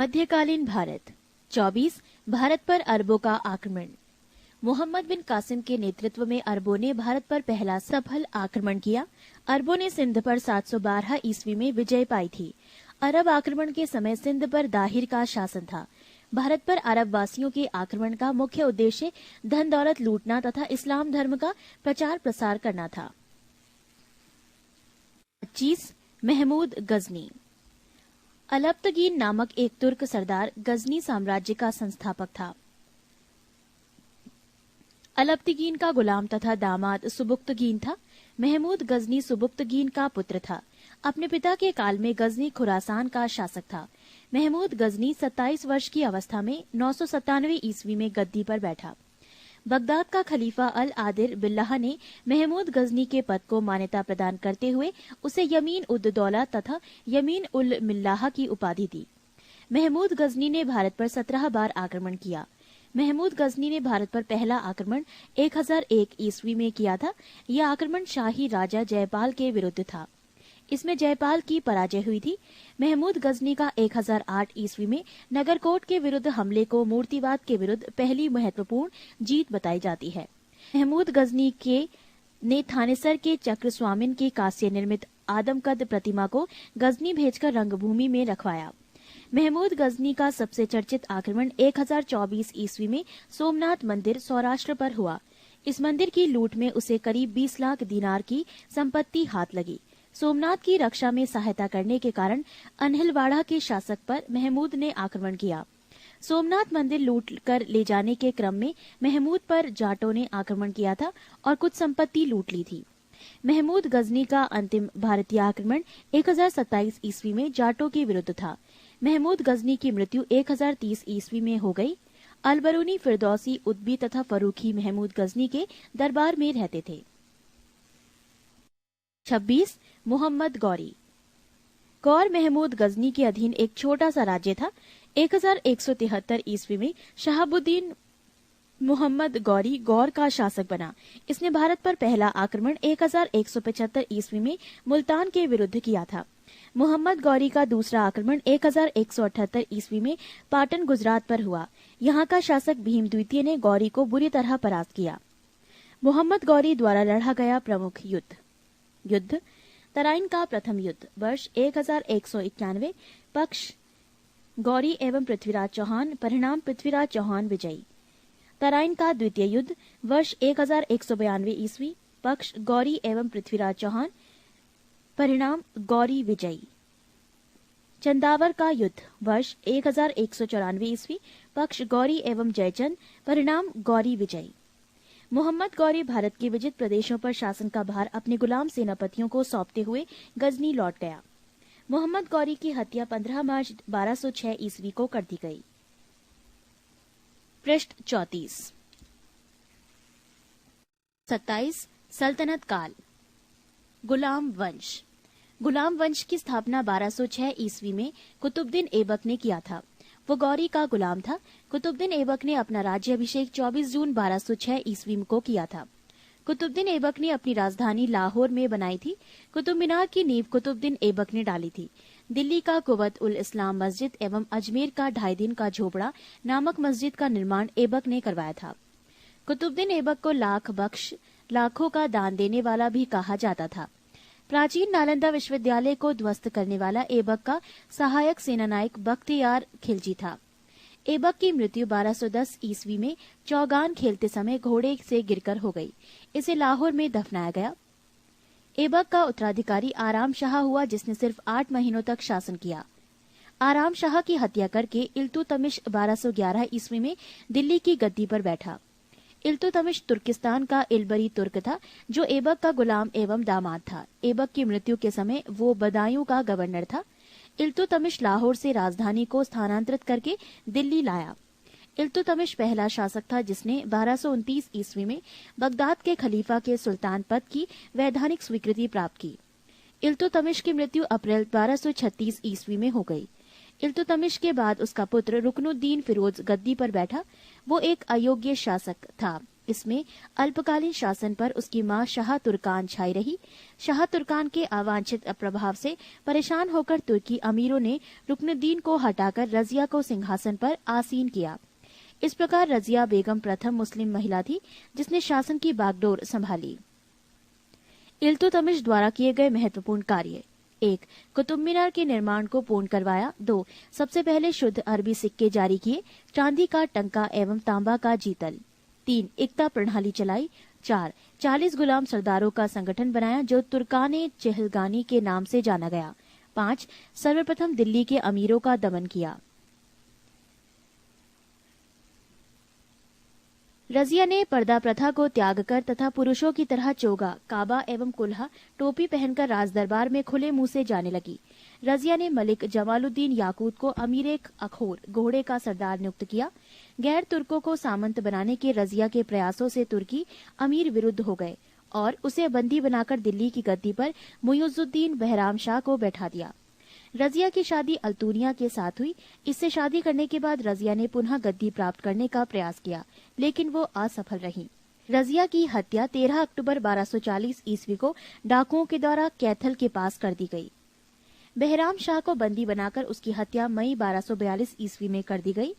मध्यकालीन भारत। 24 भारत पर अरबों का आक्रमण। मोहम्मद बिन कासिम के नेतृत्व में अरबों ने भारत पर पहला सफल आक्रमण किया। अरबों ने सिंध पर 712 ईस्वी में विजय पाई थी। अरब आक्रमण के समय सिंध पर दाहिर का शासन था। भारत पर अरब वासियों के आक्रमण का मुख्य उद्देश्य धन दौलत लूटना तथा इस्लाम धर्म का प्रचार प्रसार करना था। 25 महमूद गजनी। अलब्तगीन नामक एक तुर्क सरदार गजनी साम्राज्य का संस्थापक था। अलब्तगीन का गुलाम तथा दामाद सुबुक्तगीन था। महमूद गजनी सुबुक्तगीन का पुत्र था। अपने पिता के काल में गजनी खुरासान का शासक था। महमूद गजनी 27 वर्ष की अवस्था में 997 ईस्वी में गद्दी पर बैठा। बगदाद का खलीफा अल आदिर बिल्लाह ने महमूद गजनी के पद को मान्यता प्रदान करते हुए उसे यमीन उद दौला तथा यमीन उल मिल्लाह की उपाधि दी। महमूद गजनी ने भारत पर 17 बार आक्रमण किया। महमूद गजनी ने भारत पर पहला आक्रमण 1001 ईस्वी में किया था। यह आक्रमण शाही राजा जयपाल के विरुद्ध था। इसमें जयपाल की पराजय हुई थी। महमूद गजनी का 1008 ईस्वी में नगरकोट के विरुद्ध हमले को मूर्तिवाद के विरुद्ध पहली महत्वपूर्ण जीत बताई जाती है। महमूद गजनी ने थानेसर के चक्र स्वामिन की कांस्य निर्मित आदमकद प्रतिमा को गजनी भेजकर रंगभूमि में रखवाया। महमूद गजनी का सबसे चर्चित आक्रमण 1024 ईस्वी में सोमनाथ मंदिर सौराष्ट्र पर हुआ। इस मंदिर की लूट में उसे करीब 20 लाख दीनार की संपत्ति हाथ लगी। सोमनाथ की रक्षा में सहायता करने के कारण अनहिलवाड़ा के शासक पर महमूद ने आक्रमण किया। सोमनाथ मंदिर लूट कर ले जाने के क्रम में महमूद पर जाटों ने आक्रमण किया था और कुछ संपत्ति लूट ली थी। महमूद गजनी का अंतिम भारतीय आक्रमण 1027 ईस्वी में जाटों के विरुद्ध था। महमूद गजनी की मृत्यु 1030 ईस्वी में हो गई। अलबरूनी, फिरदौसी, उद्बी तथा फरूखी महमूद गजनी के दरबार में रहते थे। 26 मोहम्मद गौरी। गौर महमूद गजनी के अधीन एक छोटा सा राज्य था। 1173 ईस्वी में शहाबुद्दीन मोहम्मद गौरी गौर का शासक बना। इसने भारत पर पहला आक्रमण 1175 ईस्वी में मुल्तान के विरुद्ध किया था। मोहम्मद गौरी का दूसरा आक्रमण 1178 ईस्वी में पाटन गुजरात पर हुआ। यहाँ का शासक भीम द्वितीय ने गौरी को बुरी तरह परास्त किया। मोहम्मद गौरी द्वारा लड़ा गया प्रमुख युद्ध तराइन का प्रथम युद्ध वर्ष 1191। पक्ष गौरी एवं पृथ्वीराज चौहान, परिणाम पृथ्वीराज चौहान विजयी। तराइन का द्वितीय युद्ध वर्ष 1192 ईस्वी। पक्ष गौरी एवं पृथ्वीराज चौहान, परिणाम गौरी विजयी। चंदावर का युद्ध वर्ष 1194 ईस्वी। पक्ष गौरी एवं जयचंद, परिणाम गौरी विजयी। मोहम्मद गौरी भारत के विजित प्रदेशों पर शासन का भार अपने गुलाम सेनापतियों को सौंपते हुए गजनी लौट गया। मोहम्मद गौरी की हत्या 15 मार्च 1206 ईस्वी को कर दी गई। पृष्ठ 34। 27 सल्तनत काल। गुलाम वंश। गुलाम वंश की स्थापना 1206 ईस्वी में कुतुबुद्दीन ऐबक ने किया था। वो गौरी का गुलाम था। कुतुबुद्दीन ऐबक ने अपना राज्याभिषेक 24 जून 1206 ईस्वी को किया था। कुतुबुद्दीन ऐबक ने अपनी राजधानी लाहौर में बनाई थी। कुतुब मीनार की नींव कुतुबुद्दीन ऐबक ने डाली थी। दिल्ली का कुवत उल इस्लाम मस्जिद एवं अजमेर का 2.5 दिन का झोपड़ा नामक मस्जिद का निर्माण ऐबक ने करवाया था। कुतुबुद्दीन ऐबक को लाख बख्श, लाखों का दान देने वाला भी कहा जाता था। प्राचीन नालंदा विश्वविद्यालय को ध्वस्त करने वाला ऐबक का सहायक सेनानायक बख्तियार खिलजी था। ऐबक की मृत्यु 1210 ईस्वी में चौगान खेलते समय घोड़े से गिरकर हो गई। इसे लाहौर में दफनाया गया। ऐबक का उत्तराधिकारी आराम शाह हुआ, जिसने सिर्फ 8 महीनों तक शासन किया। आराम शाह की हत्या करके इल्तुतमिश 1211 ईस्वी में दिल्ली की गद्दी पर बैठा। इल्तुतमिश तुर्किस्तान का इलबरी तुर्क था, जो ऐबक का गुलाम एवं दामाद था। ऐबक की मृत्यु के समय वो बदायूं का गवर्नर था। इल्तुतमिश लाहौर से राजधानी को स्थानांतरित करके दिल्ली लाया। इल्तुतमिश पहला शासक था जिसने 1229 ईस्वी में बगदाद के खलीफा के सुल्तान पद की वैधानिक स्वीकृति प्राप्त की। इल्तुतमिश की मृत्यु अप्रैल 1236 ईस्वी में हो गई। इल्तुतमिश के बाद उसका पुत्र रुकनुद्दीन फिरोज गद्दी पर बैठा। वो एक अयोग्य शासक था। इसमें अल्पकालीन शासन पर उसकी मां शाह तुर्कान छाई रही। शाह तुर्कान के अवांछित प्रभाव से परेशान होकर तुर्की अमीरों ने रुकनुद्दीन को हटाकर रजिया को सिंहासन पर आसीन किया। इस प्रकार रजिया बेगम प्रथम मुस्लिम महिला थी जिसने शासन की बागडोर संभाली। इल्तुतमिश द्वारा किए गए महत्वपूर्ण कार्य: 1. कुतुब मीनार के निर्माण को पूर्ण करवाया। 2. सबसे पहले शुद्ध अरबी सिक्के जारी किए, चांदी का टंका एवं तांबा का जीतल। 3. एकता प्रणाली चलाई। 4. 40 गुलाम सरदारों का संगठन बनाया जो तुर्काने चहलगानी के नाम से जाना गया। 5. सर्वप्रथम दिल्ली के अमीरों का दमन किया। रजिया ने पर्दा प्रथा को त्याग कर तथा पुरुषों की तरह चोगा, काबा एवं कुल्हा, टोपी पहनकर राजदरबार में खुले मुंह से जाने लगी। रजिया ने मलिक जमालुद्दीन याकूत को अमीर अखोर घोड़े का सरदार नियुक्त किया। गैर तुर्कों को सामंत बनाने के रजिया के प्रयासों से तुर्की अमीर विरुद्ध हो गए और उसे बंदी बनाकर दिल्ली की गद्दी पर मुइजुद्दीन बहराम शाह को बैठा दिया। रजिया की शादी अल्तूनिया के साथ हुई। इससे शादी करने के बाद रजिया ने पुनः गद्दी प्राप्त करने का प्रयास किया, लेकिन वो असफल रही। रजिया की हत्या 13 अक्टूबर 1240 ईस्वी को डाकुओं के द्वारा कैथल के पास कर दी गई। बहराम शाह को बंदी बनाकर उसकी हत्या मई 1242 ईस्वी में कर दी गई।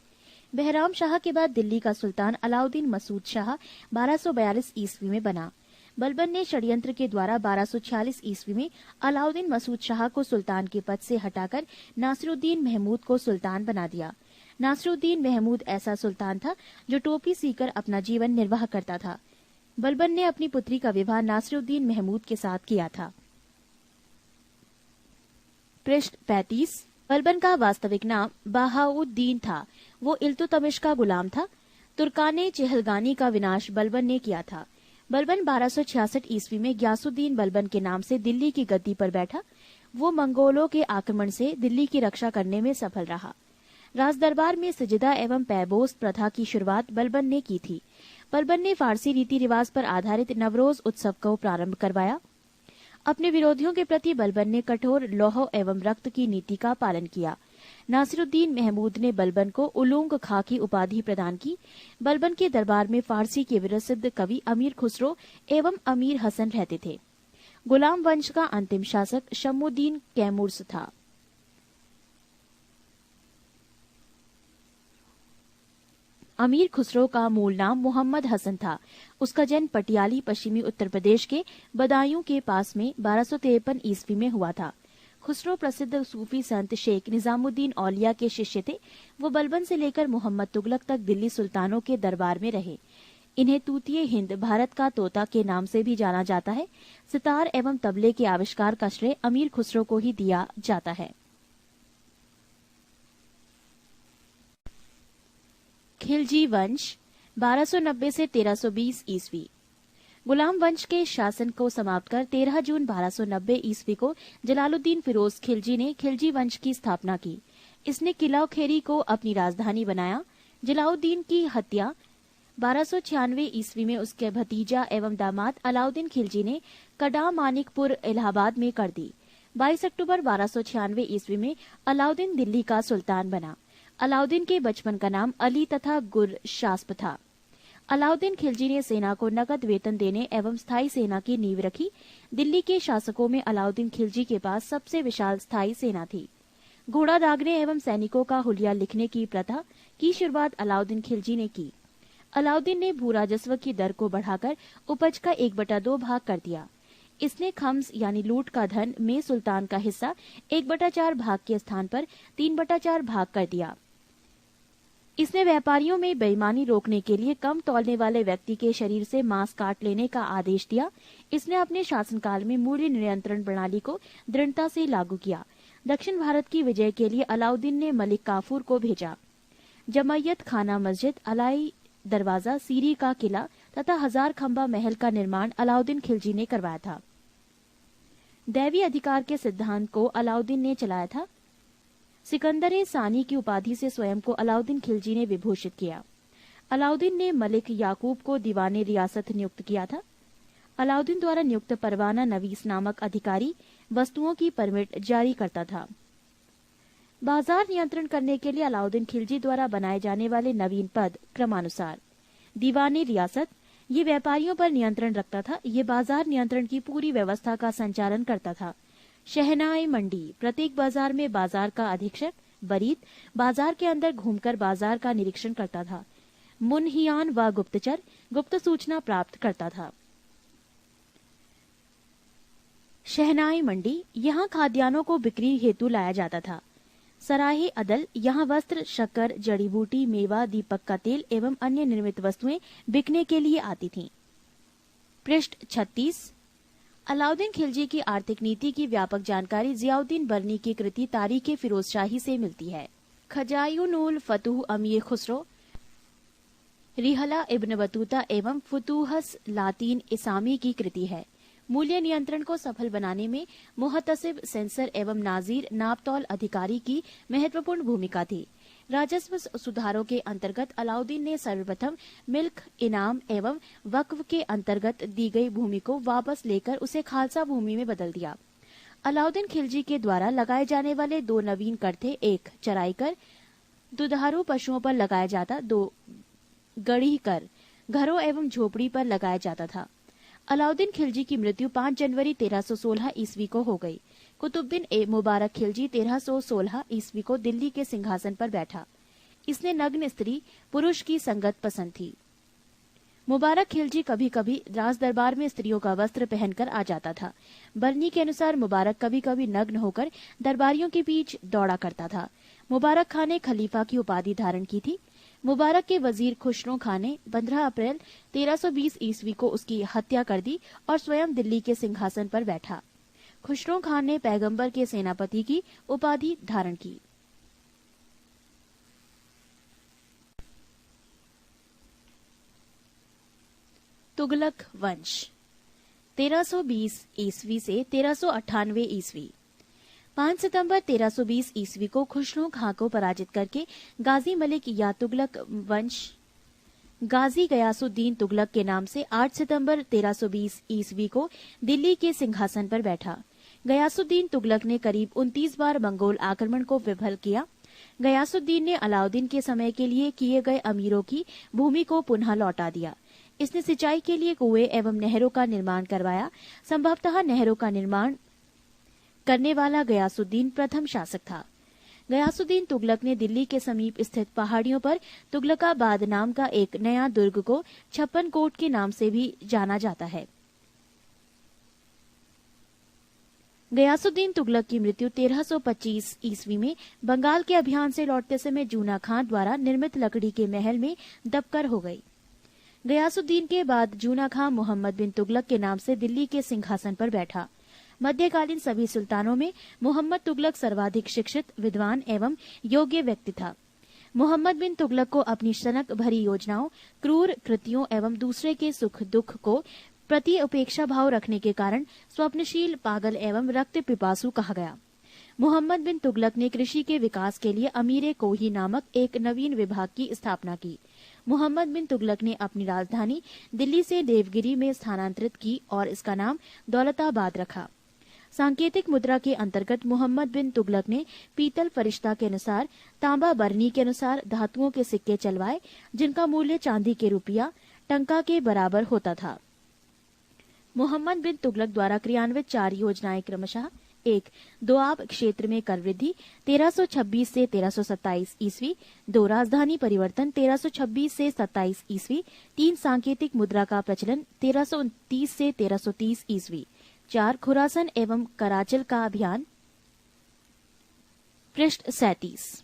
बहराम शाह के बाद दिल्ली का सुल्तान अलाउद्दीन मसूद शाह 1242 ईस्वी में बना। बलबन ने षड्यंत्र के द्वारा 1246 ईस्वी में अलाउद्दीन मसूद शाह को सुल्तान के पद से हटाकर नासिरुद्दीन महमूद को सुल्तान बना दिया। नासिरुद्दीन महमूद ऐसा सुल्तान था जो टोपी सीकर अपना जीवन निर्वाह करता था। बलबन ने अपनी पुत्री का विवाह नासिरुद्दीन महमूद के साथ किया था। पृष्ठ 35। बलबन का वास्तविक नाम बहाउद्दीन था। वो इल्तुतमिश का गुलाम था। तुर्काने चहलगानी का विनाश बलबन ने किया था। बलबन 1266 ईस्वी में ग्यासुद्दीन बलबन के नाम से दिल्ली की गद्दी पर बैठा। वो मंगोलों के आक्रमण से दिल्ली की रक्षा करने में सफल रहा। राजदरबार में सजदा एवं पैबोस प्रथा की शुरुआत बलबन ने की थी। बलबन ने फारसी रीति रिवाज पर आधारित नवरोज उत्सव को प्रारंभ करवाया। अपने विरोधियों के प्रति बलबन ने कठोर लौह एवं रक्त की नीति का पालन किया। नासिरुद्दीन महमूद ने बलबन को उलूंग खां की उपाधि प्रदान की। बलबन के दरबार में फारसी के विप्रसिद्ध कवि अमीर खुसरो एवं अमीर हसन रहते थे। गुलाम वंश का अंतिम शासक शम्मुद्दीन कैमूर्स था। अमीर खुसरो का मूल नाम मोहम्मद हसन था। उसका जन्म पटियाली पश्चिमी उत्तर प्रदेश के बदायूं के पास में 1253 ईस्वी में हुआ था। खुसरो प्रसिद्ध सूफी संत शेख निजामुद्दीन औलिया के शिष्य थे। वो बलबन से लेकर मोहम्मद तुगलक तक दिल्ली सुल्तानों के दरबार में रहे। इन्हें तूतीय हिंद, भारत का तोता के नाम से भी जाना जाता है। सितार एवं तबले के आविष्कार का श्रेय अमीर खुसरो को ही दिया जाता है। खिलजी वंश 1290 से 1320 ईस्वी। गुलाम वंश के शासन को समाप्त कर 13 जून 1290 ईस्वी को जलालुद्दीन फिरोज खिलजी ने खिलजी वंश की स्थापना की। इसने किला खेरी को अपनी राजधानी बनाया। जलालुद्दीन की हत्या 1296 ईस्वी में उसके भतीजा एवं दामाद अलाउद्दीन खिलजी ने कड़ा मानिकपुर इलाहाबाद में कर दी। 22 अक्टूबर 1296 ईस्वी में अलाउद्दीन दिल्ली का सुल्तान बना। अलाउद्दीन के बचपन का नाम अली तथा गुरशास्प था। अलाउद्दीन खिलजी ने सेना को नकद वेतन देने एवं स्थायी सेना की नींव रखी। दिल्ली के शासकों में अलाउद्दीन खिलजी के पास सबसे विशाल स्थायी सेना थी। घोड़ा दागने एवं सैनिकों का हुलिया लिखने की प्रथा की शुरुआत अलाउद्दीन खिलजी ने की। अलाउद्दीन ने भू राजस्व की दर को बढ़ाकर उपज का 1/2 भाग कर दिया। इसने खम्स यानी लूट का धन में सुल्तान का हिस्सा 1/4 भाग के स्थान पर 3/4 भाग कर दिया। इसने व्यापारियों में बेईमानी रोकने के लिए कम तौलने वाले व्यक्ति के शरीर से मांस काट लेने का आदेश दिया। इसने अपने शासनकाल में मूल्य नियंत्रण प्रणाली को दृढ़ता से लागू किया। दक्षिण भारत की विजय के लिए अलाउद्दीन ने मलिक काफूर को भेजा। जमैयत खाना मस्जिद, अलाई दरवाजा, सीरी का किला तथा 1000 खंबा महल का निर्माण अलाउद्दीन खिलजी ने करवाया था। दैवी अधिकार के सिद्धांत को अलाउद्दीन ने चलाया था। सिकंदर सानी की उपाधि से स्वयं को अलाउद्दीन खिलजी ने विभूषित किया। अलाउद्दीन ने मलिक याकूब को दीवाने रियासत नियुक्त किया था। अलाउद्दीन द्वारा नियुक्त परवाना नवीस नामक अधिकारी वस्तुओं की परमिट जारी करता था। बाजार नियंत्रण करने के लिए अलाउद्दीन खिलजी द्वारा बनाए जाने वाले नवीन पद क्रमानुसार: दीवाने रियासत, ये व्यापारियों पर नियंत्रण रखता था। ये बाजार नियंत्रण की पूरी व्यवस्था का संचालन करता था। शहनाई मंडी, प्रत्येक बाजार में बाजार का अधीक्षक बरीद बाजार के अंदर घूमकर बाजार का निरीक्षण करता था। मुनहियान व गुप्तचर गुप्त सूचना प्राप्त करता था। शहनाई मंडी, यहाँ खाद्यान्नों को बिक्री हेतु लाया जाता था। सराहे अदल, यहाँ वस्त्र, शक्कर, जड़ी बूटी, मेवा, दीपक का तेल एवं अन्य निर्मित वस्तुएं बिकने के लिए आती थीं। पृष्ठ 36। अलाउद्दीन खिलजी की आर्थिक नीति की व्यापक जानकारी जियाउद्दीन बरनी की कृति तारीख फिरोजशाही से मिलती है। खजायुनुल फतूह अमीर खुसरो, रिहला इब्न बतूता एवं फुतूहस लातीन इसामी की कृति है। मूल्य नियंत्रण को सफल बनाने में मुहतसिब, सेंसर एवं नाजीर नापतौल अधिकारी की महत्वपूर्ण भूमिका थी। राजस्व सुधारों के अंतर्गत अलाउद्दीन ने सर्वप्रथम मिल्क इनाम एवं वक्फ के अंतर्गत दी गई भूमि को वापस लेकर उसे खालसा भूमि में बदल दिया। अलाउद्दीन खिलजी के द्वारा लगाए जाने वाले दो नवीन कर थे। एक चराई कर, दुधारू पशुओं पर लगाया जाता। दो गढ़ी कर, घरों एवं झोपड़ी पर लगाया जाता था। अलाउद्दीन खिलजी की मृत्यु 5 जनवरी 1316 ईस्वी को हो गई। कुतुबुद्दीन ए मुबारक खिलजी 1316 ईस्वी को दिल्ली के सिंहासन पर बैठा। इसने नग्न स्त्री पुरुष की संगत पसंद थी। मुबारक खिलजी कभी कभी राज दरबार में स्त्रियों का वस्त्र पहनकर आ जाता था। बरनी के अनुसार मुबारक कभी कभी नग्न होकर दरबारियों के बीच दौड़ा करता था। मुबारक खान ने खलीफा की उपाधि धारण की थी। मुबारक के वजीर खुसरो खान ने 15 अप्रैल 1320 ईस्वी को उसकी हत्या कर दी और स्वयं दिल्ली के सिंहासन पर बैठा। खुसरो खान ने पैगंबर के सेनापति की उपाधि धारण की। तुगलक वंश 1320 ईस्वी से 1398 ईस्वी। 5 सितंबर 1320 ईस्वी को खुसरो खां को पराजित करके गाजी मलिक या तुगलक वंश गाजी गयासुद्दीन तुगलक के नाम से 8 सितंबर 1320 ईस्वी को दिल्ली के सिंहासन पर बैठा। गयासुद्दीन तुगलक ने करीब 29 बार मंगोल आक्रमण को विफल किया। गयासुद्दीन ने अलाउद्दीन के समय के लिए किए गए अमीरों की भूमि को पुनः लौटा दिया। इसने सिंचाई के लिए कुएं एवं नहरों का निर्माण करवाया। संभवतः नहरों का निर्माण करने वाला गयासुद्दीन प्रथम शासक था। गयासुद्दीन तुगलक ने दिल्ली के समीप स्थित पहाड़ियों पर तुगलकाबाद नाम का एक नया दुर्ग को 56 कोट के नाम से भी जाना जाता है। गयासुद्दीन तुगलक की मृत्यु 1325 ईस्वी में बंगाल के अभियान से लौटते समय जूना खां द्वारा निर्मित लकड़ी के महल में दबकर हो गई। गयासुद्दीन के बाद जूना खां मोहम्मद बिन तुगलक के नाम से दिल्ली के सिंहासन पर बैठा। मध्यकालीन सभी सुल्तानों में मोहम्मद तुगलक सर्वाधिक शिक्षित, विद्वान एवं योग्य व्यक्ति था। मोहम्मद बिन तुगलक को अपनी सनक भरी योजनाओं, क्रूर कृतियों एवं दूसरे के सुख दुख को प्रति उपेक्षा भाव रखने के कारण स्वप्नशील, पागल एवं रक्त पिपासु कहा गया। मोहम्मद बिन तुगलक ने कृषि के विकास के लिए अमीर कोही नामक एक नवीन विभाग की स्थापना की। मोहम्मद बिन तुगलक ने अपनी राजधानी दिल्ली से देवगिरी में स्थानांतरित की और इसका नाम दौलताबाद रखा। सांकेतिक मुद्रा के अंतर्गत मोहम्मद बिन तुगलक ने पीतल फरिश्ता के अनुसार, तांबा बरनी के अनुसार धातुओं के सिक्के चलवाए, जिनका मूल्य चांदी के रुपया टंका के बराबर होता था। मोहम्मद बिन तुगलक द्वारा क्रियान्वित 4 योजनाएं क्रमशः: 1. दोआब क्षेत्र में कर वृद्धि 1326 से 1327 ईस्वी। 2. राजधानी परिवर्तन 1326 से 27 ईस्वी। 3. सांकेतिक मुद्रा का प्रचलन 1329 से 1330 ईस्वी। 4. खुरासन एवं कराचल का अभियान। पृष्ठ 37।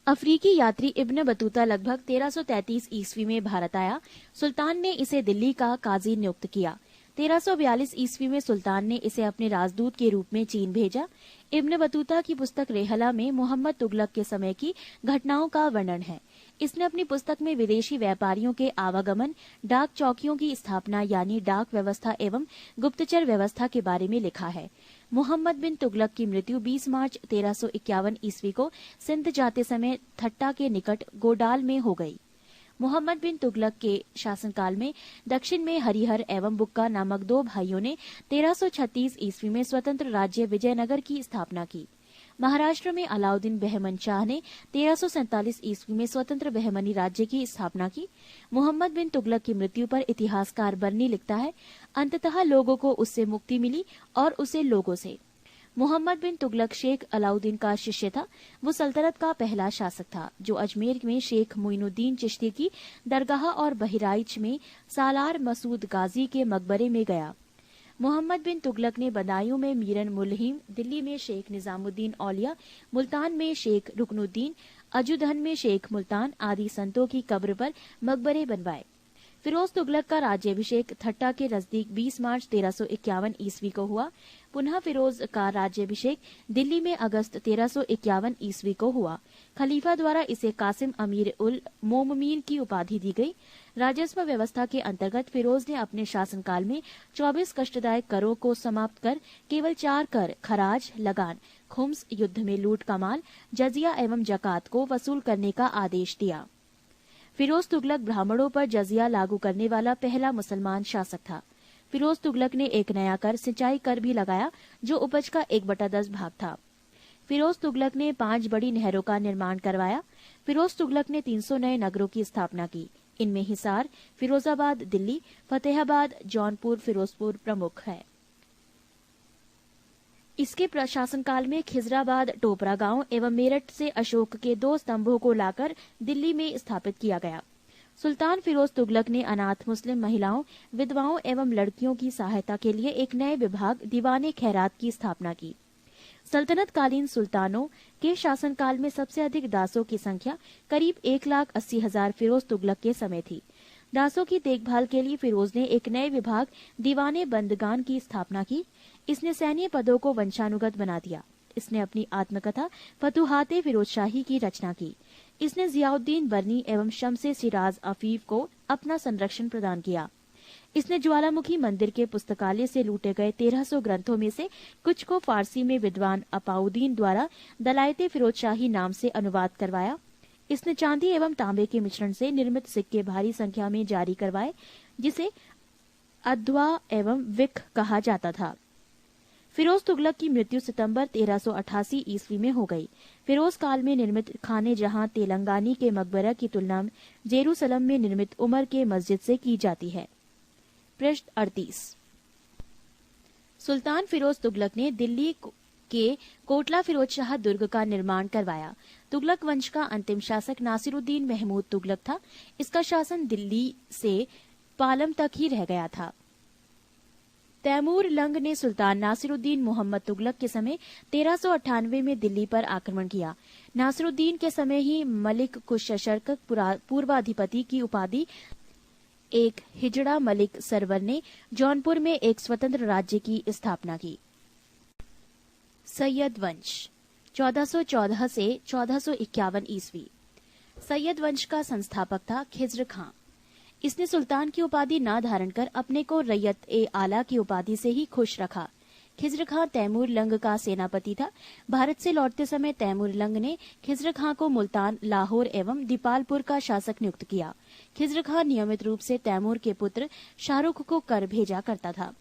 अफ्रीकी यात्री इब्न बतूता लगभग 1333 ईस्वी में भारत आया। सुल्तान ने इसे दिल्ली का काजी नियुक्त किया। 1342 ईस्वी में सुल्तान ने इसे अपने राजदूत के रूप में चीन भेजा। इब्न बतूता की पुस्तक रेहला में मोहम्मद तुगलक के समय की घटनाओं का वर्णन है। इसने अपनी पुस्तक में विदेशी व्यापारियों के आवागमन, डाक चौकियों की स्थापना यानी डाक व्यवस्था एवं गुप्तचर व्यवस्था के बारे में लिखा है। मोहम्मद बिन तुगलक की मृत्यु 20 मार्च 1351 ईस्वी को सिंध जाते समय थट्टा के निकट गोडाल में हो गई। मोहम्मद बिन तुगलक के शासनकाल में दक्षिण में हरिहर एवं बुक्का नामक 2 भाइयों ने 1336 ईस्वी में स्वतंत्र राज्य विजयनगर की स्थापना की। महाराष्ट्र में अलाउद्दीन बहमन शाह ने 1347 ईस्वी में स्वतंत्र बहमनी राज्य की स्थापना की। मोहम्मद बिन तुगलक की मृत्यु पर इतिहासकार बर्नी लिखता है, अंततः लोगों को उससे मुक्ति मिली और उसे लोगों से। मोहम्मद बिन तुगलक शेख अलाउद्दीन का शिष्य था। वो सल्तनत का पहला शासक था जो अजमेर में शेख मोइनुद्दीन चिश्ती की दरगाह और बहराइच में सालार मसूद गाजी के मकबरे में गया। मोहम्मद बिन तुगलक ने बदायूं में मीरन मुल्हिम, दिल्ली में शेख निजामुद्दीन औलिया, मुल्तान में शेख रुकनुद्दीन, अजुधन में शेख मुल्तान आदि संतों की कब्र पर मकबरे बनवाए। फिरोज तुगलक का राज्याभिषेक थट्टा के नजदीक 20 मार्च 1351 ईस्वी को हुआ। पुनः फिरोज का राज्याभिषेक दिल्ली में अगस्त 1351 ईस्वी को हुआ। खलीफा द्वारा इसे कासिम अमीर उल मोममीन की उपाधि दी गई। राजस्व व्यवस्था के अंतर्गत फिरोज ने अपने शासनकाल में 24 कष्टदायक करों को समाप्त कर केवल 4 कर खराज, लगान, खुम्स, युद्ध में लूट का माल, जजिया एवं जकात को वसूल करने का आदेश दिया। फिरोज तुगलक ब्राह्मणों पर जजिया लागू करने वाला पहला मुसलमान शासक था। फिरोज तुगलक ने एक नया कर, सिंचाई कर भी लगाया जो उपज का 1/10 भाग था। फिरोज तुगलक ने 5 बड़ी नहरों का निर्माण करवाया। फिरोज तुगलक ने 300 नए नगरों की स्थापना की। इनमें हिसार, फिरोजाबाद, दिल्ली, फतेहाबाद, जौनपुर, फिरोजपुर प्रमुख है। इसके प्रशासन काल में खिजराबाद, टोपरा गांव एवं मेरठ से अशोक के 2 स्तंभों को लाकर दिल्ली में स्थापित किया गया। सुल्तान फिरोज तुगलक ने अनाथ मुस्लिम महिलाओं, विधवाओं एवं लड़कियों की सहायता के लिए एक नए विभाग दीवाने खैरात की स्थापना की। सल्तनत कालीन सुल्तानों के शासनकाल में सबसे अधिक दासों की संख्या करीब 1,80,000 फिरोज तुगलक के समय थी। दासों की देखभाल के लिए फिरोज ने एक नए विभाग दीवाने बंदगान की स्थापना की। इसने सैन्य पदों को वंशानुगत बना दिया। इसने अपनी आत्मकथा फतुहाते फिरोजशाही की रचना की। इसने जियाउद्दीन बर्नी एवं शम्से सिराज अफीफ को अपना संरक्षण प्रदान किया। इसने ज्वालामुखी मंदिर के पुस्तकालय से लूटे गए 1300 ग्रंथों में से कुछ को फारसी में विद्वान अपाउद्दीन द्वारा दलायते फिरोजशाही नाम से अनुवाद करवाया। इसने चांदी एवं तांबे के मिश्रण से निर्मित सिक्के भारी संख्या में जारी करवाए, जिसे अद्वा एवं विक कहा जाता था। फिरोज तुगलक की मृत्यु सितंबर 1388 ईस्वी में हो गई। फिरोज काल में निर्मित खाने जहां तेलंगानी के मकबरा की तुलना जेरूसलम में निर्मित उमर के मस्जिद से की जाती है। पृष्ठ 38। सुल्तान फिरोज तुगलक ने दिल्ली के कोटला फिरोज शाह दुर्ग का निर्माण करवाया। तुगलक वंश का अंतिम शासक नासिरुद्दीन महमूद तुगलक था। इसका शासन दिल्ली से पालम तक ही रह गया था। तैमूर लंग ने सुल्तान नासिरुद्दीन मोहम्मद तुगलक के समय 1398 में दिल्ली पर आक्रमण किया। नासिरुद्दीन के समय ही मलिक कुशशर्क पूर्वाधिपति की उपाधि एक हिजड़ा मलिक सरवर ने जौनपुर में एक स्वतंत्र राज्य की स्थापना की। सैयद वंश 1414 से 1451 ईस्वी। सैयद वंश का संस्थापक था खिज्र खां। इसने सुल्तान की उपाधि न धारण कर अपने को रैयत-ए-आला की उपाधि से ही खुश रखा। खिज्र खां तैमूर लंग का सेनापति था। भारत से लौटते समय तैमूर लंग ने खिज्र खां को मुल्तान, लाहौर एवं दीपालपुर का शासक नियुक्त किया। खिज्र खां नियमित रूप से तैमूर के पुत्र शाहरुख को कर भेजा करता था।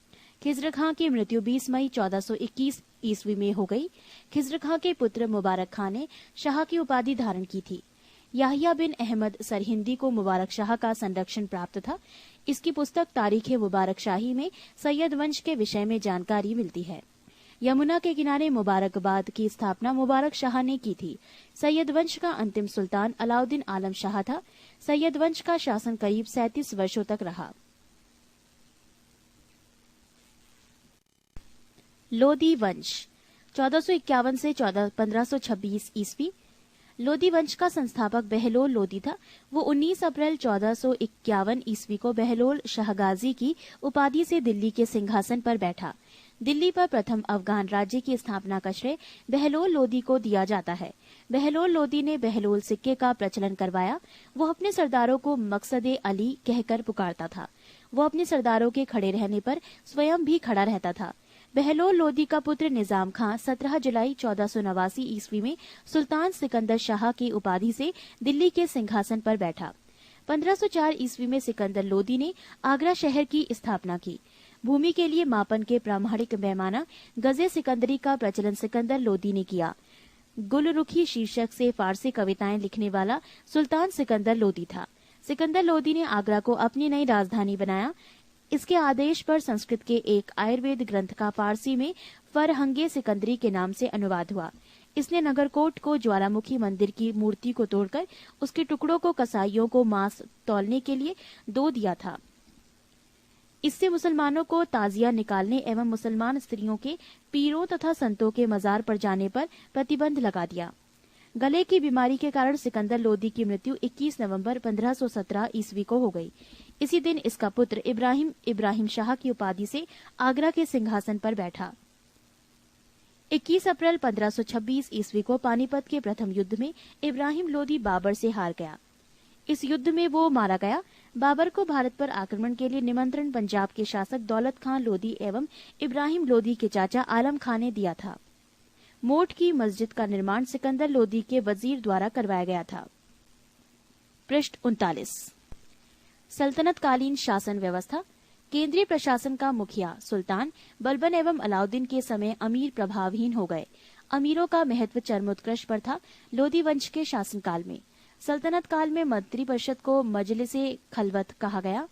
खिज्र खां की मृत्यु 20 मई 1421 ईस्वी में हो गई। खिज्र खां के पुत्र मुबारक खां ने शाह की उपाधि धारण की थी। याहिया बिन अहमद सरहिंदी को मुबारक शाह का संरक्षण प्राप्त था। इसकी पुस्तक तारीख मुबारक शाही में सैयद वंश के विषय में जानकारी मिलती है। यमुना के किनारे मुबारकबाद की स्थापना मुबारक शाह ने की थी। सैयद वंश का अंतिम सुल्तान अलाउद्दीन आलम शाह था। सैयद वंश का शासन करीब 37 वर्षों तक रहा। लोदी वंश 1451 से 1526 ईस्वी। लोदी वंश का संस्थापक बहलोल लोदी था। वो 19 अप्रैल 1451 ईस्वी को बहलोल शाहगाजी की उपाधि से दिल्ली के सिंहासन पर बैठा। दिल्ली पर प्रथम अफगान राज्य की स्थापना का श्रेय बहलोल लोदी को दिया जाता है। बहलोल लोदी ने बहलोल सिक्के का प्रचलन करवाया। वो अपने सरदारों को मकसदे अली कहकर पुकारता था। वो अपने सरदारों के खड़े रहने पर स्वयं भी खड़ा रहता था। बहलोल लोदी का पुत्र निजाम खां 17 जुलाई 1489 ईस्वी में सुल्तान सिकंदर शाह की उपाधि से दिल्ली के सिंहासन पर बैठा। 1504 ईस्वी में सिकंदर लोदी ने आगरा शहर की स्थापना की। भूमि के लिए मापन के प्रामाणिक पैमाना गजे सिकंदरी का प्रचलन सिकंदर लोदी ने किया। गुलरुखी शीर्षक से फारसी कविताएं लिखने वाला सुल्तान सिकंदर लोदी था। सिकंदर लोदी ने आगरा को अपनी नई राजधानी बनाया। इसके आदेश पर संस्कृत के एक आयुर्वेद ग्रंथ का फारसी में फरहंगे सिकंदरी के नाम से अनुवाद हुआ। इसने नगरकोट को ज्वालामुखी मंदिर की मूर्ति को तोड़कर उसके टुकड़ों को कसाईयों को मांस तौलने के लिए दो दिया था। इससे मुसलमानों को ताजिया निकालने एवं मुसलमान स्त्रियों के पीरों तथा संतों के मजार पर जाने पर प्रतिबंध लगा दिया। गले की बीमारी के कारण सिकंदर लोदी की मृत्यु 21 नवंबर 1517 ईस्वी को हो गई। इसी दिन इसका पुत्र इब्राहिम शाह की उपाधि से आगरा के सिंहासन पर बैठा। 21 अप्रैल 1526 ईस्वी को पानीपत के प्रथम युद्ध में इब्राहिम लोदी बाबर से हार गया। इस युद्ध में वो मारा गया। बाबर को भारत पर आक्रमण के लिए निमंत्रण पंजाब के शासक दौलत खान लोदी एवं इब्राहिम लोदी के चाचा आलम खान ने दिया था। मोट की मस्जिद का निर्माण सिकंदर लोदी के वजीर द्वारा करवाया गया था। पृष्ठ 39। सल्तनत कालीन शासन व्यवस्था। केंद्रीय प्रशासन का मुखिया सुल्तान बलबन एवं अलाउद्दीन के समय अमीर प्रभावहीन हो गए। अमीरों का महत्व चरमोत्कर्ष पर था। लोदी वंश के शासनकाल में सल्तनत काल में मंत्रिपरिषद को मजलिस-ए खलवत कहा गया।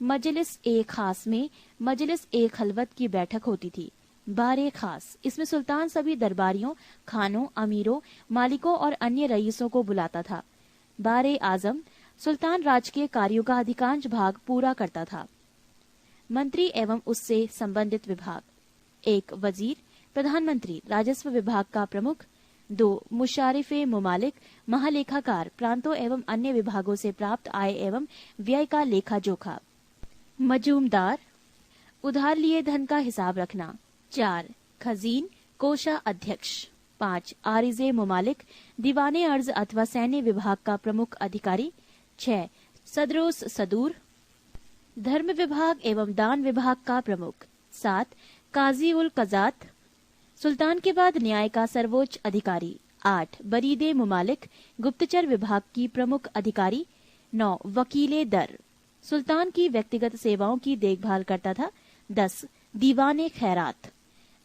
मजलिस-ए खास में मजलिस-ए खलवत की बैठक होती थी। बारे खास, इसमें सुल्तान सभी दरबारियों, खानों, अमीरों, मालिकों और अन्य रईसों को बुलाता था। बारे आजम, सुल्तान राज के कार्यों का अधिकांश भाग पूरा करता था। मंत्री एवं उससे संबंधित विभाग। 1. वजीर, प्रधानमंत्री, राजस्व विभाग का प्रमुख। 2. मुशारिफे मुमालिक, महालेखाकार, प्रांतों एवं अन्य विभागों से प्राप्त आय एवं व्यय का लेखा जोखा। मजूमदार, उधार लिए धन का हिसाब रखना। 4. खजीन, कोषा अध्यक्ष। 5. आरिजे मुमालिक, दीवाने अर्ज अथवा सैन्य विभाग का प्रमुख अधिकारी। 6. सदरोस सदूर, धर्म विभाग एवं दान विभाग का प्रमुख। 7. काजी उल कजात, सुल्तान के बाद न्याय का सर्वोच्च अधिकारी। 8. बरीदे मुमालिक, गुप्तचर विभाग की प्रमुख अधिकारी। 9. वकीले दर, सुल्तान की व्यक्तिगत सेवाओं की देखभाल करता था। 10. दीवाने खैरात,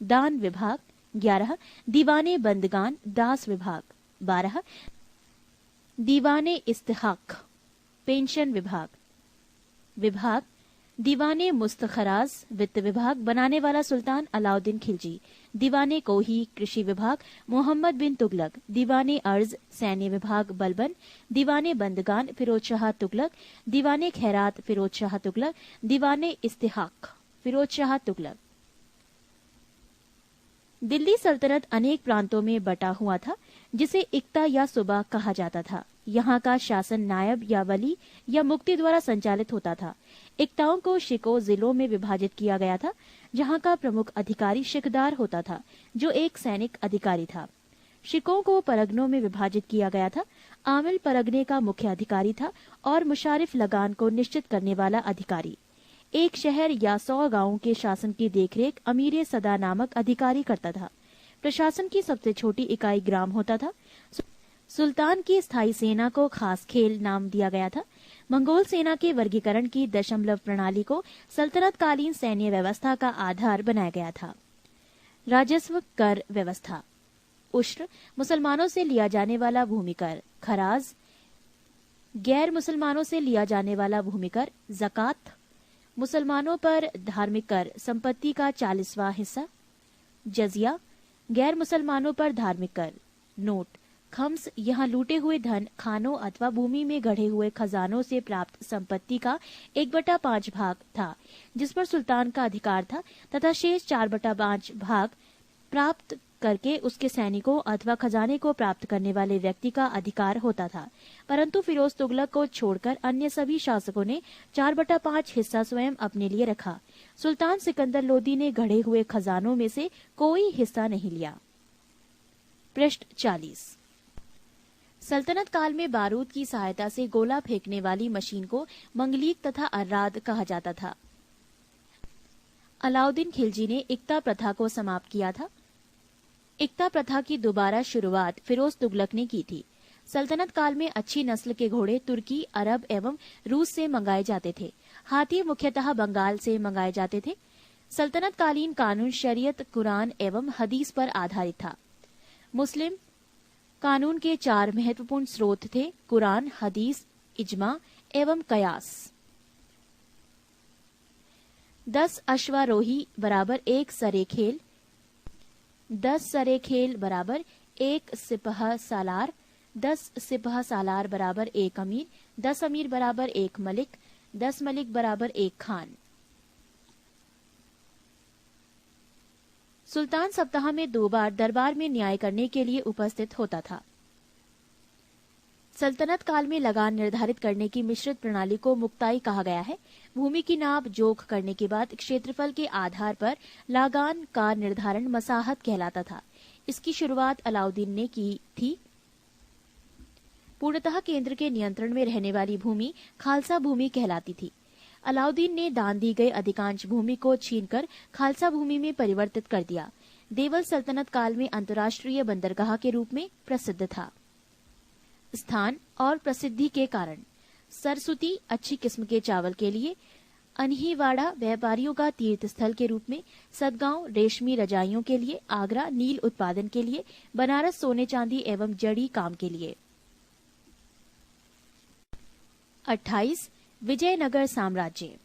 दान विभाग। 11. दीवाने बंदगान, दास विभाग। 12. दीवाने इस्तिहाक, पेंशन विभाग। दीवाने मुस्तखराज, वित्त विभाग बनाने वाला सुल्तान अलाउद्दीन खिलजी। दीवाने कोही, कृषि विभाग मोहम्मद बिन तुगलक। दीवाने अर्ज, सैन्य विभाग बलबन। दीवाने बंदगान, फिरोज शाह तुगलक। दीवाने खैरात, फिरोज शाह तुगलक। दीवाने इस्तिहाक, फिरोज शाह तुगलक। दिल्ली सल्तनत अनेक प्रांतों में बटा हुआ था, जिसे इक्ता या सूबा कहा जाता था। यहाँ का शासन नायब या वली या मुक्ति द्वारा संचालित होता था। इक्ताओं को शिको जिलों में विभाजित किया गया था, जहाँ का प्रमुख अधिकारी शिकदार होता था, जो एक सैनिक अधिकारी था। शिकों को परगनों में विभाजित किया गया था। आमिल परगने का मुख्य अधिकारी था और मुशारिफ लगान को निश्चित करने वाला अधिकारी। एक शहर या 100 गांवों के शासन की देखरेख अमीर सदा नामक अधिकारी करता था। प्रशासन की सबसे छोटी इकाई ग्राम होता था। सुल्तान की स्थायी सेना को खास खेल नाम दिया गया था। मंगोल सेना के वर्गीकरण की दशमलव प्रणाली को सल्तनत कालीन सैन्य व्यवस्था का आधार बनाया गया था। राजस्व कर व्यवस्था। उश्र, मुसलमानों से लिया जाने वाला भूमिकर। खराज, गैर मुसलमानों से लिया जाने वाला भूमिकर। जकात, मुसलमानों पर धार्मिक कर, संपत्ति का 40वां हिस्सा। जजिया, गैर मुसलमानों पर धार्मिक कर। नोट, खम्स, यहाँ लूटे हुए धन, खानों अथवा भूमि में गढ़े हुए खजानों से प्राप्त संपत्ति का 1/5 भाग था, जिस पर सुल्तान का अधिकार था, तथा शेष 4/5 भाग प्राप्त करके उसके सैनिकों अथवा खजाने को प्राप्त करने वाले व्यक्ति का अधिकार होता था। परंतु फिरोज तुगलक को छोड़कर अन्य सभी शासकों ने 4/5 हिस्सा स्वयं अपने लिए रखा। सुल्तान सिकंदर लोदी ने गढ़े हुए खजानों में से कोई हिस्सा नहीं लिया। पृष्ठ 40। सल्तनत काल में बारूद की सहायता से गोला फेंकने वाली मशीन को मंगलीक तथा अर्राद कहा जाता था। अलाउद्दीन खिलजी ने इक्ता प्रथा को समाप्त किया था। इक्ता प्रथा की दोबारा शुरुआत फिरोज तुगलक ने की थी। सल्तनत काल में अच्छी नस्ल के घोड़े तुर्की, अरब एवं रूस से मंगाए जाते थे। हाथी मुख्यतः बंगाल से मंगाए जाते थे। सल्तनत कालीन कानून शरीयत, कुरान एवं हदीस पर आधारित था। मुस्लिम कानून के 4 महत्वपूर्ण स्रोत थे: कुरान, हदीस, इजमा एवं कयास। 10 अश्वारोही बराबर 1 सरेखेल, 10 सरेखेल बराबर 1 सिपह सालार, 10 सिपह सालार बराबर 1 अमीर, 10 अमीर बराबर 1 मलिक, 10 मलिक बराबर 1 खान। सुल्तान सप्ताह में 2 बार दरबार में न्याय करने के लिए उपस्थित होता था। सल्तनत काल में लगान निर्धारित करने की मिश्रित प्रणाली को मुक्ताई कहा गया है। भूमि की नाप जोख करने के बाद क्षेत्रफल के आधार पर लगान का निर्धारण मसाहत कहलाता था। इसकी शुरुआत अलाउद्दीन ने की थी। पूर्णतः केंद्र के नियंत्रण में रहने वाली भूमि खालसा भूमि कहलाती थी। अलाउद्दीन ने दान दी गई अधिकांश भूमि को छीनकर खालसा भूमि में परिवर्तित कर दिया। देवल सल्तनत काल में अंतर्राष्ट्रीय बंदरगाह के रूप में प्रसिद्ध था। स्थान और प्रसिद्धि के कारण: सरस्वती अच्छी किस्म के चावल के लिए, अनहीवाड़ा व्यापारियों का तीर्थ स्थल के रूप में, सदगांव रेशमी रजाइयों के लिए, आगरा नील उत्पादन के लिए, बनारस सोने चांदी एवं जड़ी काम के लिए। 28 विजयनगर साम्राज्य।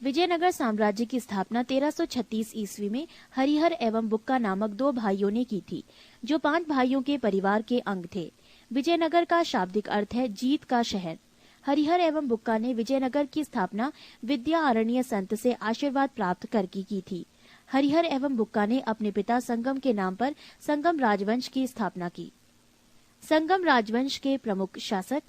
विजयनगर साम्राज्य की स्थापना 1336 ईस्वी में हरिहर एवं बुक्का नामक 2 भाइयों ने की थी, जो 5 भाइयों के परिवार के अंग थे। विजयनगर का शाब्दिक अर्थ है जीत का शहर। हरिहर एवं बुक्का ने विजयनगर की स्थापना विद्यारण्य संत से आशीर्वाद प्राप्त करके की थी। हरिहर एवं बुक्का ने अपने पिता संगम के नाम पर संगम राजवंश की स्थापना की। संगम राजवंश के प्रमुख शासक: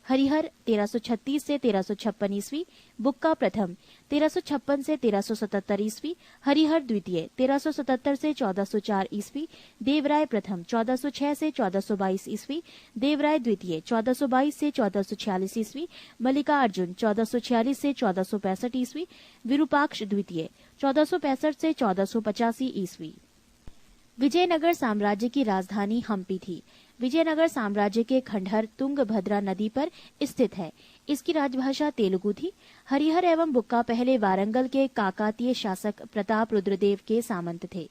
हरिहर 1336 से 1356 ईस्वी, बुक्का प्रथम 1356 से 1377 ईस्वी, हरिहर द्वितीय 1377 से 1404 ईस्वी, देवराय प्रथम 1406 से 1422 ईस्वी, देवराय द्वितीय 1422 से 1446 ईस्वी, मल्लिकार्जुन 1446 से 1465 ईस्वी, विरूपाक्ष द्वितीय 1465 से 1485 ईस्वी। विजयनगर साम्राज्य की राजधानी हम्पी थी। विजयनगर साम्राज्य के खंडहर तुंगभद्रा नदी पर स्थित है। इसकी राजभाषा तेलुगु थी। हरिहर एवं बुक्का पहले वारंगल के काकातीय शासक प्रताप रुद्रदेव के सामंत थे।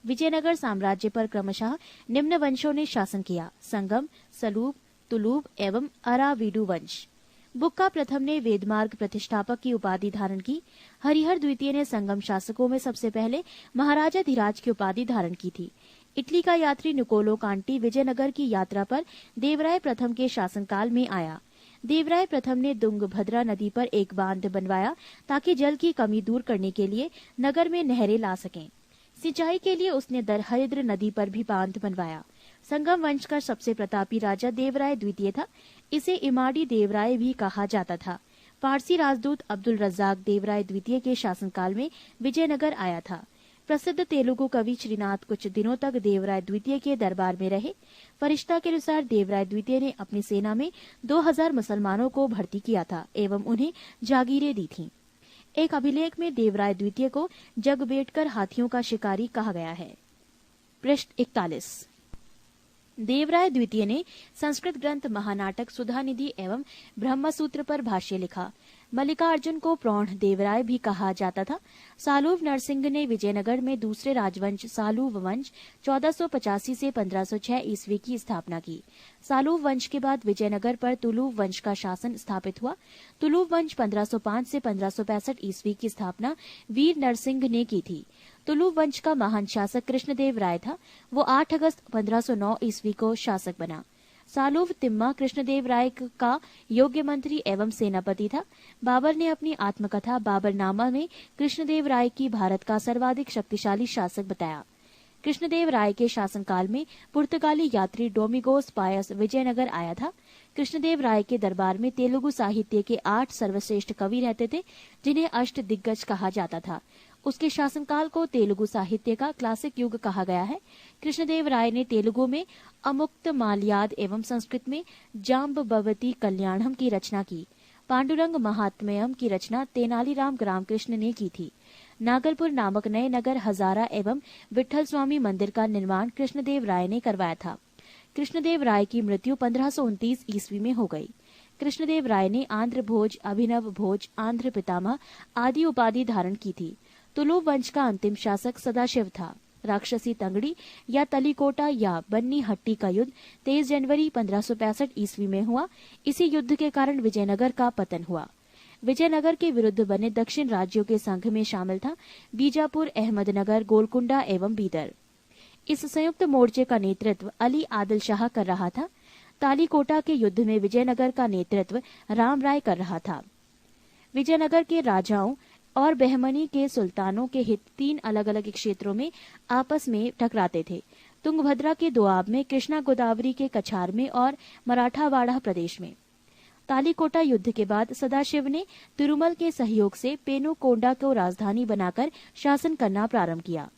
विजयनगर साम्राज्य पर क्रमशः निम्न वंशों ने शासन किया: संगम, सलूब, तुलूब एवं अराविडु वंश। बुक्का प्रथम ने वेदमार्ग प्रतिष्ठापक की उपाधि धारण की। हरिहर द्वितीय ने संगम शासकों में सबसे पहले महाराजा धीराज की उपाधि धारण की थी। इटली का यात्री निकोलो कांटी विजयनगर की यात्रा पर देवराय प्रथम के शासनकाल में आया। देवराय प्रथम ने तुंगभद्रा नदी पर एक बांध बनवाया ताकि जल की कमी दूर करने के लिए नगर में नहरें ला सकें। सिंचाई के लिए उसने हरिद्र नदी पर भी बांध बनवाया। संगम वंश का सबसे प्रतापी राजा देवराय द्वितीय था। इसे इमाड़ी देवराय भी कहा जाता था। फारसी राजदूत अब्दुल रज्जाक देवराय द्वितीय के शासनकाल में विजयनगर आया था। प्रसिद्ध तेलुगु कवि श्रीनाथ कुछ दिनों तक देवराय द्वितीय के दरबार में रहे। फरिश्ता के अनुसार देवराय द्वितीय ने अपनी सेना में 2000 मुसलमानों को भर्ती किया था एवं उन्हें जागीरें दी थीं। एक अभिलेख में देवराय द्वितीय को जगबेटकर हाथियों का शिकारी कहा गया है। पृष्ठ 41। देवराय द्वितीय ने संस्कृत ग्रंथ महानाटक सुधानिधि एवं ब्रह्मसूत्र पर भाष्य लिखा। मल्लिकार्जुन को प्रौढ़ देवराय भी कहा जाता था। सालूव नरसिंह ने विजयनगर में दूसरे राजवंश सालूव वंश 1485 से 1506 ईस्वी की स्थापना की। सालूव वंश के बाद विजयनगर पर तुलुव वंश का शासन स्थापित हुआ। तुलुव वंश 1505 से 1565 ईस्वी की स्थापना वीर नरसिंह ने की थी। तुलुव वंश का महान शासक कृष्णदेव राय था। वो 8 अगस्त 1509 ईस्वी को शासक बना। सालूव तिम्मा कृष्णदेव राय का योग्य मंत्री एवं सेनापति था। बाबर ने अपनी आत्मकथा बाबरनामा में कृष्णदेव राय की भारत का सर्वाधिक शक्तिशाली शासक बताया। कृष्णदेव राय के शासनकाल में पुर्तगाली यात्री डोमिगोस पायस विजयनगर आया था। कृष्णदेव राय के दरबार में तेलुगु साहित्य के 8 सर्वश्रेष्ठ कवि रहते थे, जिन्हें अष्ट दिग्गज कहा जाता था। उसके शासनकाल को तेलुगु साहित्य का क्लासिक युग कहा गया है। कृष्णदेव राय ने तेलुगु में अमुक्त माल्याद एवं संस्कृत में जाम्बवती कल्याणम की रचना की। पांडुरंग महात्म्यम की रचना तेनालीराम रामकृष्ण ने की थी। नागलपुर नामक नए नगर हजारा एवं विठल स्वामी मंदिर का निर्माण कृष्णदेव राय ने करवाया था। कृष्णदेव राय की मृत्यु 1529 ईस्वी में हो गई। कृष्णदेव राय ने आंध्र भोज, अभिनव भोज, आंध्र पितामह आदि उपाधि धारण की थी। तुलुव वंश का अंतिम शासक सदाशिव था। राक्षसी तंगड़ी या तलीकोटा या बन्नी हट्टी का युद्ध 23 जनवरी 1565 ईस्वी में हुआ। इसी युद्ध के कारण विजयनगर का पतन हुआ। विजयनगर के विरुद्ध बने दक्षिण राज्यों के संघ में शामिल था बीजापुर, अहमदनगर, गोलकुंडा एवं बीदर। इस संयुक्त मोर्चे का नेतृत्व अली आदिल शाह कर रहा था। तालीकोटा के युद्ध में विजयनगर का नेतृत्व राम राय कर रहा था। विजयनगर के राजाओं और बहमनी के सुल्तानों के हित 3 अलग अलग क्षेत्रों में आपस में टकराते थे। तुंगभद्रा के दोआब में, कृष्णा गोदावरी के कछार में और मराठावाड़ा प्रदेश में। तालीकोटा युद्ध के बाद सदाशिव ने तिरुमल के सहयोग से पेनुकोंडा को राजधानी बनाकर शासन करना प्रारंभ किया।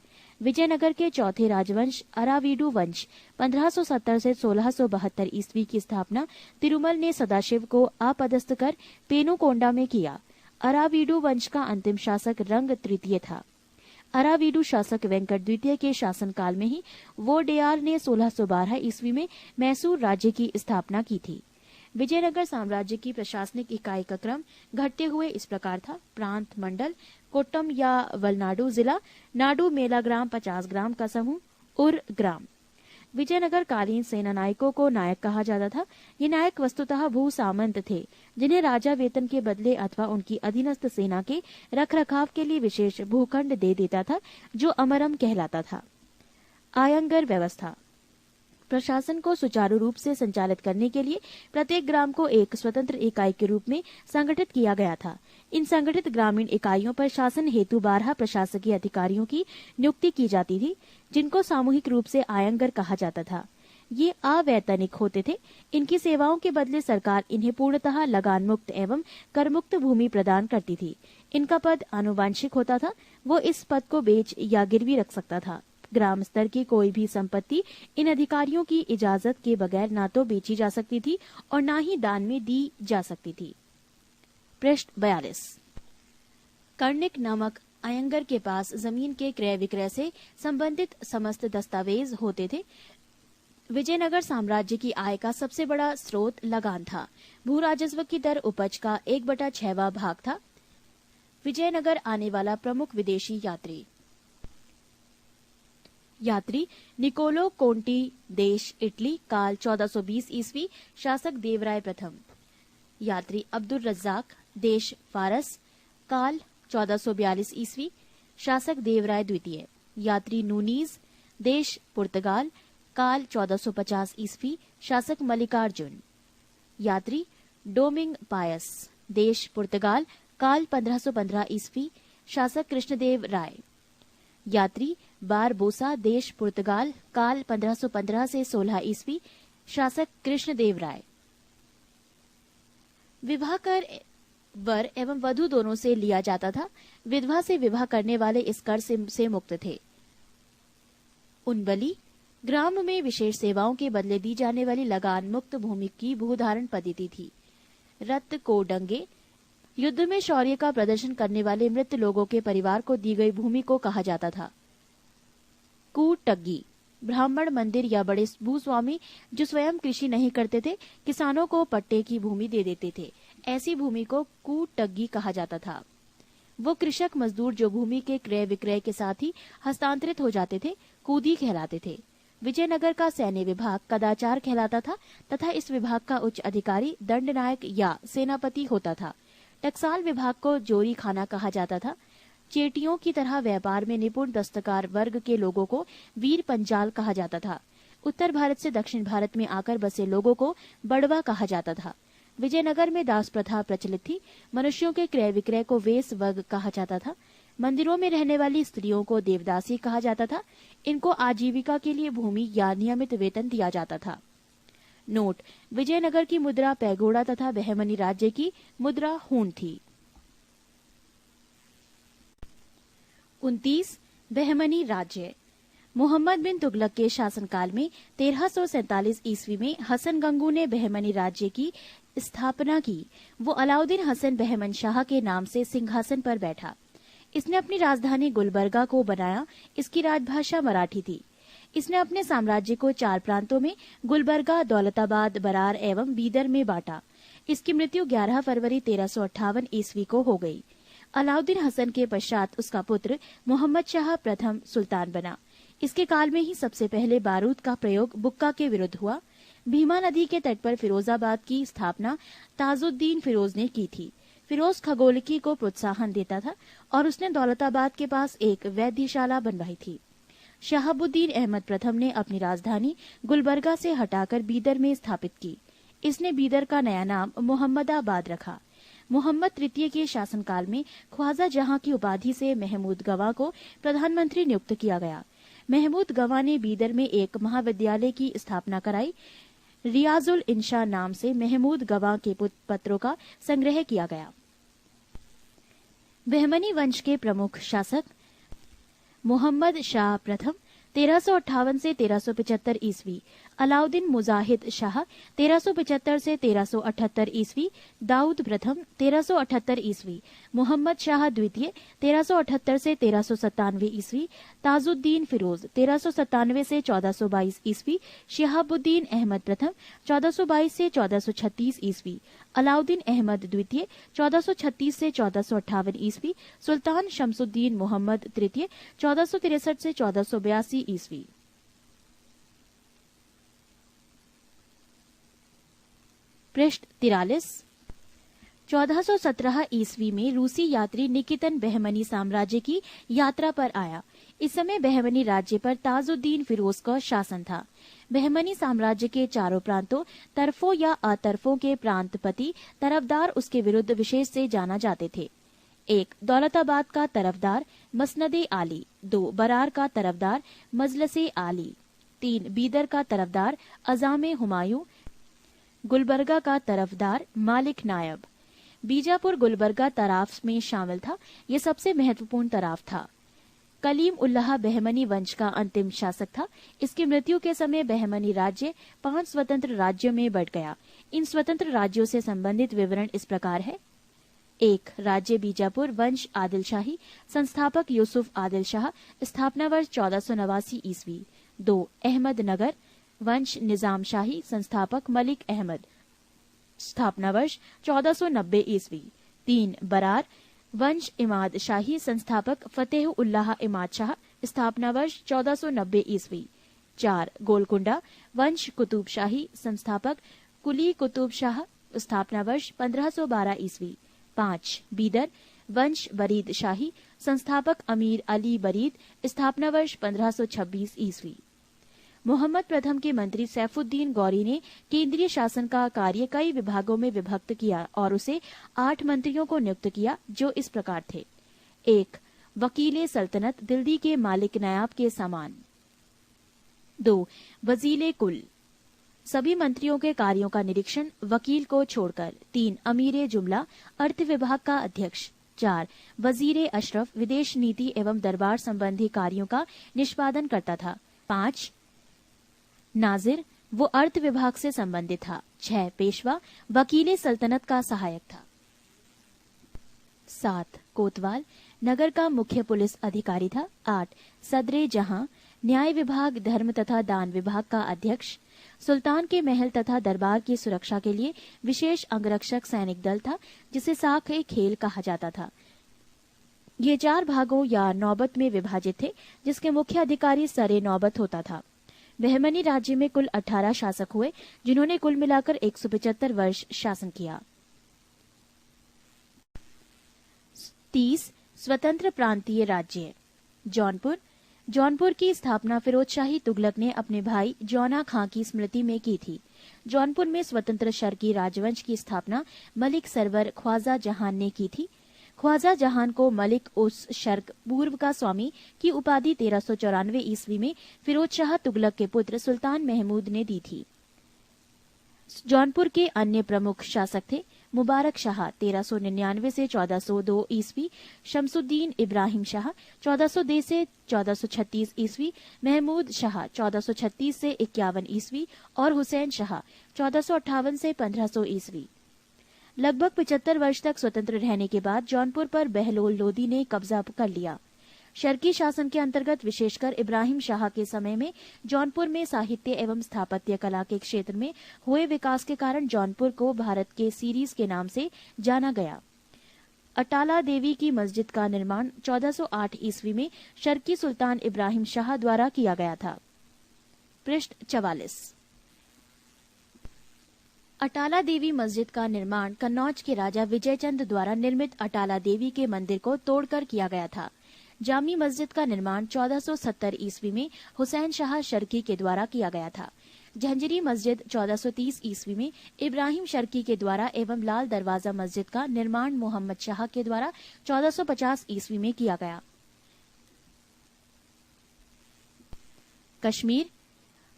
विजयनगर के चौथे राजवंश अरावीडु वंश 1570 से 1672 ईस्वी की स्थापना तिरुमल ने सदाशिव को अपदस्थ कर पेनुकोंडा में किया। अरावीडु वंश का अंतिम शासक रंग तृतीय था। अरावीडु शासक वेंकट द्वितीय के शासनकाल में ही वोडेयार ने 1612 ईस्वी में मैसूर राज्य की स्थापना की थी। विजयनगर साम्राज्य की प्रशासनिक इकाई का क्रम घटते हुए इस प्रकार था: प्रांत, मंडल, कोट्टम या वलनाडु जिला, नाडु मेला ग्राम 50 ग्राम का समूह, उर ग्राम। विजयनगर कालीन सेना नायकों को नायक कहा जाता था। ये नायक वस्तुतः भू सामंत थे, जिन्हें राजा वेतन के बदले अथवा उनकी अधीनस्थ सेना के रखरखाव के लिए विशेष भूखंड दे देता था, जो अमरम कहलाता था। आयंगर व्यवस्था। प्रशासन को सुचारू रूप से संचालित करने के लिए प्रत्येक ग्राम को एक स्वतंत्र इकाई के रूप में संगठित किया गया था। इन संगठित ग्रामीण इकाइयों पर शासन हेतु 12 प्रशासकीय अधिकारियों की नियुक्ति की जाती थी, जिनको सामूहिक रूप से आयंगर कहा जाता था। ये अवैतनिक होते थे। इनकी सेवाओं के बदले सरकार इन्हें पूर्णतः लगान मुक्त एवं कर मुक्त भूमि प्रदान करती थी। इनका पद आनुवांशिक होता था। वो इस पद को बेच या गिरवी रख सकता था। ग्राम स्तर की कोई भी संपत्ति इन अधिकारियों की इजाजत के बगैर ना तो बेची जा सकती थी और ना ही दान में दी जा सकती थी। पृष्ठ 42। कर्णिक नामक आयंगर के पास जमीन के क्रय विक्रय से संबंधित समस्त दस्तावेज होते थे। विजयनगर साम्राज्य की आय का सबसे बड़ा स्रोत लगान था। भू राजस्व की दर उपज का 1/6वां भाग था। विजयनगर आने वाला प्रमुख विदेशी यात्री निकोलो कोंटी, देश इटली, काल 1420 ईस्वी, शासक देवराय प्रथम। यात्री अब्दुल रज्जाक, देश फारस, काल 1442 ईस्वी, शासक देवराय द्वितीय। यात्री नूनीज, देश पुर्तगाल, काल 1450 ईस्वी, शासक मल्लिकार्जुन। यात्री डोमिंग पायस, देश पुर्तगाल, काल 1515 ईस्वी, शासक कृष्णदेव राय। यात्री बारबोसा, देश पुर्तगाल, काल 1515 से 16 ईस्वी, शासक कृष्णदेव राय। विवाह कर वर एवं वधू दोनों से लिया जाता था। विधवा से विवाह करने वाले इस कर से मुक्त थे। उनबली ग्राम में विशेष सेवाओं के बदले दी जाने वाली लगान मुक्त भूमि की भूधारण पद्धति थी। रत को डंगे, युद्ध में शौर्य का प्रदर्शन करने वाले मृत लोगों के परिवार को दी गई भूमि को कहा जाता था। कूटग्गी, ब्राह्मण, मंदिर या बड़े भूस्वामी जो स्वयं कृषि नहीं करते थे, किसानों को पट्टे की भूमि दे देते थे। ऐसी भूमि को कूटग्गी कहा जाता था। वो कृषक मजदूर जो भूमि के क्रय विक्रय के साथ ही हस्तांतरित हो जाते थे, कूदी कहलाते थे। विजयनगर का सैन्य विभाग कदाचार कहलाता था तथा इस विभाग का उच्च अधिकारी दंडनायक या सेनापति होता था। टकसाल विभाग को जोरी खाना कहा जाता था। चेटियों की तरह व्यापार में निपुण दस्तकार वर्ग के लोगों को वीर पंजाल कहा जाता था। उत्तर भारत से दक्षिण भारत में आकर बसे लोगों को बड़वा कहा जाता था। विजयनगर में दास प्रथा प्रचलित थी। मनुष्यों के क्रय विक्रय को वेस वर्ग कहा जाता था। मंदिरों में रहने वाली स्त्रियों को देवदासी कहा जाता था। इनको आजीविका के लिए भूमि या नियमित वेतन दिया जाता था। नोट: विजयनगर की मुद्रा पैगोड़ा तथा बहमनी राज्य की मुद्रा हून थी। 29. बहमनी राज्य। मोहम्मद बिन तुगलक के शासनकाल में 1347 ईस्वी में हसन गंगू ने बहमनी राज्य की स्थापना की। वो अलाउद्दीन हसन बहमन शाह के नाम से सिंहासन पर बैठा। इसने अपनी राजधानी गुलबर्गा को बनाया। इसकी राजभाषा मराठी थी। इसने अपने साम्राज्य को 4 प्रांतों में गुलबर्गा, दौलताबाद, बरार एवं बीदर में बांटा। इसकी मृत्यु 11 फरवरी 1358 ईस्वी को हो गई। अलाउद्दीन हसन के पश्चात उसका पुत्र मोहम्मद शाह प्रथम सुल्तान बना। इसके काल में ही सबसे पहले बारूद का प्रयोग बुक्का के विरुद्ध हुआ। भीमा नदी के तट पर फिरोजाबाद की स्थापना ताजुद्दीन फिरोज ने की थी। फिरोज खगोलकी को प्रोत्साहन देता था और उसने दौलताबाद के पास एक वैद्यशाला बनवाई थी। शहाबुद्दीन अहमद प्रथम ने अपनी राजधानी गुलबर्गा से हटाकर बीदर में स्थापित की। इसने बीदर का नया नाम मोहम्मदाबाद रखा। मोहम्मद तृतीय के शासनकाल में ख्वाजा जहां की उपाधि से महमूद गवा को प्रधानमंत्री नियुक्त किया गया। महमूद गवा ने बीदर में एक महाविद्यालय की स्थापना कराई। रियाजुल इंशा नाम से महमूद गवा के पत्रों का संग्रह किया गया। बहमनी वंश के प्रमुख शासक मोहम्मद शाह प्रथम 1358 से 1375 ईस्वी, अलाउद्दीन मुजाहिद शाह 1375 से 1378 ईस्वी, दाऊद प्रथम 1378 ईस्वी, मोहम्मद शाह द्वितीय 1378 से 1397 ईस्वी, ताजुद्दीन फिरोज 1397 से 1422 ईस्वी, शिहाबुद्दीन अहमद प्रथम 1422 से 1436 ईस्वी, अलाउद्दीन अहमद द्वितीय 1436 से 1458 ईस्वी, सुल्तान शमसुद्दीन मोहम्मद तृतीय 1463 से 1482 ईस्वी। पृष्ठ 43। 1417 ईस्वी में रूसी यात्री निकितन बहमनी साम्राज्य की यात्रा पर आया। इस समय बहमनी राज्य पर ताजुद्दीन फिरोज का शासन था। बहमनी साम्राज्य के चारों प्रांतों, तरफों या अतरफों के प्रांतपति तरफदार उसके विरुद्ध विशेष से जाना जाते थे। 1. दौलताबाद का तरफदार मसनदे आली। 2. बरार का तरफदार मजलसे आली। 3. बीदर का तरफदार अजामे हुमायूं। गुलबर्गा का तरफदार मालिक नायब। बीजापुर गुलबर्गा तराफ में शामिल था। यह सबसे महत्वपूर्ण तराफ था। कलीम उल्लाह बहमनी वंश का अंतिम शासक था। इसकी मृत्यु के समय बहमनी राज्य 5 स्वतंत्र राज्यों में बंट गया। इन स्वतंत्र राज्यों से संबंधित विवरण इस प्रकार है। 1. राज्य बीजापुर वंश आदिल शाही, संस्थापक यूसुफ आदिल शाह, स्थापना वर्ष 1489 ईस्वी। 2. अहमद नगर वंश निजाम शाही, संस्थापक मलिक अहमद, स्थापना वर्ष 1490 ईस्वी। 3. बरार वंश इमाद शाही, संस्थापक फतेह उल्लाह इमाद शाह, स्थापना वर्ष 1490 ईस्वी। 4. गोलकुंडा वंश कुतुब शाही, संस्थापक कुली कुतुब शाह, स्थापना वर्ष 1512 ईस्वी। 5. बीदर वंश बरीद शाही, संस्थापक अमीर अली बरीद, स्थापना वर्ष 1526 ईस्वी। मोहम्मद प्रथम के मंत्री सैफुद्दीन गौरी ने केंद्रीय शासन का कार्य कई विभागों में विभक्त किया और उसे 8 मंत्रियों को नियुक्त किया, जो इस प्रकार थे। 1. वकीले सल्तनत, दिल्ली के मालिक नायाब के समान। 2. वजीले कुल, सभी मंत्रियों के कार्यों का निरीक्षण वकील को छोड़कर। 3. अमीरे जुमला, अर्थ विभाग का अध्यक्ष। 4. वजीरे अशरफ, विदेश नीति एवं दरबार संबंधी कार्यों का निष्पादन करता था। 5. नाजिर, वो अर्थ विभाग से संबंधित था। 6. पेशवा, वकीले सल्तनत का सहायक था। 7. कोतवाल, नगर का मुख्य पुलिस अधिकारी था। 8. सदरे जहां, न्याय विभाग, धर्म तथा दान विभाग का अध्यक्ष। सुल्तान के महल तथा दरबार की सुरक्षा के लिए विशेष अंगरक्षक सैनिक दल था, जिसे साख-ए खेल कहा जाता था। ये 4 भागों या नौबत में विभाजित थे, जिसके मुख्य अधिकारी सरे नौबत होता था। बहमनी राज्य में कुल 18 शासक हुए, जिन्होंने कुल मिलाकर 175 वर्ष शासन किया। 30. स्वतंत्र प्रांतीय राज्य। जौनपुर की स्थापना फिरोजशाही तुगलक ने अपने भाई जौना खां की स्मृति में की थी। जौनपुर में स्वतंत्र शर्की राजवंश की स्थापना मलिक सरवर ख्वाजा जहान ने की थी। ख्वाजा जहान को मलिक उस शर्क पूर्व का स्वामी की उपाधि 1394 ईस्वी में फिरोज शाह तुगलक के पुत्र सुल्तान महमूद ने दी थी। जौनपुर के अन्य प्रमुख शासक थे मुबारक शाह 1399 से 1402 ईस्वी, शमसुद्दीन इब्राहिम शाह 1402 से 1436 ईस्वी, महमूद शाह 1436 से 51 ईस्वी और हुसैन शाह 1458 से 1500 ईस्वी। लगभग 75 वर्ष तक स्वतंत्र रहने के बाद जौनपुर पर बहलोल लोदी ने कब्जा कर लिया। शर्की शासन के अंतर्गत विशेषकर इब्राहिम शाह के समय में जौनपुर में साहित्य एवं स्थापत्य कला के क्षेत्र में हुए विकास के कारण जौनपुर को भारत के सीरीज के नाम से जाना गया। अटाला देवी की मस्जिद का निर्माण 1408 ईस्वी में शर्की सुल्तान इब्राहिम शाह द्वारा किया गया था। पृष्ठ 44। अटाला देवी मस्जिद का निर्माण कन्नौज के राजा विजयचंद द्वारा निर्मित अटाला देवी के मंदिर को तोड़कर किया गया था। जामी मस्जिद का निर्माण 1470 ईस्वी में हुसैन शाह शर्की के द्वारा किया गया था। झंझरी मस्जिद 1430 ईस्वी में इब्राहिम शर्की के द्वारा एवं लाल दरवाजा मस्जिद का निर्माण मोहम्मद शाह के द्वारा 1450 ईस्वी में किया गया। कश्मीर।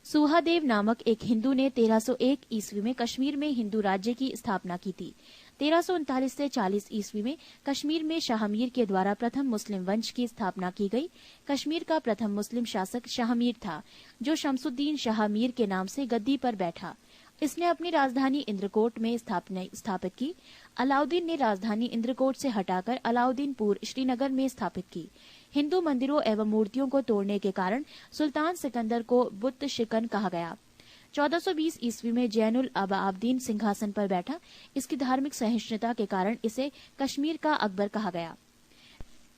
सुहादेव नामक एक हिंदू ने 1301 ईस्वी में कश्मीर में हिंदू राज्य की स्थापना की थी। 1339 से 40 ईस्वी में कश्मीर में शाहमीर के द्वारा प्रथम मुस्लिम वंश की स्थापना की गई। कश्मीर का प्रथम मुस्लिम शासक शाहमीर था, जो शमसुद्दीन शाहमीर के नाम से गद्दी पर बैठा। इसने अपनी राजधानी इंद्रकोट में स्थापित की। अलाउद्दीन ने राजधानी इंद्रकोट से हटाकर अलाउद्दीनपुर श्रीनगर में स्थापित की। हिंदू मंदिरों एवं मूर्तियों को तोड़ने के कारण सुल्तान सिकंदर को बुत शिकन कहा गया। 1420 ईस्वी में जैनुल आबदीन सिंहासन पर बैठा। इसकी धार्मिक सहिष्णुता के कारण इसे कश्मीर का अकबर कहा गया।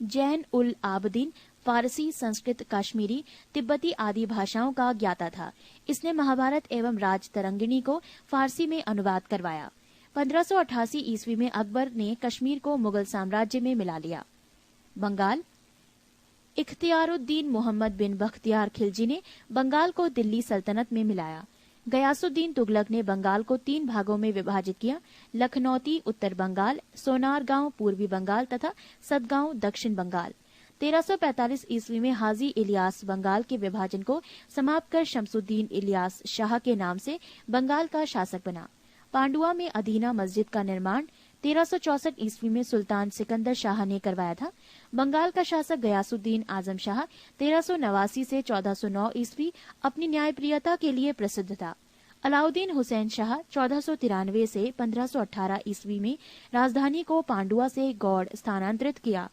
जैन उल आबदीन फारसी, संस्कृत, कश्मीरी, तिब्बती आदि भाषाओं का ज्ञाता था। इसने महाभारत एवं राजतरंगिणी को फारसी में अनुवाद करवाया। 1588 ईस्वी में अकबर ने कश्मीर को मुगल साम्राज्य में मिला लिया। बंगाल। इख्तियारुद्दीन मोहम्मद बिन बख्तियार खिलजी ने बंगाल को दिल्ली सल्तनत में मिलाया। गयासुद्दीन तुगलक ने बंगाल को 3 भागों में विभाजित किया: लखनौती उत्तर बंगाल, सोनारगांव पूर्वी बंगाल तथा सतगांव दक्षिण बंगाल। 1345 ईस्वी में हाजी इलियास बंगाल के विभाजन को समाप्त कर शमसुद्दीन इलियास शाह के नाम से बंगाल का शासक बना। पांडुआ में अदीना मस्जिद का निर्माण 1364 ईस्वी में सुल्तान सिकंदर शाह ने करवाया था। बंगाल का शासक गयासुद्दीन आजम शाह 1389 से 1409 ईस्वी अपनी न्यायप्रियता के लिए प्रसिद्ध था। अलाउद्दीन हुसैन शाह 1493 से 1518 ईस्वी में राजधानी को पांडुआ से गौड़ स्थानांतरित किया।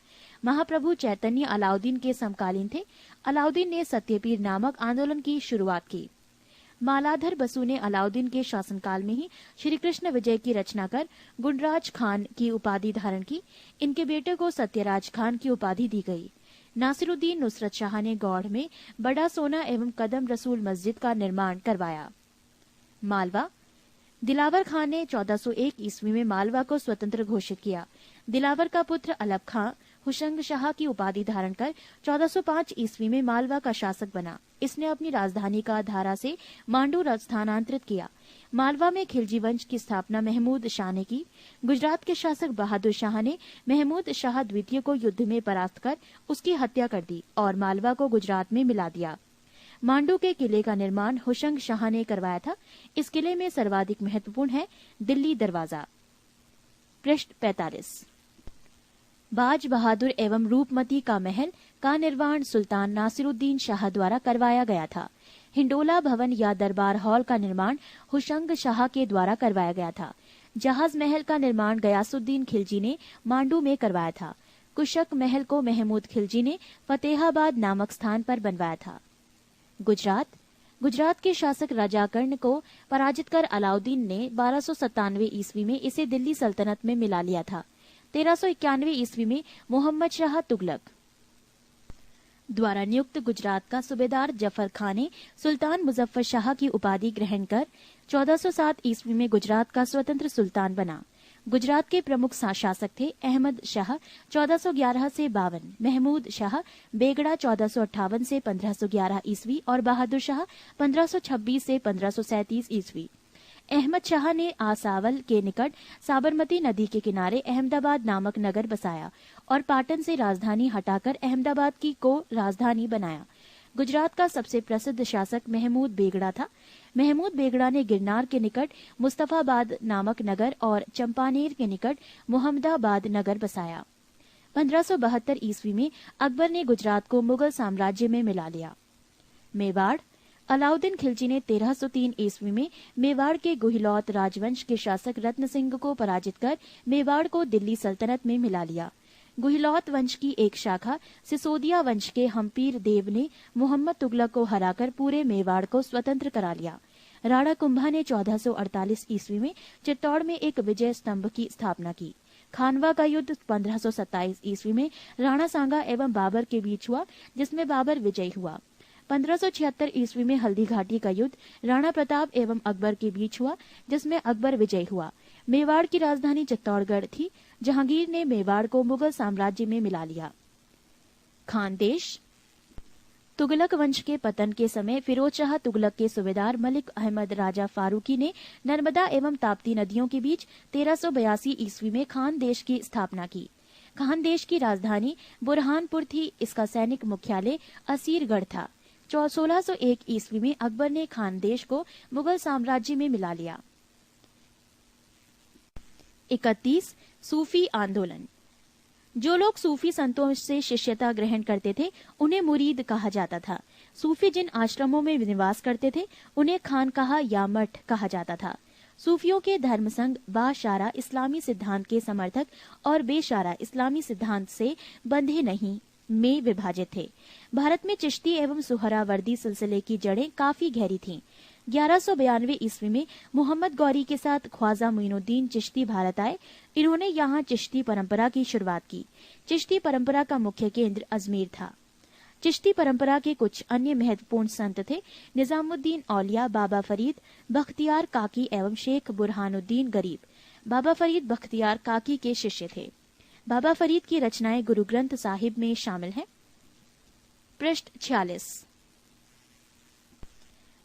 महाप्रभु चैतन्य अलाउद्दीन के समकालीन थे। अलाउद्दीन ने सत्यपीर नामक आंदोलन की शुरुआत की। मालाधर बसु ने अलाउद्दीन के शासनकाल में ही श्री कृष्ण विजय की रचना कर गुंडराज खान की उपाधि धारण की। इनके बेटे को सत्यराज खान की उपाधि दी गई। नासिरुद्दीन नुसरत शाह ने गौड़ में बड़ा सोना एवं कदम रसूल मस्जिद का निर्माण करवाया। मालवा। दिलावर खान ने 1401 ईस्वी में मालवा को स्वतंत्र घोषित किया। दिलावर का पुत्र अलब खां हुशंग शाह की उपाधि धारण कर 1405 ईस्वी में मालवा का शासक बना। इसने अपनी राजधानी का धारा से मांडू स्थानांतरित किया। मालवा में खिलजी वंश की स्थापना महमूद शाह ने की। गुजरात के शासक बहादुर शाह ने महमूद शाह द्वितीय को युद्ध में परास्त कर उसकी हत्या कर दी और मालवा को गुजरात में मिला दिया। मांडू के किले का निर्माण हुशंग शाह ने करवाया था। इस किले में सर्वाधिक महत्वपूर्ण है दिल्ली दरवाजा। पृष्ठ 45। बाज बहादुर एवं रूपमती का महल का निर्माण सुल्तान नासिरुद्दीन शाह द्वारा करवाया गया था। हिंडोला भवन या दरबार हॉल का निर्माण हुशंग शाह के द्वारा करवाया गया था। जहाज महल का निर्माण गयासुद्दीन खिलजी ने मांडू में करवाया था। कुशक महल को महमूद खिलजी ने फतेहाबाद नामक स्थान पर बनवाया था। गुजरात के शासक राजाकर्ण को पराजित कर अलाउद्दीन ने 1297 ईस्वी में इसे दिल्ली सल्तनत में मिला लिया था। 1391 ईस्वी में मोहम्मद शाह तुगलक द्वारा नियुक्त गुजरात का सूबेदार जफर खान ने सुल्तान मुजफ्फर शाह की उपाधि ग्रहण कर 1407 ईस्वी में गुजरात का स्वतंत्र सुल्तान बना। गुजरात के प्रमुख शासक थे अहमद शाह 1411 से 52, महमूद शाह बेगड़ा 1458 से 1511 ईस्वी और बहादुर शाह 1526 से 1537 ईस्वी। अहमद शाह ने आसावल के निकट साबरमती नदी के किनारे अहमदाबाद नामक नगर बसाया और पाटन से राजधानी हटाकर अहमदाबाद को राजधानी बनाया। गुजरात का सबसे प्रसिद्ध शासक महमूद बेगड़ा था। महमूद बेगड़ा ने गिरनार के निकट मुस्तफाबाद नामक नगर और चंपानेर के निकट मोहम्मदाबाद नगर बसाया। 1572 ईस्वी में अकबर ने गुजरात को मुगल साम्राज्य में मिला लिया। मेवाड़। अलाउद्दीन खिलजी ने 1303 ईस्वी में मेवाड़ के गुहिलौत राजवंश के शासक रत्न सिंह को पराजित कर मेवाड़ को दिल्ली सल्तनत में मिला लिया। गुहिलौत वंश की एक शाखा सिसोदिया वंश के हम्पीर देव ने मोहम्मद तुगलक को हराकर पूरे मेवाड़ को स्वतंत्र करा लिया। राणा कुंभा ने 1448 ईस्वी में चित्तौड़ में एक विजय स्तंभ की स्थापना की। खानवा का युद्ध 1527 ईस्वी में राणा सांगा एवं बाबर के बीच हुआ, जिसमें बाबर विजयी हुआ। 1576 ईस्वी में हल्दी घाटी का युद्ध राणा प्रताप एवं अकबर के बीच हुआ, जिसमें अकबर विजयी हुआ। मेवाड़ की राजधानी चित्तौड़गढ़ थी। जहांगीर ने मेवाड़ को मुगल साम्राज्य में मिला लिया। खानदेश। तुगलक वंश के पतन के समय फिरोज शाह तुगलक के सूबेदार मलिक अहमद राजा फारूकी ने नर्मदा एवं ताप्ती नदियों के बीच 1382 ईस्वी में खानदेश की स्थापना की। खानदेश की राजधानी बुरहानपुर थी। इसका सैनिक मुख्यालय असीरगढ़ था। 1601 ईस्वी में अकबर ने खानदेश को मुगल साम्राज्य में मिला लिया। 31 सूफी आंदोलन। जो लोग सूफी संतों से शिष्यता ग्रहण करते थे उन्हें मुरीद कहा जाता था। सूफी जिन आश्रमों में निवास करते थे उन्हें खानकाह या मठ कहा जाता था। सूफियों के धर्म संघ बाशारा इस्लामी सिद्धांत के समर्थक और बेशारा इस्लामी सिद्धांत से बंधे नहीं में विभाजित थे। भारत में चिश्ती एवं सुहरावर्दी सिलसिले की जड़ें काफी गहरी थीं। 1192 ईस्वी में मोहम्मद गौरी के साथ ख्वाजा मोइनुद्दीन चिश्ती भारत आए। इन्होंने यहाँ चिश्ती परंपरा की शुरुआत की। चिश्ती परंपरा का मुख्य केंद्र अजमेर था। चिश्ती परंपरा के कुछ अन्य महत्वपूर्ण संत थे निजामुद्दीन औलिया, बाबा फरीद, बख्तियार काकी एवं शेख बुरहानुद्दीन गरीब। बाबा फरीद बख्तियार काकी के शिष्य थे। बाबा फरीद की रचनाएं गुरु ग्रंथ साहिब में शामिल हैं। पृष्ठ 46।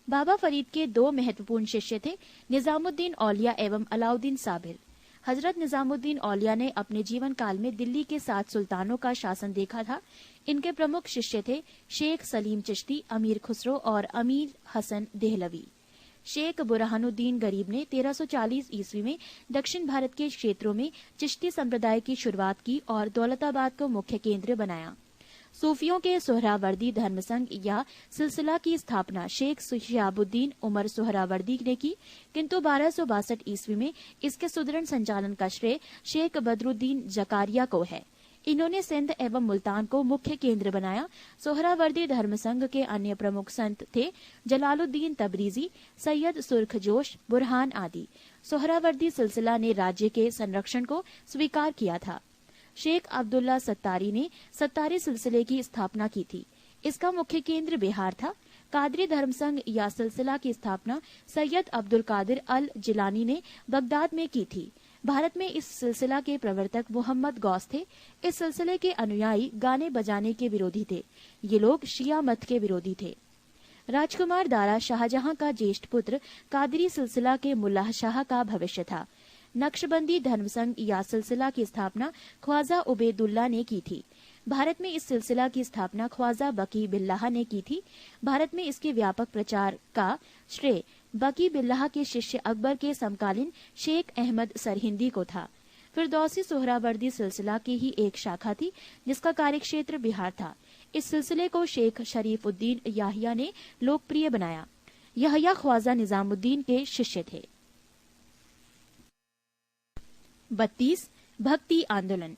बाबा फरीद के दो महत्वपूर्ण शिष्य थे निजामुद्दीन औलिया एवं अलाउद्दीन साबिर। हजरत निजामुद्दीन औलिया ने अपने जीवन काल में दिल्ली के 7 सुल्तानों का शासन देखा था। इनके प्रमुख शिष्य थे शेख सलीम चिश्ती, अमीर खुसरो और अमीर हसन देहलवी। शेख बुरहानुद्दीन गरीब ने 1340 ईस्वी में दक्षिण भारत के क्षेत्रों में चिश्ती संप्रदाय की शुरुआत की और दौलताबाद को मुख्य केंद्र बनाया। सूफियों के सोहरावर्दी धर्मसंघ या सिलसिला की स्थापना शेख शिहाबुद्दीन उमर सोहरावर्दी ने की, किंतु 1262 ईस्वी में इसके सुदृढ़ संचालन का श्रेय शेख बदरुद्दीन जकारिया को है। इन्होंने सिंध एवं मुल्तान को मुख्य केंद्र बनाया। सोहरावर्दी धर्मसंघ के अन्य प्रमुख संत थे जलालुद्दीन तबरीजी, सैयद सुर्खजोश, बुरहान आदि। सोहरावर्दी सिलसिला ने राज्य के संरक्षण को स्वीकार किया था। शेख अब्दुल्ला सत्तारी ने सत्तारी सिलसिले की स्थापना की थी। इसका मुख्य केंद्र बिहार था। कादरी धर्मसंघ या सिलसिला की स्थापना सैयद अब्दुल कादिर अल जिलानी ने बगदाद में की थी। भारत में इस सिलसिला के प्रवर्तक मोहम्मद गौस थे। इस सिलसिले के अनुयायी गाने बजाने के विरोधी थे। ये लोग शिया मत के विरोधी थे। राजकुमार दारा शाहजहां का ज्येष्ठ पुत्र कादरी सिलसिला के मुल्लाह शाह का भविष्य था। नक्शबंदी धर्मसंघ या सिलसिला की स्थापना ख्वाजा उबैदुल्ला ने की थी। भारत में इस सिलसिला की स्थापना ख्वाजा बकी बिल्लाह ने की थी। भारत में इसके व्यापक प्रचार का श्रेय बकी बिल्लाह के शिष्य अकबर के समकालीन शेख अहमद सरहिंदी को था। फिरदौसी सोहरावर्दी सिलसिला की ही एक शाखा थी जिसका कार्यक्षेत्र बिहार था। इस सिलसिले को शेख शरीफुद्दीन याहिया ने लोकप्रिय बनाया। याहिया ख्वाजा निजामुद्दीन के शिष्य थे। 32 भक्ति आंदोलन।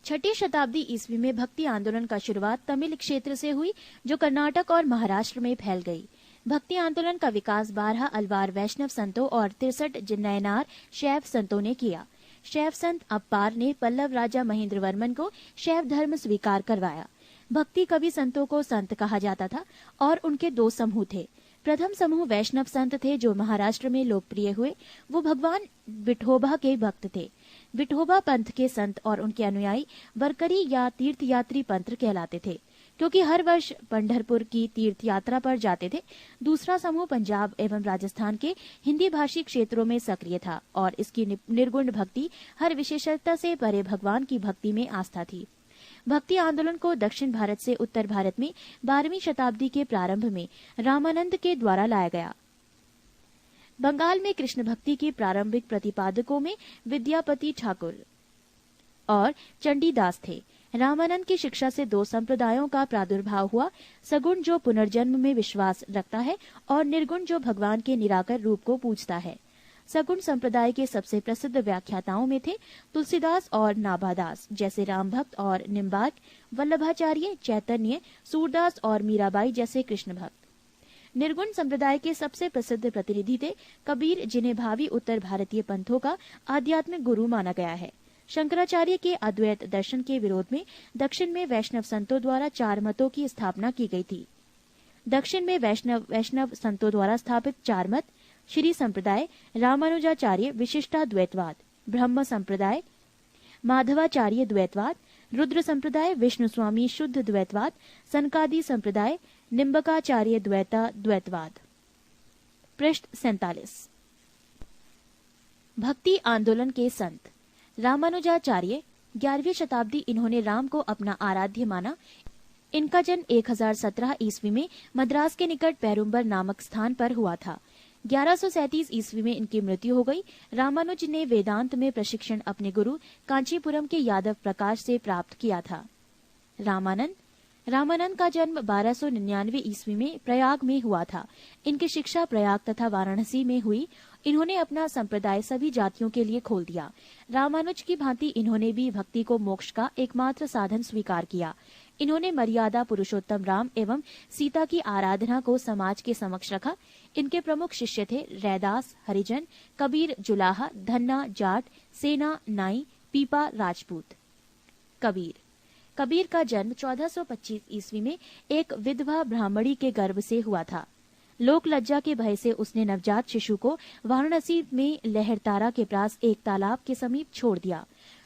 6ठी शताब्दी ईस्वी में भक्ति आंदोलन का शुरुआत तमिल क्षेत्र से हुई जो कर्नाटक और महाराष्ट्र में फैल गई। भक्ति आंदोलन का विकास 12 अलवार वैष्णव संतों और 63 जिन्नैनार शैव संतों ने किया। शैव संत अप्पार ने पल्लव राजा महेंद्र वर्मन को शैव धर्म स्वीकार करवाया। भक्ति कवि संतों को संत कहा जाता था और उनके 2 समूह थे। प्रथम समूह वैष्णव संत थे जो महाराष्ट्र में लोकप्रिय हुए। वो भगवान विठोबा के भक्त थे। विठोबा पंथ के संत और उनके अनुयायी वरकरी या तीर्थयात्री पंथ कहलाते थे क्योंकि हर वर्ष पंढरपुर की तीर्थ यात्रा पर जाते थे। दूसरा समूह पंजाब एवं राजस्थान के हिंदी भाषी क्षेत्रों में सक्रिय था और इसकी निर्गुण भक्ति हर विशेषता से परे भगवान की भक्ति में आस्था थी। भक्ति आंदोलन को दक्षिण भारत से उत्तर भारत में 12वीं शताब्दी के प्रारंभ में रामानंद के द्वारा लाया गया। बंगाल में कृष्ण भक्ति के प्रारंभिक प्रतिपादकों में विद्यापति ठाकुर और चंडीदास थे। रामानंद की शिक्षा से 2 संप्रदायों का प्रादुर्भाव हुआ, सगुण जो पुनर्जन्म में विश्वास रखता है और निर्गुण जो भगवान के निराकर रूप को पूजता है। सगुण संप्रदाय के सबसे प्रसिद्ध व्याख्याताओं में थे तुलसीदास और नाभादास जैसे रामभक्त और निम्बार्क, वल्लभाचार्य, चैतन्य, सूरदास और मीराबाई जैसे कृष्ण भक्त। निर्गुण संप्रदाय के सबसे प्रसिद्ध प्रतिनिधि थे कबीर, जिन्हें भावी उत्तर भारतीय पंथों का आध्यात्मिक गुरु माना गया है। शंकराचार्य के अद्वैत दर्शन के विरोध में दक्षिण में वैष्णव संतों द्वारा 4 मतों की स्थापना की गई थी। दक्षिण में वैष्णव संतों द्वारा स्थापित 4 मत श्री संप्रदाय, रामानुजाचार्य विशिष्टाद्वैतवाद, ब्रह्म संप्रदाय माधवाचार्य द्वैतवाद, रुद्र संप्रदाय विष्णु स्वामी शुद्ध द्वैतवाद, सनकादि संप्रदाय निम्बकाचार्य द्वैतवाद। पृष्ठ 47। भक्ति आंदोलन के संत रामानुजाचार्य 11वीं शताब्दी। इन्होंने राम को अपना आराध्य माना। इनका जन्म 1017 ईस्वी में मद्रास के निकट पेरुम्बर नामक स्थान पर हुआ था। 1137 ईस्वी में इनकी मृत्यु हो गई। रामानुज ने वेदांत में प्रशिक्षण अपने गुरु कांचीपुरम के यादव प्रकाश से प्राप्त किया था। रामानंद का जन्म 1299 ईस्वी में प्रयाग में हुआ था। इनकी शिक्षा प्रयाग तथा वाराणसी में हुई। इन्होंने अपना संप्रदाय सभी जातियों के लिए खोल दिया। रामानुज की भांति इन्होंने भी भक्ति को मोक्ष का एकमात्र साधन स्वीकार किया। इन्होंने मर्यादा पुरुषोत्तम राम एवं सीता की आराधना को समाज के समक्ष रखा। इनके प्रमुख शिष्य थे रैदास, हरिजन, कबीर, जुलाहा, धन्ना, जाट, सेना, नाई, पीपा, राजपूत। कबीर का जन्म 1425 ईस्वी में एक विधवा ब्राह्मणी के गर्भ से हुआ था। लोक लज्जा के भय से उसने नवजात शिशु को वाराणसी में लहरतारा के पास एक तालाब के समीप छोड़ दिया।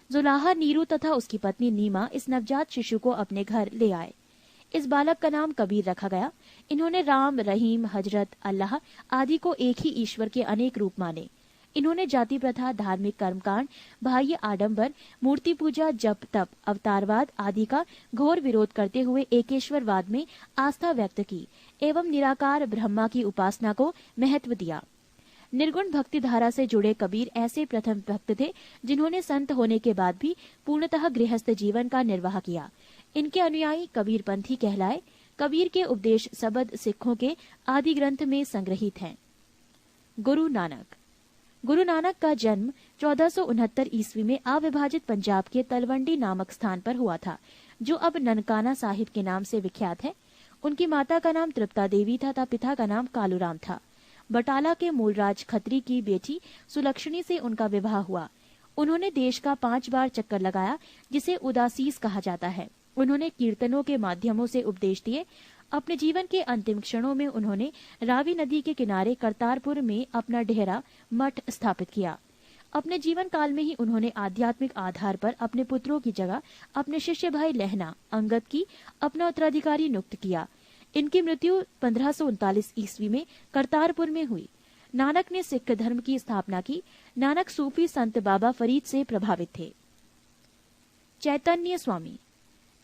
जुलाहा, नीरू तथा उसकी पत्नी नीमा इस नवजात शिशु को अपने घर ले आए। इस बालक का नाम कबीर रखा गया। इन्होंने राम, रहीम, हजरत, अल्लाह आदि को एक ही ईश्वर के अनेक रूप माने। इन्होंने जाति प्रथा, धार्मिक कर्मकांड, बाह्य आडंबर, मूर्ति पूजा, जप तप, अवतारवाद आदि का घोर विरोध करते हुए एकेश्वरवाद में आस्था व्यक्त की एवं निराकार ब्रह्मा की उपासना को महत्व दिया। निर्गुण भक्ति धारा से जुड़े कबीर ऐसे प्रथम भक्त थे जिन्होंने संत होने के बाद भी पूर्णतः गृहस्थ जीवन का निर्वाह किया। इनके अनुयायी कबीर पंथी कहलाए। कबीर के उपदेश सबद सिखों के आदि ग्रंथ में संग्रहित हैं। गुरु नानक का जन्म 1469 ईस्वी में अविभाजित पंजाब के तलवंडी नामक स्थान पर हुआ था, जो अब ननकाना साहिब के नाम से विख्यात है। उनकी माता का नाम तृप्ता देवी था, पिता का नाम कालूराम था। बटाला के मूलराज खत्री की बेटी सुलक्षणी से उनका विवाह हुआ। उन्होंने देश का 5 बार चक्कर लगाया, जिसे उदासीस कहा जाता है। उन्होंने कीर्तनों के माध्यमों से उपदेश दिए। अपने जीवन के अंतिम क्षणों में उन्होंने रावी नदी के किनारे करतारपुर में अपना डेरा मठ स्थापित किया। अपने जीवन काल में ही उन्होंने आध्यात्मिक आधार पर अपने पुत्रों की जगह अपने शिष्य भाई लहना अंगद की अपना उत्तराधिकारी नियुक्त किया। इनकी मृत्यु 1539 ईस्वी में करतारपुर में हुई। नानक ने सिख धर्म की स्थापना की। नानक सूफी संत बाबा फरीद से प्रभावित थे।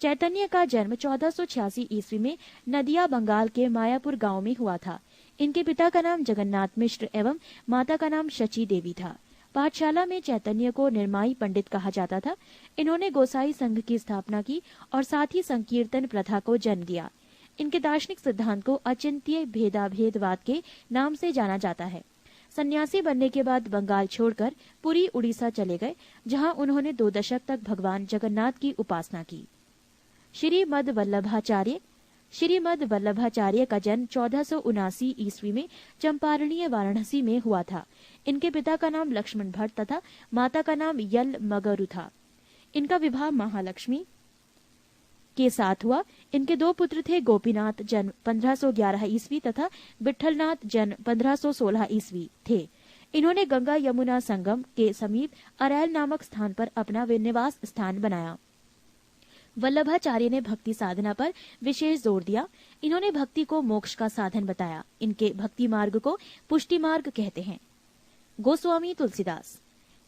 चैतन्य का जन्म 1486 ईस्वी में नदिया बंगाल के मायापुर गांव में हुआ था। इनके पिता का नाम जगन्नाथ मिश्र एवं माता का नाम शची देवी था। पाठशाला में चैतन्य को निर्माई पंडित कहा जाता था। इन्होंने गोसाई संघ की स्थापना की और साथ ही संकीर्तन प्रथा को जन्म दिया। इनके दार्शनिक सिद्धांत को अचिंत्य भेदाभेदवाद के नाम से जाना जाता है। सन्यासी बनने के बाद बंगाल छोड़कर पुरी उड़ीसा चले गए, जहां उन्होंने 2 दशक तक भगवान जगन्नाथ की उपासना की। श्रीमद वल्लभाचार्य का जन्म 1479 ईस्वी में चंपारणीय वाराणसी में हुआ था। इनके पिता का नाम लक्ष्मण भट्ट तथा माता का नाम यल मगरु था। इनका विवाह महालक्ष्मी के साथ हुआ। इनके 2 पुत्र थे, गोपीनाथ जन्म 1511 ईस्वी तथा विठलनाथ जन्म 1516 ईस्वी थे। इन्होंने गंगा यमुना संगम के समीप अरैल नामक स्थान पर अपना निवास स्थान बनाया। वल्लभाचार्य ने भक्ति साधना पर विशेष जोर दिया। इन्होंने भक्ति को मोक्ष का साधन बताया। इनके भक्ति मार्ग को पुष्टि मार्ग कहते हैं। गोस्वामी तुलसीदास।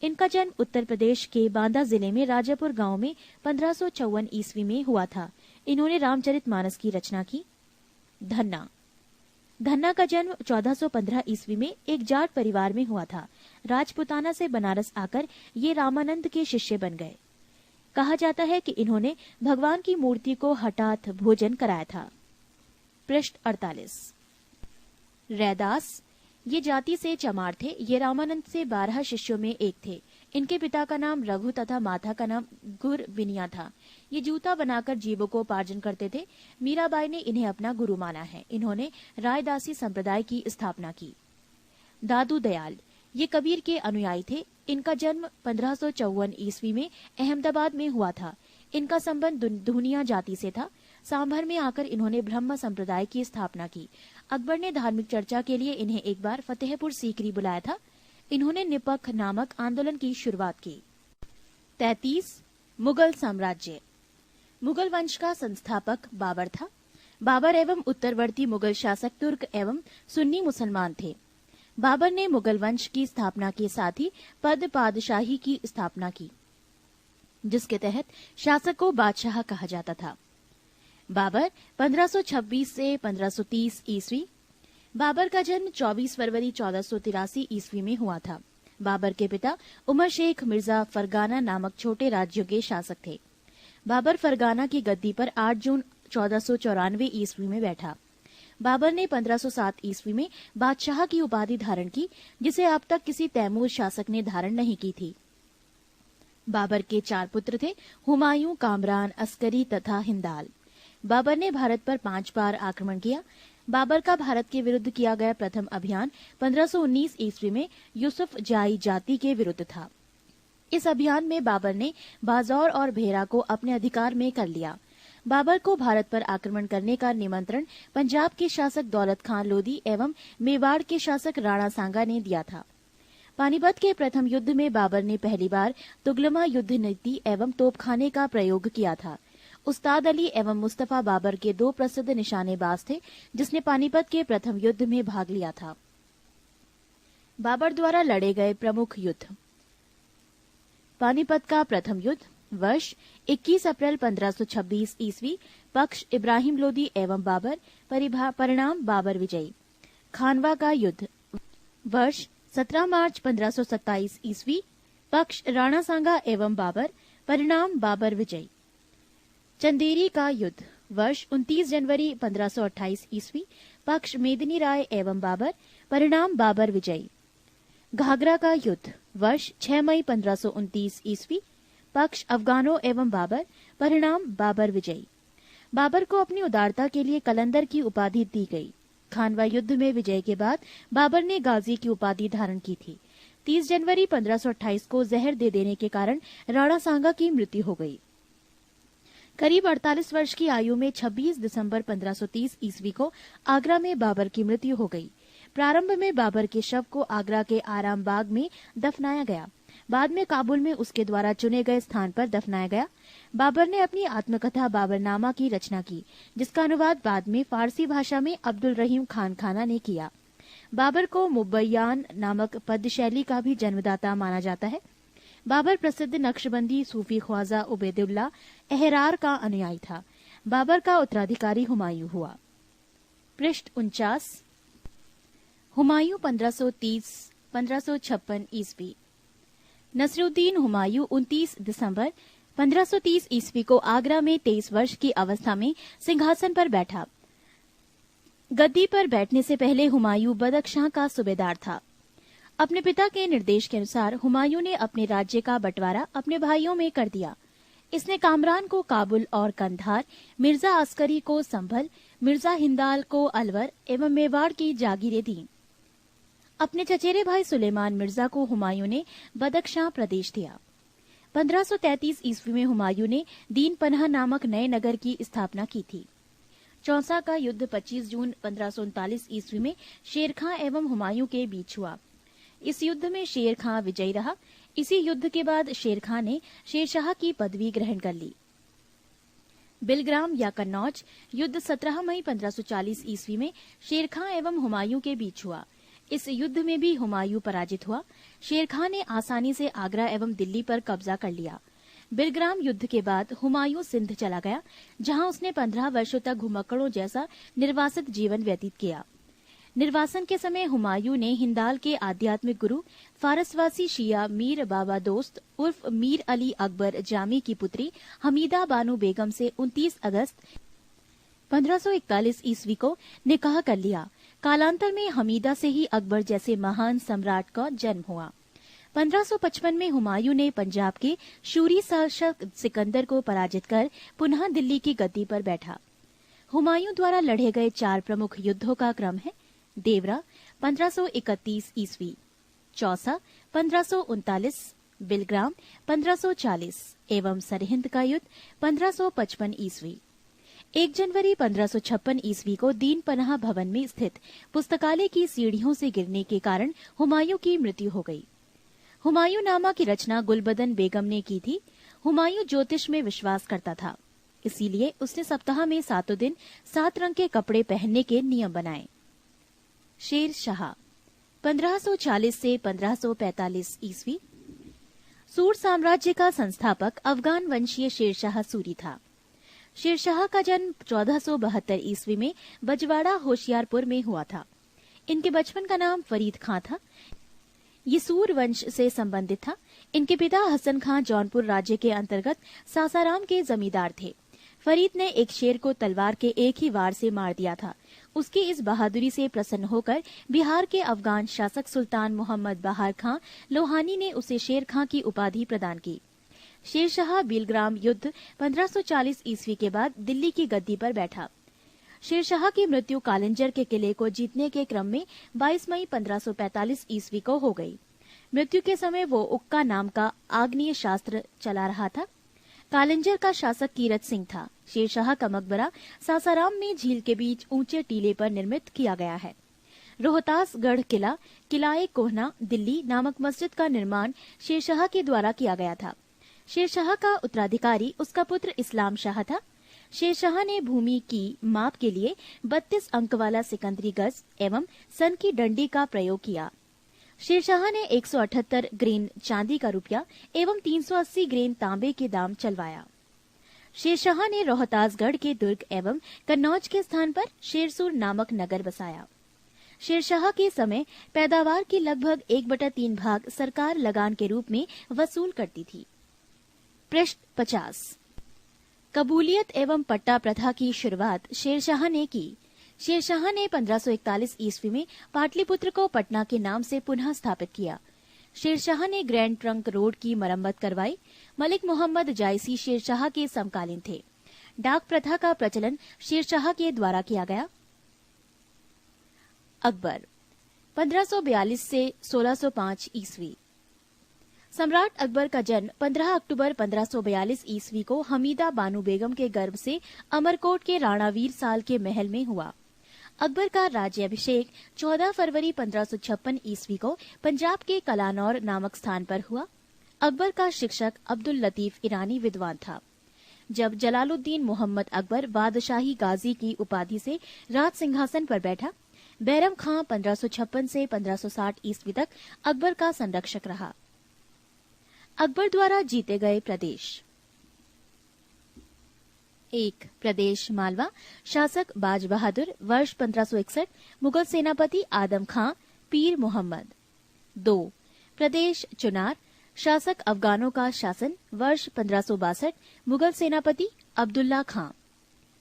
इनका जन्म उत्तर प्रदेश के बांदा जिले में राजापुर गांव में 1554 ईस्वी में हुआ था। इन्होंने रामचरितमानस की रचना की। धन्ना का जन्म 1415 ईस्वी में एक जाट परिवार में हुआ था। राजपुताना से बनारस आकर ये रामानंद के शिष्य बन गए। कहा जाता है कि इन्होंने भगवान की मूर्ति को हठात भोजन कराया था। पृष्ठ 48। रैदास ये जाति से चमार थे। ये रामानंद से 12 शिष्यों में एक थे। इनके पिता का नाम रघु तथा माता का नाम गुरविनिया था। ये जूता बनाकर जीविकोपार्जन करते थे। मीराबाई ने इन्हें अपना गुरु माना है। इन्होंने रायदासी संप्रदाय की स्थापना की। दादू दयाल ये कबीर के अनुयायी थे। इनका जन्म 1554 ईस्वी में अहमदाबाद में हुआ था। इनका संबंध धुनिया जाति से था। सांभर में आकर इन्होंने ब्रह्म संप्रदाय की स्थापना की। अकबर ने धार्मिक चर्चा के लिए इन्हें एक बार फतेहपुर सीकरी बुलाया था। इन्होंने निपख नामक आंदोलन की शुरुआत की। 33 मुगल साम्राज्य। मुगल वंश का संस्थापक बाबर था। बाबर एवं उत्तरवर्ती मुगल शासक तुर्क एवं सुन्नी मुसलमान थे। बाबर ने मुगल वंश की स्थापना के साथ ही पद पादशाही की स्थापना की, जिसके तहत शासक को बादशाह कहा जाता था। बाबर 1526 से 1530 ईस्वी। बाबर का जन्म 24 फरवरी 1483 ईस्वी में हुआ था। बाबर के पिता उमर शेख मिर्जा फरगाना नामक छोटे राज्यों के शासक थे। बाबर फरगाना की गद्दी पर 8 जून 1494 ईस्वी में बैठा। बाबर ने 1507 ईस्वी में बादशाह की उपाधि धारण की, जिसे अब तक किसी तैमूर शासक ने धारण नहीं की थी। बाबर के 4 पुत्र थे, हुमायूं, कामरान, अस्करी तथा हिंदाल। बाबर ने भारत पर 5 बार आक्रमण किया। बाबर का भारत के विरुद्ध किया गया प्रथम अभियान 1519 ईस्वी में यूसुफ जाई जाति के विरुद्ध था। इस अभियान में बाबर ने बाजौर और भेरा को अपने अधिकार में कर लिया। बाबर को भारत पर आक्रमण करने का निमंत्रण पंजाब के शासक दौलत खान लोधी एवं मेवाड़ के शासक राणा सांगा ने दिया था। पानीपत के प्रथम युद्ध में बाबर ने पहली बार तुगलमा युद्ध नीति एवं तोपखाने का प्रयोग किया था। उस्ताद अली एवं मुस्तफा बाबर के 2 प्रसिद्ध निशानेबाज थे, जिसने पानीपत के प्रथम युद्ध में भाग लिया था। बाबर द्वारा लड़े गए प्रमुख युद्ध। पानीपत का प्रथम युद्ध। वर्ष 21 अप्रैल 1526 ईस्वी। पक्ष इब्राहिम लोदी एवं बाबर। परिणाम बाबर विजयी। खानवा का युद्ध। वर्ष 17 मार्च 1527 ईस्वी। पक्ष राणा सांगा एवं बाबर। परिणाम बाबर विजयी। चंदेरी का युद्ध। वर्ष 29 जनवरी 1528 ईस्वी। पक्ष मेदिनी राय एवं बाबर। परिणाम बाबर विजयी। घाघरा का युद्ध। वर्ष 6 मई 1529 ईस्वी। पक्ष अफगानों एवं बाबर। परिणाम बाबर विजयी। बाबर को अपनी उदारता के लिए कलंदर की उपाधि दी गई। खानवा युद्ध में विजय के बाद बाबर ने गाजी की उपाधि धारण की थी। 30 जनवरी 1528 को जहर दे देने के कारण राणा सांगा की मृत्यु हो गई। करीब 48 वर्ष की आयु में 26 दिसंबर 1530 ईस्वी को आगरा में बाबर की मृत्यु हो गई। प्रारंभ में बाबर के शव को आगरा के आराम बाग में दफनाया गया। बाद में काबुल में उसके द्वारा चुने गए स्थान पर दफनाया गया। बाबर ने अपनी आत्मकथा बाबरनामा की रचना की, जिसका अनुवाद बाद में फारसी भाषा में अब्दुल रहीम खान खाना ने किया। बाबर को मुबैयान नामक पद्य शैली का भी जन्मदाता माना जाता है। बाबर प्रसिद्ध नक्शबंदी सूफी ख्वाजा उबैदुल्ला अहरार का अनुयायी था। बाबर का उत्तराधिकारी हुमायूं हुआ। पृष्ठ 49। हुमायूं 1530-1556 ईस्वी। नसरुद्दीन हुमायूं 29 दिसंबर 1530 ईस्वी को आगरा में 23 वर्ष की अवस्था में सिंहासन पर बैठा। गद्दी पर बैठने से पहले हुमायूं बदख्शां का सूबेदार था। अपने पिता के निर्देश के अनुसार हुमायूं ने अपने राज्य का बंटवारा अपने भाइयों में कर दिया। इसने कामरान को काबुल और कंधार, मिर्जा अस्करी को संभल, मिर्जा हिंदाल को अलवर एवं मेवाड़ की जागीरें दी। अपने चचेरे भाई सुलेमान मिर्जा को हुमायूं ने बदख्शां प्रदेश दिया। 1533 ईस्वी में हुमायूं ने दीन पनाह नामक नए नगर की स्थापना की थी। चौसा का युद्ध 25 जून 1539 ईस्वी में शेर खां एवं हुमायूं के बीच हुआ। इस युद्ध में शेर खां विजयी रहा। इसी युद्ध के बाद शेर खां ने शेरशाह की पदवी ग्रहण कर ली। बिलग्राम या कन्नौज युद्ध 17 मई 1540 ईस्वी में शेर खां एवं हुमायूं के बीच हुआ। इस युद्ध में भी हुमायूं पराजित हुआ। शेर खां ने आसानी से आगरा एवं दिल्ली पर कब्जा कर लिया। बिलग्राम युद्ध के बाद हुमायूं सिंध चला गया, जहां उसने 15 वर्षों तक घुमक्कड़ों जैसा निर्वासित जीवन व्यतीत किया। निर्वासन के समय हुमायूं ने हिंदाल के आध्यात्मिक गुरु फारसवासी शिया मीर बाबा दोस्त उर्फ मीर अली अकबर जामी की पुत्री हमीदा बानो बेगम से 29 अगस्त 1541 ईस्वी को निकाह कर लिया। कालांतर में हमीदा से ही अकबर जैसे महान सम्राट का जन्म हुआ। 1555 में हुमायूं ने पंजाब के शूरी शासक सिकंदर को पराजित कर पुनः दिल्ली की गद्दी पर बैठा। हुमायूं द्वारा लड़े गए 4 प्रमुख युद्धों का क्रम है। देवरा 1531 ईस्वी, चौसा 1539, बिलग्राम 1540 एवं सरहिंद का युद्ध 1555 ईस्वी। 1 जनवरी 1556 ईस्वी को दीन पनाह भवन में स्थित पुस्तकालय की सीढ़ियों से गिरने के कारण हुमायूं की मृत्यु हो गई। हुमायूं नामा की रचना गुलबदन बेगम ने की थी। हुमायूं ज्योतिष में विश्वास करता था, इसीलिए उसने सप्ताह में 7 दिन 7 रंग के कपड़े पहनने के नियम बनाए। शेर शाह 1540 से 1545 ईस्वी। सूर साम्राज्य का संस्थापक अफगान वंशीय शेरशाह सूरी था। शेरशाह का जन्म 1472 ईस्वी में बजवाड़ा होशियारपुर में हुआ था। इनके बचपन का नाम फरीद खां था। ये सूर वंश से संबंधित था। इनके पिता हसन खां जौनपुर राज्य के अंतर्गत सासाराम के जमींदार थे। फरीद ने एक शेर को तलवार के एक ही वार से मार दिया था। उसकी इस बहादुरी से प्रसन्न होकर बिहार के अफगान शासक सुल्तान मोहम्मद बहार खां लोहानी ने उसे शेर खां की उपाधि प्रदान की। शेरशाह बिलग्राम युद्ध 1540 ईस्वी के बाद दिल्ली की गद्दी पर बैठा। शेरशाह की मृत्यु कालिंजर के किले को जीतने के क्रम में 22 मई 1545 ईस्वी को हो गई। मृत्यु के समय वो उक्का नाम का आग्नेय शास्त्र चला रहा था। कालिंजर का शासक कीरत सिंह था। शेरशाह का मकबरा सासाराम में झील के बीच ऊंचे टीले पर निर्मित किया गया है। रोहतासगढ़ किला किलाए कोहना दिल्ली नामक मस्जिद का निर्माण शेरशाह के द्वारा किया गया था। शेरशाह का उत्तराधिकारी उसका पुत्र इस्लाम शाह था। शेरशाह ने भूमि की माप के लिए 32 अंक वाला सिकंदरी गज एवं सन की डंडी का प्रयोग किया। शेरशाह ने 178 ग्रेन चांदी का रुपया एवं 380 ग्रेन तांबे के दाम चलवाया। शेरशाह ने रोहतासगढ़ के दुर्ग एवं कन्नौज के स्थान पर शेरसूर नामक नगर बसाया। शेरशाह के समय पैदावार की लगभग 1/3 भाग सरकार लगान के रूप में वसूल करती थी। पृष्ठ 50। कबूलियत एवं पट्टा प्रथा की शुरुआत शेरशाह ने की। शेरशाह ने 1541 ईस्वी में पाटलिपुत्र को पटना के नाम से पुनः स्थापित किया। शेरशाह ने ग्रैंड ट्रंक रोड की मरम्मत करवाई। मलिक मोहम्मद जायसी शेरशाह के समकालीन थे। डाक प्रथा का प्रचलन शेरशाह के द्वारा किया गया। अकबर 1542 से 1605 ईस्वी। सम्राट अकबर का जन्म 15 अक्टूबर 1542 ईस्वी को हमीदा बानो बेगम के गर्भ से अमरकोट के राणावीर साल के महल में हुआ। अकबर का राज्याभिषेक 14 फरवरी 1556 ईस्वी को पंजाब के कलानौर नामक स्थान पर हुआ। अकबर का शिक्षक अब्दुल लतीफ ईरानी विद्वान था। जब जलालुद्दीन मोहम्मद अकबर बादशाही गाजी की उपाधि से राज सिंहासन पर बैठा, बैरम खां 1556 से 1560 ईस्वी तक अकबर का संरक्षक रहा। अकबर द्वारा जीते गए प्रदेश। 1. प्रदेश मालवा, शासक बाज बहादुर, वर्ष 1561, मुगल सेनापति आदम खां, पीर मोहम्मद। 2. प्रदेश चुनार, शासक अफगानों का शासन, वर्ष 1562, मुगल सेनापति अब्दुल्ला खां।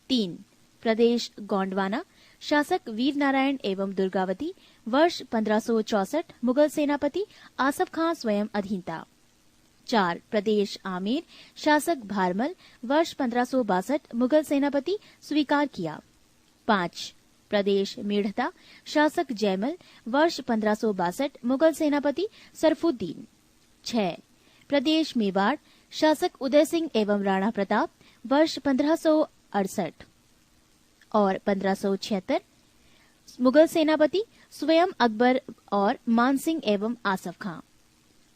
3. प्रदेश गोंडवाना, शासक वीर नारायण एवं दुर्गावती, वर्ष 1564, मुगल सेनापति आसफ खां स्वयं अधीनता। 4. प्रदेश आमेर, शासक भारमल, वर्ष 1562, मुगल सेनापति स्वीकार किया। 5. प्रदेश मेढ़ता, शासक जयमल, वर्ष 1562, मुगल सेनापति सरफुद्दीन। 6. प्रदेश मेवाड़, शासक उदय सिंह एवं राणा प्रताप, वर्ष 1568 और 1576, मुगल सेनापति स्वयं अकबर और मानसिंह एवं आसफ खां।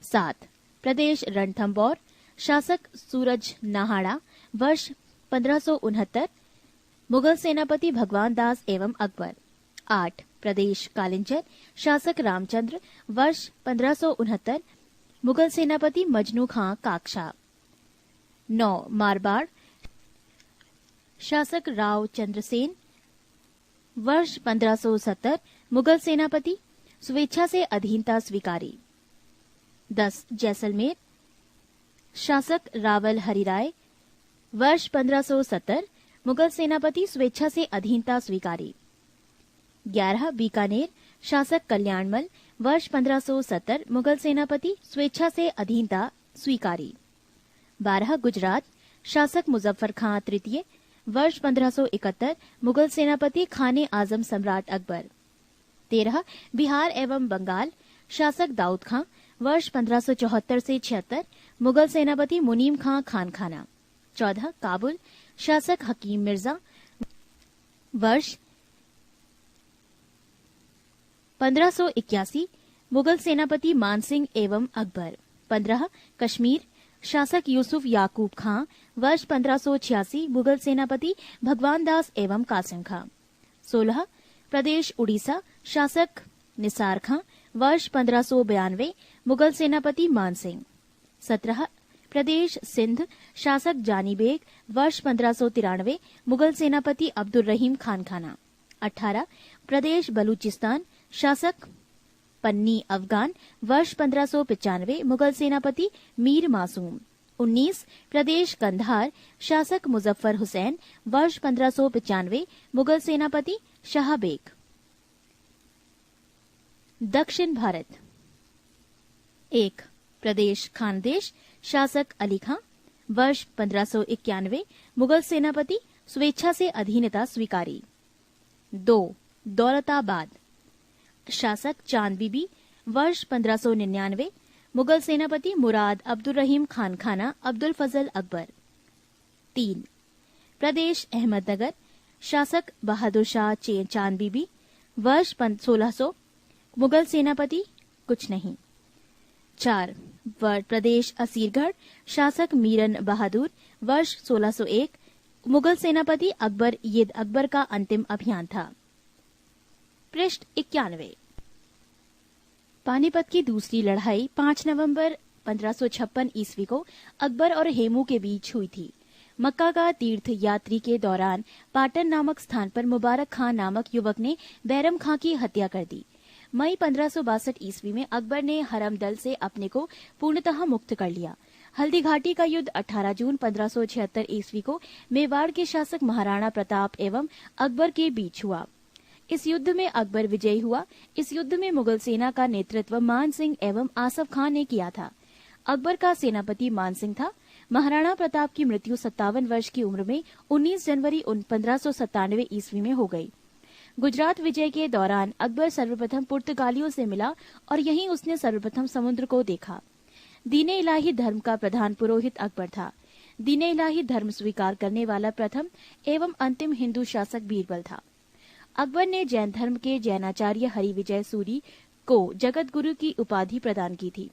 7. प्रदेश रणथंबोर, शासक सूरज नाहाड़ा, वर्ष 1569, मुगल सेनापति भगवान दास एवं अकबर। 8. प्रदेश कालिंजर, शासक रामचंद्र, वर्ष 1569, मुगल सेनापति मजनू खां काकशा। 9. मारवाड़, शासक राव चंद्रसेन, वर्ष 1570, मुगल सेनापति स्वेच्छा से अधीनता स्वीकारी। 10. जैसलमेर, शासक रावल हरिराय, वर्ष 1570, मुगल सेनापति स्वेच्छा से अधीनता स्वीकारी। 11. बीकानेर, शासक कल्याणमल, वर्ष 1570, मुगल सेनापति स्वेच्छा से अधीनता स्वीकारी। 12. गुजरात, शासक मुजफ्फर खां तृतीय, वर्ष 1571, मुगल सेनापति खाने आजम सम्राट अकबर। 13. बिहार एवं बंगाल, शासक दाऊद खां वर्ष 1574 से 76, मुगल सेनापति मुनीम खां खानखाना। 14 काबुल, शासक हकीम मिर्जा वर्ष 1581, मुगल सेनापति मानसिंह एवं अकबर। 15 कश्मीर, शासक यूसुफ याकूब खां वर्ष 1586, मुगल सेनापति भगवान दास एवं कासिम खां। 16 प्रदेश उड़ीसा, शासक निसार खां वर्ष 1592, मुगल सेनापति मानसिंह। 17 प्रदेश सिंध, शासक जानी बेग वर्ष 1593, मुगल सेनापति अब्दुल रहीम खानखाना। 18 प्रदेश बलूचिस्तान, शासक पन्नी अफगान वर्ष 1595, मुगल सेनापति मीर मासूम। 19 प्रदेश कंधार, शासक मुजफ्फर हुसैन वर्ष 1595, मुगल सेनापति शाह बेग। दक्षिण भारत। 1 प्रदेश खानदेश, शासक अली खां वर्ष 1591, मुगल सेनापति स्वेच्छा से अधीनता स्वीकारी। 2 दौलताबाद, शासक चांद बीबी वर्ष 1599, मुगल सेनापति मुराद अब्दुल रहीम खानखाना अब्दुल फजल अकबर। 3 प्रदेश अहमदनगर, शासक बहादुर शाह चांद बीबी वर्ष 1600, मुगल सेनापति कुछ नहीं। 4 प्रदेश असीरगढ़, शासक मीरन बहादुर वर्ष 1601, मुगल सेनापति अकबर यिद अकबर का अंतिम अभियान था। पृष्ठ 91। पानीपत की दूसरी लड़ाई 5 नवंबर 1556 ईस्वी को अकबर और हेमू के बीच हुई थी। मक्का का तीर्थ यात्री के दौरान पाटन नामक स्थान पर मुबारक खां नामक युवक ने बैरम खां की हत्या कर दी। मई 1562 ईस्वी में अकबर ने हरम दल से अपने को पूर्णतः मुक्त कर लिया। हल्दी घाटी का युद्ध 18 जून 1576 ईस्वी को मेवाड़ के शासक महाराणा प्रताप एवं अकबर के बीच हुआ। इस युद्ध में अकबर विजयी हुआ। इस युद्ध में मुगल सेना का नेतृत्व मान सिंह एवं आसफ खां ने किया था। अकबर का सेनापति मान सिंह था। महाराणा प्रताप की मृत्यु 57 वर्ष की उम्र में 19 जनवरी 1597 ईस्वी में हो गई। गुजरात विजय के दौरान अकबर सर्वप्रथम पुर्तगालियों से मिला और यहीं उसने सर्वप्रथम समुद्र को देखा। दीने इलाही धर्म का प्रधान पुरोहित अकबर था। दीने इलाही धर्म स्वीकार करने वाला प्रथम एवं अंतिम हिंदू शासक बीरबल था। अकबर ने जैन धर्म के जैनाचार्य हरिविजय सूरी को जगत गुरु की उपाधि प्रदान की थी।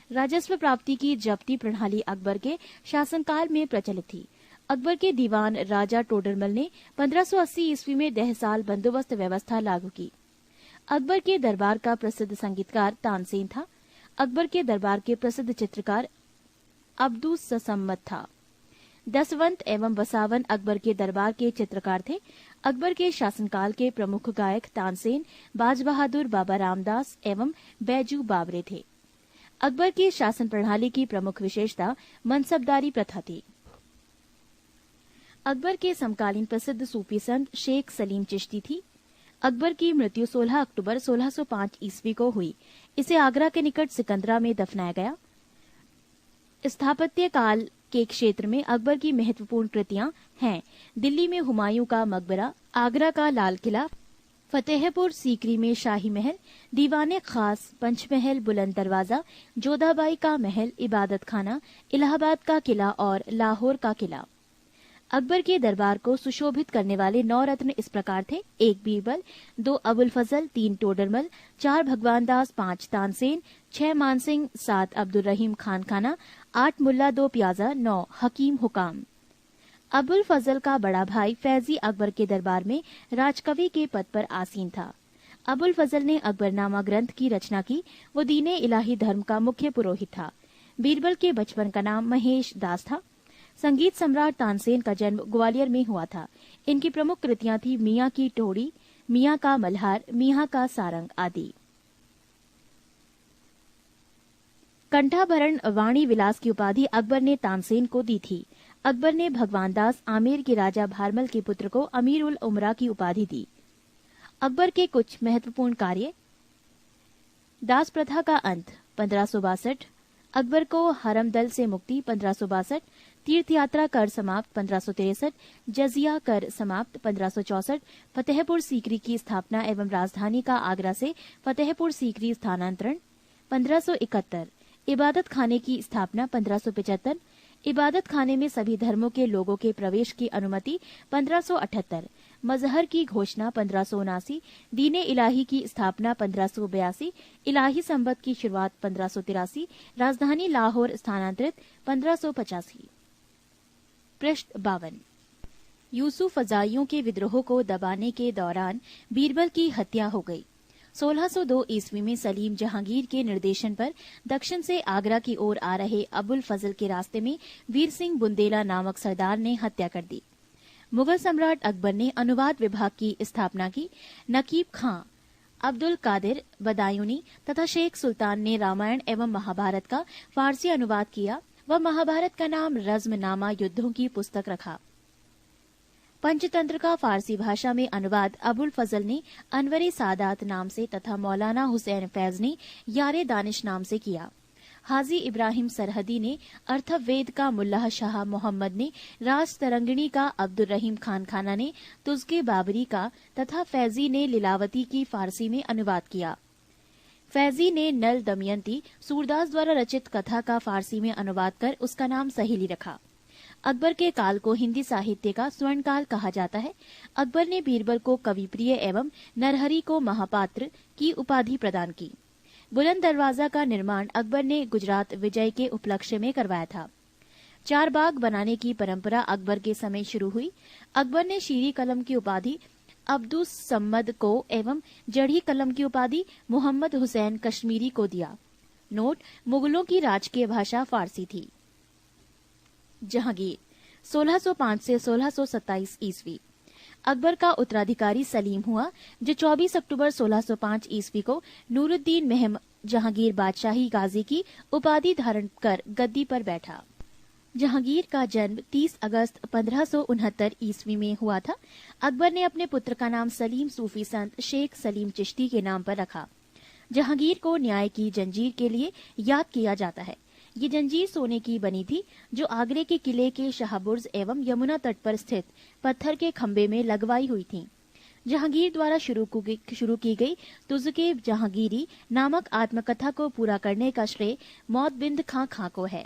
राजस्व प्राप्ति की जब्ती प्रणाली अकबर के शासनकाल में प्रचलित थी। अकबर के दीवान राजा टोडरमल ने 1580 ईस्वी में दहसाल बंदोबस्त व्यवस्था लागू की। अकबर के दरबार का प्रसिद्ध संगीतकार तानसेन था। अकबर के दरबार के प्रसिद्ध चित्रकार अब्दुस ससम्मत था। दसवंत एवं वसावन अकबर के दरबार के चित्रकार थे। अकबर के शासनकाल के प्रमुख गायक तानसेन, बाज बहादुर, बाबा रामदास एवं बैजू बावरे थे। अकबर की शासन प्रणाली की प्रमुख विशेषता मनसबदारी प्रथा थी। अकबर के समकालीन प्रसिद्ध सूफी संत शेख सलीम चिश्ती थी। अकबर की मृत्यु 16 अक्टूबर 1605 ईस्वी को हुई। इसे आगरा के निकट सिकंदरा में दफनाया गया। स्थापत्य काल के क्षेत्र में अकबर की महत्वपूर्ण कृतियां हैं दिल्ली में हुमायूं का मकबरा, आगरा का लाल किला, फतेहपुर सीकरी में शाही महल, दीवाने खास, पंचमहल, बुलंद दरवाजा, जोधाबाई का महल, इबादत खाना, इलाहाबाद का किला और लाहौर का किला। अकबर के दरबार को सुशोभित करने वाले 9 रत्न इस प्रकार थे: 1 बीरबल, 2 अबुल फजल, 3 टोडरमल, 4 भगवान दास, 5 तानसेन, 6 मानसिंह, 7 अब्दुल रहीम खानखाना, 8 मुल्ला 2 प्याजा, 9 हकीम हुकाम। अबुल फजल का बड़ा भाई फैजी अकबर के दरबार में राजकवि के पद पर आसीन था। अबुल फजल ने अकबरनामा ग्रंथ की रचना की। वो दीने इलाही धर्म का मुख्य पुरोहित था। बीरबल के बचपन का नाम महेश दास था। संगीत सम्राट तानसेन का जन्म ग्वालियर में हुआ था। इनकी प्रमुख कृतियां थी मियाँ की टोड़ी, मियाँ का मल्हार, मियाँ का सारंग आदि। कंठाभरण वाणी विलास की उपाधि अकबर ने तानसेन को दी थी। अकबर ने भगवान दास आमेर के राजा भारमल के पुत्र को अमीर उल उमरा की उपाधि दी। अकबर के कुछ महत्वपूर्ण कार्य: दास प्रथा का अंत 1562, अकबर को हरम दल से मुक्ति 1562, तीर्थ यात्रा कर समाप्त 1563, जजिया कर समाप्त 1564, फतेहपुर सीकरी की स्थापना एवं राजधानी का आगरा से फतेहपुर सीकरी स्थानांतरण 1571, इबादत खाने की स्थापना 1575, इबादत खाने में सभी धर्मों के लोगों के प्रवेश की अनुमति 1578, मजहर की घोषणा 1579, दीने इलाही की स्थापना 1582, इलाही संबत की शुरुआत 1583, राजधानी लाहौर स्थानांतरित 1585। पृष्ठ 52। यूसुफ फजाइयों के विद्रोह को दबाने के दौरान बीरबल की हत्या हो गई। 1602 ईस्वी में सलीम जहांगीर के निर्देशन पर दक्षिण से आगरा की ओर आ रहे अबुल फजल के रास्ते में वीर सिंह बुंदेला नामक सरदार ने हत्या कर दी। मुगल सम्राट अकबर ने अनुवाद विभाग की स्थापना की। नकीब खां, अब्दुल कादिर बदायूनी तथा शेख सुल्तान ने रामायण एवं महाभारत का फारसी अनुवाद किया व महाभारत का नाम रज़्मनामा युद्धों की पुस्तक रखा। पंचतंत्र का फारसी भाषा में अनुवाद अबुल फजल ने अनवरे सादात नाम से तथा मौलाना हुसैन फैज ने यारे दानिश नाम से किया। हाजी इब्राहिम सरहदी ने अर्थवेद का मुल्लाह शाह मोहम्मद ने राज तरंगिणी का अब्दुल रहीम खान खाना ने तुज़के बाबरी का तथा फैजी ने लीलावती की फारसी में अनुवाद किया। फैजी ने नल दमयंती सूरदास द्वारा रचित कथा का फारसी में अनुवाद कर उसका नाम सहेली रखा। अकबर के काल को हिंदी साहित्य का स्वर्ण काल कहा जाता है। अकबर ने बीरबल को कविप्रिय एवं नरहरि को महापात्र की उपाधि प्रदान की। बुलंद दरवाजा का निर्माण अकबर ने गुजरात विजय के उपलक्ष्य में करवाया था। 4 बाग बनाने की परंपरा अकबर के समय शुरू हुई। अकबर ने शीरी कलम की उपाधि अब्दुस सम्मद को एवं जड़ी कलम की उपाधि मोहम्मद हुसैन कश्मीरी को दिया। नोट: मुगलों की राजकीय भाषा फारसी थी। जहांगीर 1605 से 1627 ईस्वी। अकबर का उत्तराधिकारी सलीम हुआ, जो 24 अक्टूबर 1605 ईस्वी को नूरुद्दीन महम जहांगीर बादशाही गाजी की उपाधि धारण कर गद्दी पर बैठा। जहांगीर का जन्म 30 अगस्त 1569 ईस्वी में हुआ था। अकबर ने अपने पुत्र का नाम सलीम सूफी संत शेख सलीम चिश्ती के नाम पर रखा। जहांगीर को न्याय की जंजीर के लिए याद किया जाता है। ये जंजीर सोने की बनी थी, जो आगरे के किले के शाहबुर्ज एवं यमुना तट पर स्थित पत्थर के खंबे में लगवाई हुई थी। जहांगीर द्वारा शुरू की गई तुज़के जहांगीरी नामक आत्मकथा को पूरा करने का श्रेय मौतबिंद खां को है।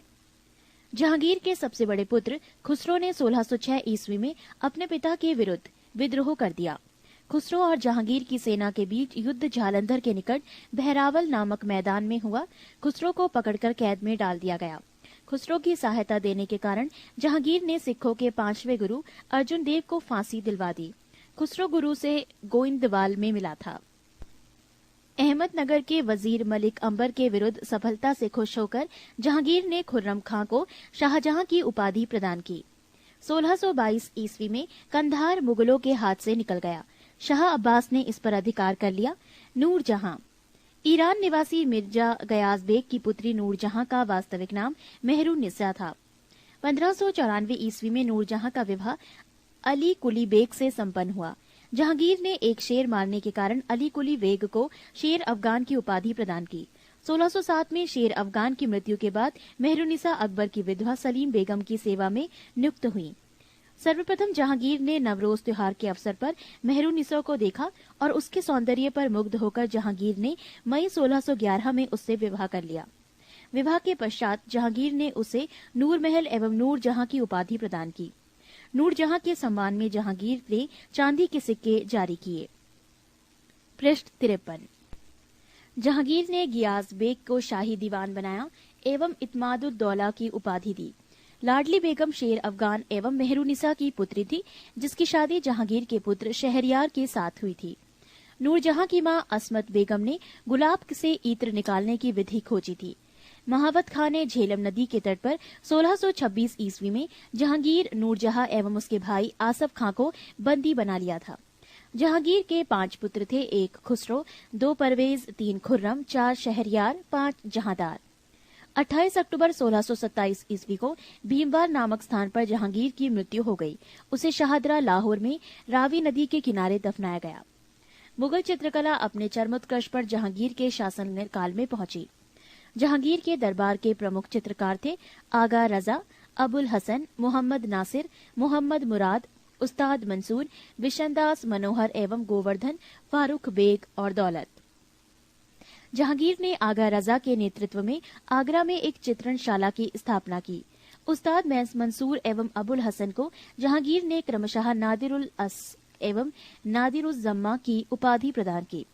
जहांगीर के सबसे बड़े पुत्र खुसरो ने 1606 ईस्वी में अपने पिता के विरुद्ध विद्रोह कर दिया। खुसरो और जहांगीर की सेना के बीच युद्ध जालंधर के निकट बहरावल नामक मैदान में हुआ। खुसरो को पकड़कर कैद में डाल दिया गया। खुसरो की सहायता देने के कारण जहांगीर ने सिखों के 5वें गुरु अर्जुन देव को फांसी दिलवा दी। खुसरो गुरु से गोइंदवाल में मिला था। अहमदनगर के वजीर मलिक अंबर के विरुद्ध सफलता से खुश होकर जहांगीर ने खुर्रम खां को शाहजहां की उपाधि प्रदान की। 1622 ईस्वी में कंधार मुगलों के हाथ से निकल गया। शाह अब्बास ने इस पर अधिकार कर लिया। नूरजहां ईरान निवासी मिर्जा गयाज बेग की पुत्री नूरजहां का वास्तविक नाम मेहरुन्निसा था। 1594 ईस्वी में नूरजहां का विवाह अली कुली बेग से संपन्न हुआ। जहांगीर ने एक शेर मारने के कारण अली कुली बेग को शेर अफगान की उपाधि प्रदान की। 1607 में शेर अफगान की मृत्यु के बाद मेहरुन्निसा अकबर की विधवा सलीम बेगम की सेवा में नियुक्त हुई। सर्वप्रथम जहांगीर ने नवरोज त्योहार के अवसर पर मेहरुन्निसा को देखा और उसके सौंदर्य पर मुग्ध होकर जहांगीर ने मई 1611 में उससे विवाह कर लिया। विवाह के पश्चात जहांगीर ने उसे नूरमहल एवं नूरजहां की उपाधि प्रदान की। नूरजहां के सम्मान में जहांगीर ने चांदी के सिक्के जारी किए। पृष्ठ 53। जहांगीर ने गियास बेग को शाही दीवान बनाया एवं इत्मादुद्दौला की उपाधि दी। लाडली बेगम शेर अफगान एवं मेहरुन्निसा की पुत्री थी, जिसकी शादी जहांगीर के पुत्र शहरयार के साथ हुई थी। नूरजहां की मां असमत बेगम ने गुलाब से इत्र निकालने की विधि खोजी थी। महावत खां ने झेलम नदी के तट पर 1626 ईस्वी में जहांगीर, नूरजहां एवं उसके भाई आसफ खां को बंदी बना लिया था। जहांगीर के 5 पुत्र थे, 1 खुसरो, 2 परवेज, 3 खुर्रम, 4 शहरयार, 5 जहांदार। 28 अक्टूबर 1627 ईस्वी को भीमवार नामक स्थान पर जहांगीर की मृत्यु हो गई। उसे शाहदरा लाहौर में रावी नदी के किनारे दफनाया गया। मुगल चित्रकला अपने चरमोत्कर्ष पर जहांगीर के शासन काल में पहुंची। जहांगीर के दरबार के प्रमुख चित्रकार थे आगा रजा, अबुल हसन, मोहम्मद नासिर, मोहम्मद मुराद, उस्ताद मंसूर, बिशनदास मनोहर एवं गोवर्धन, फारूक बेग और दौलत। जहांगीर ने आगा रजा के नेतृत्व में आगरा में एक चित्रणशाला की स्थापना की। उस्ताद मंसूर एवं अबुल हसन को जहांगीर ने क्रमशः नादिरुल अस एवं नादिरुज़्ज़म्मा की उपाधि प्रदान की।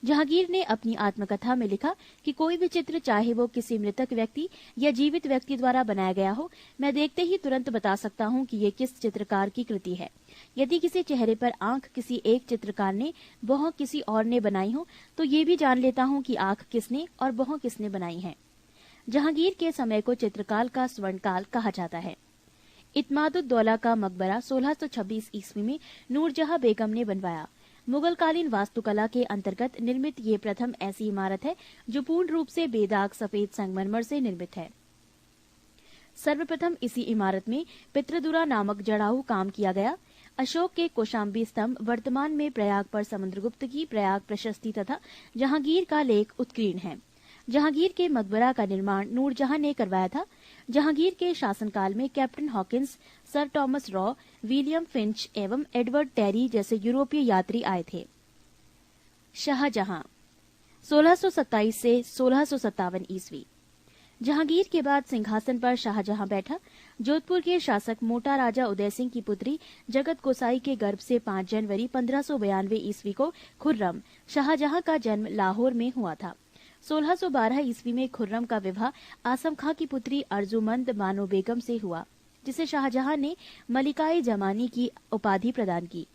जहांगीर ने अपनी आत्मकथा में लिखा कि कोई भी चित्र, चाहे वो किसी मृतक व्यक्ति या जीवित व्यक्ति द्वारा बनाया गया हो, मैं देखते ही तुरंत बता सकता हूँ कि ये किस चित्रकार की कृति है। यदि किसी चेहरे पर आंख किसी एक चित्रकार ने, बहु किसी और ने बनाई हो, तो ये भी जान लेता हूँ कि आंख किसने और बहु किसने बनाई है। जहांगीर के समय को चित्रकाल का स्वर्णकाल कहा जाता है। इत्मादुद्दौला का मकबरा 1626 ईस्वी में नूरजहां बेगम ने बनवाया। मुगलकालीन वास्तुकला के अंतर्गत निर्मित ये प्रथम ऐसी इमारत है जो पूर्ण रूप से बेदाग सफेद संगमरमर से निर्मित है। सर्वप्रथम इसी इमारत में पितृदुरा नामक जड़ाऊ काम किया गया। अशोक के कौशाम्बी स्तंभ वर्तमान में प्रयाग पर समुद्रगुप्त की प्रयाग प्रशस्ति तथा जहांगीर का लेख उत्कीर्ण है। जहांगीर के मकबरा का निर्माण नूरजहां ने करवाया था। जहांगीर के शासनकाल में captain Hawkins, sir Thomas raw, William Finch एवं एडवर्ड टेरी जैसे यूरोपीय यात्री आए थे। शाहजहां 1627 से 1657 ईस्वी। जहांगीर के बाद सिंहासन पर शाहजहां बैठा। जोधपुर के शासक मोटा राजा उदय सिंह की पुत्री जगत गोसाई के गर्भ से 5 जनवरी 1592 ईस्वी को खुर्रम शाहजहां का जन्म लाहौर में हुआ था। 1612 ईस्वी में खुर्रम का विवाह आसम खां की पुत्री अर्जुमंद बानो बेगम से हुआ, जिसे शाहजहां ने मलिकाए जमानी की उपाधि प्रदान की।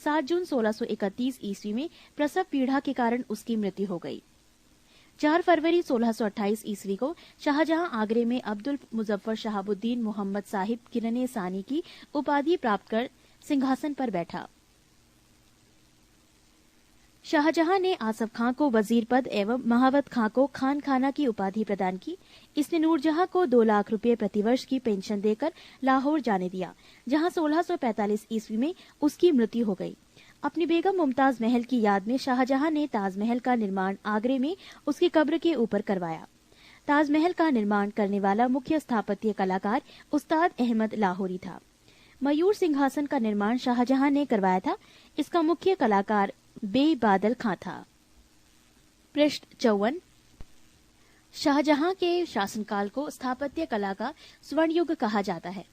7 जून 1631 ईस्वी में प्रसव पीड़ा के कारण उसकी मृत्यु हो गई। 4 फरवरी 1628 ईस्वी को शाहजहां आगरे में अब्दुल मुजफ्फर शहाबुद्दीन मोहम्मद साहिब किरने सानी की उपाधि प्राप्त कर सिंहासन पर बैठा। शाहजहां ने आसफ खां को वजीर पद एवं महावत खां को खान खाना की उपाधि प्रदान की। इसने नूरजहां को 2 लाख रुपए प्रतिवर्ष की पेंशन देकर लाहौर जाने दिया, जहां 1645 ईस्वी में उसकी मृत्यु हो गई। अपनी बेगम मुमताज महल की याद में शाहजहां ने ताजमहल का निर्माण आगरे में उसकी कब्र के ऊपर करवाया। ताजमहल का निर्माण करने वाला मुख्य स्थापत्य कलाकार उस्ताद अहमद लाहौरी था। मयूर सिंहासन का निर्माण शाहजहां ने करवाया था। इसका मुख्य कलाकार बे बादल खां था। पृष्ठ 54। शाहजहां के शासनकाल को स्थापत्य कला का स्वर्ण युग कहा जाता है।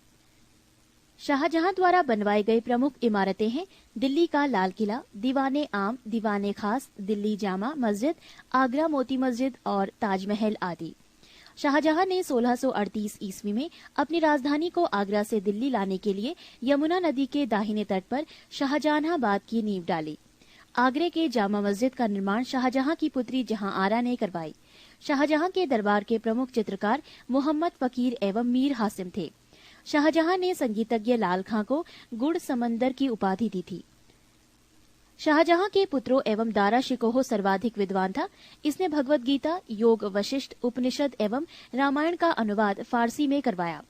शाहजहां द्वारा बनवाई गई प्रमुख इमारतें हैं दिल्ली का लाल किला, दीवाने आम, दीवाने खास, दिल्ली जामा मस्जिद, आगरा मोती मस्जिद और ताजमहल आदि। शाहजहां ने 1638 ईस्वी में अपनी राजधानी को आगरा से दिल्ली लाने के लिए यमुना नदी के दाहिने तट पर शाहजहानाबाद की नींव डाली। आगरे के जामा मस्जिद का निर्माण शाहजहां की पुत्री जहां आरा ने करवाई। शाहजहां के दरबार के प्रमुख चित्रकार मोहम्मद फकीर एवं मीर हासिम थे। शाहजहां ने संगीतज्ञ लाल खां को गुड़ समंदर की उपाधि दी थी। शाहजहां के पुत्रों एवं दारा शिकोह सर्वाधिक विद्वान था। इसने भगवत गीता, योग, वशिष्ठ, उपनिषद एवं रामायण का अनुवाद फारसी में करवाया।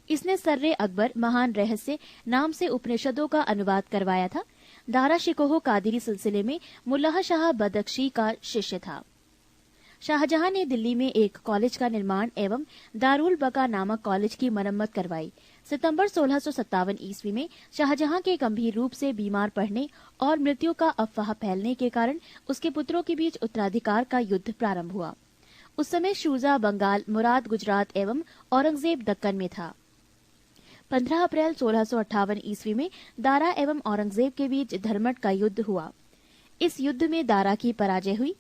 इसने सर्रे अकबर महान रहस्य नाम से उपनिषदों का अनुवाद करवाया था। दारा शिकोह कादिरी सिलसिले में मुल्लाह शाह बदख्शी का शिष्य था। शाहजहां ने दिल्ली में एक कॉलेज का निर्माण एवं दारुल बका नामक कॉलेज की मरम्मत करवाई। सितंबर 1657 ईस्वी में शाहजहां के गंभीर रूप से बीमार पड़ने और मृत्यु का अफवाह फैलने के कारण उसके पुत्रों के बीच उत्तराधिकार का युद्ध प्रारंभ हुआ। उस समय शुजा बंगाल, मुराद गुजरात एवं औरंगजेब दक्कन में था। 15 अप्रैल 1658 ईस्वी में दारा एवं औरंगजेब के बीच धर्मट का युद्ध हुआ। इस युद्ध में दारा की पराजय हुई।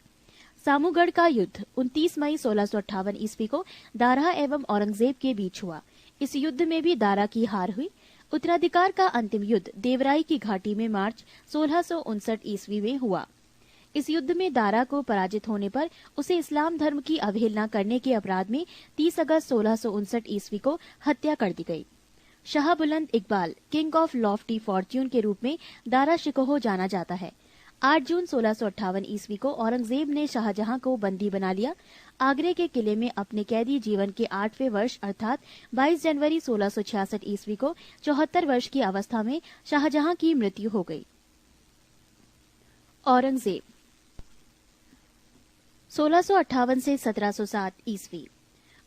सामूगढ़ का युद्ध 29 मई 1658 ईस्वी को दारा एवं औरंगजेब के बीच हुआ। इस युद्ध में भी दारा की हार हुई। उत्तराधिकार का अंतिम युद्ध देवराई की घाटी में मार्च 1659 ईस्वी में हुआ। इस युद्ध में दारा को पराजित होने पर उसे इस्लाम धर्म की अवहेलना करने के अपराध में 30 अगस्त 1659 ईस्वी को हत्या कर दी गई। शाह बुलंद Iqbal, king of Lofty Fortune के रूप में दारा शिकोह जाना जाता है। 8 जून 1658 ईस्वी को औरंगजेब ने शाहजहां को बंदी बना लिया। आगरे के किले में अपने कैदी जीवन के 8वें वर्ष अर्थात 22 जनवरी 1666 ईस्वी को 74 वर्ष की अवस्था में शाहजहां की मृत्यु हो गई। औरंगजेब 1658 से 1707 ईस्वी।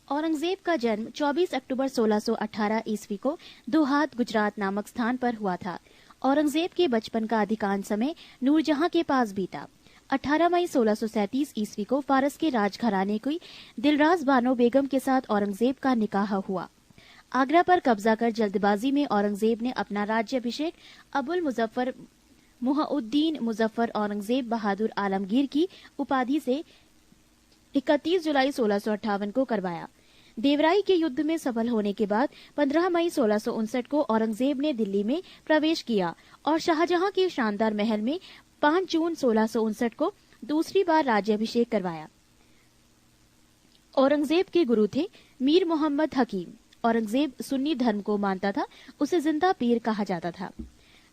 औरंगजेब का जन्म 24 अक्टूबर 1618 ईस्वी को दुहात गुजरात नामक स्थान पर हुआ था। औरंगजेब के बचपन का अधिकांश समय नूरजहां के पास बीता। 18 मई 1637 ईस्वी को फारस के राजघराने की दिलराज बानो बेगम के साथ औरंगजेब का निकाह हुआ। आगरा पर कब्जा कर जल्दबाजी में औरंगजेब ने अपना राज्याभिषेक अबुल मुजफ्फर मुहउद्दीन मुजफ्फर औरंगजेब बहादुर आलमगीर की उपाधि से 31 जुलाई 1658 को करवाया। देवराई के युद्ध में सफल होने के बाद 15 मई 1659 को औरंगजेब ने दिल्ली में प्रवेश किया और शाहजहां के शानदार महल में 5 जून 1659 को दूसरी बार राज्याभिषेक करवाया। औरंगजेब के गुरु थे मीर मोहम्मद हकीम। औरंगजेब सुन्नी धर्म को मानता था, उसे जिंदा पीर कहा जाता था।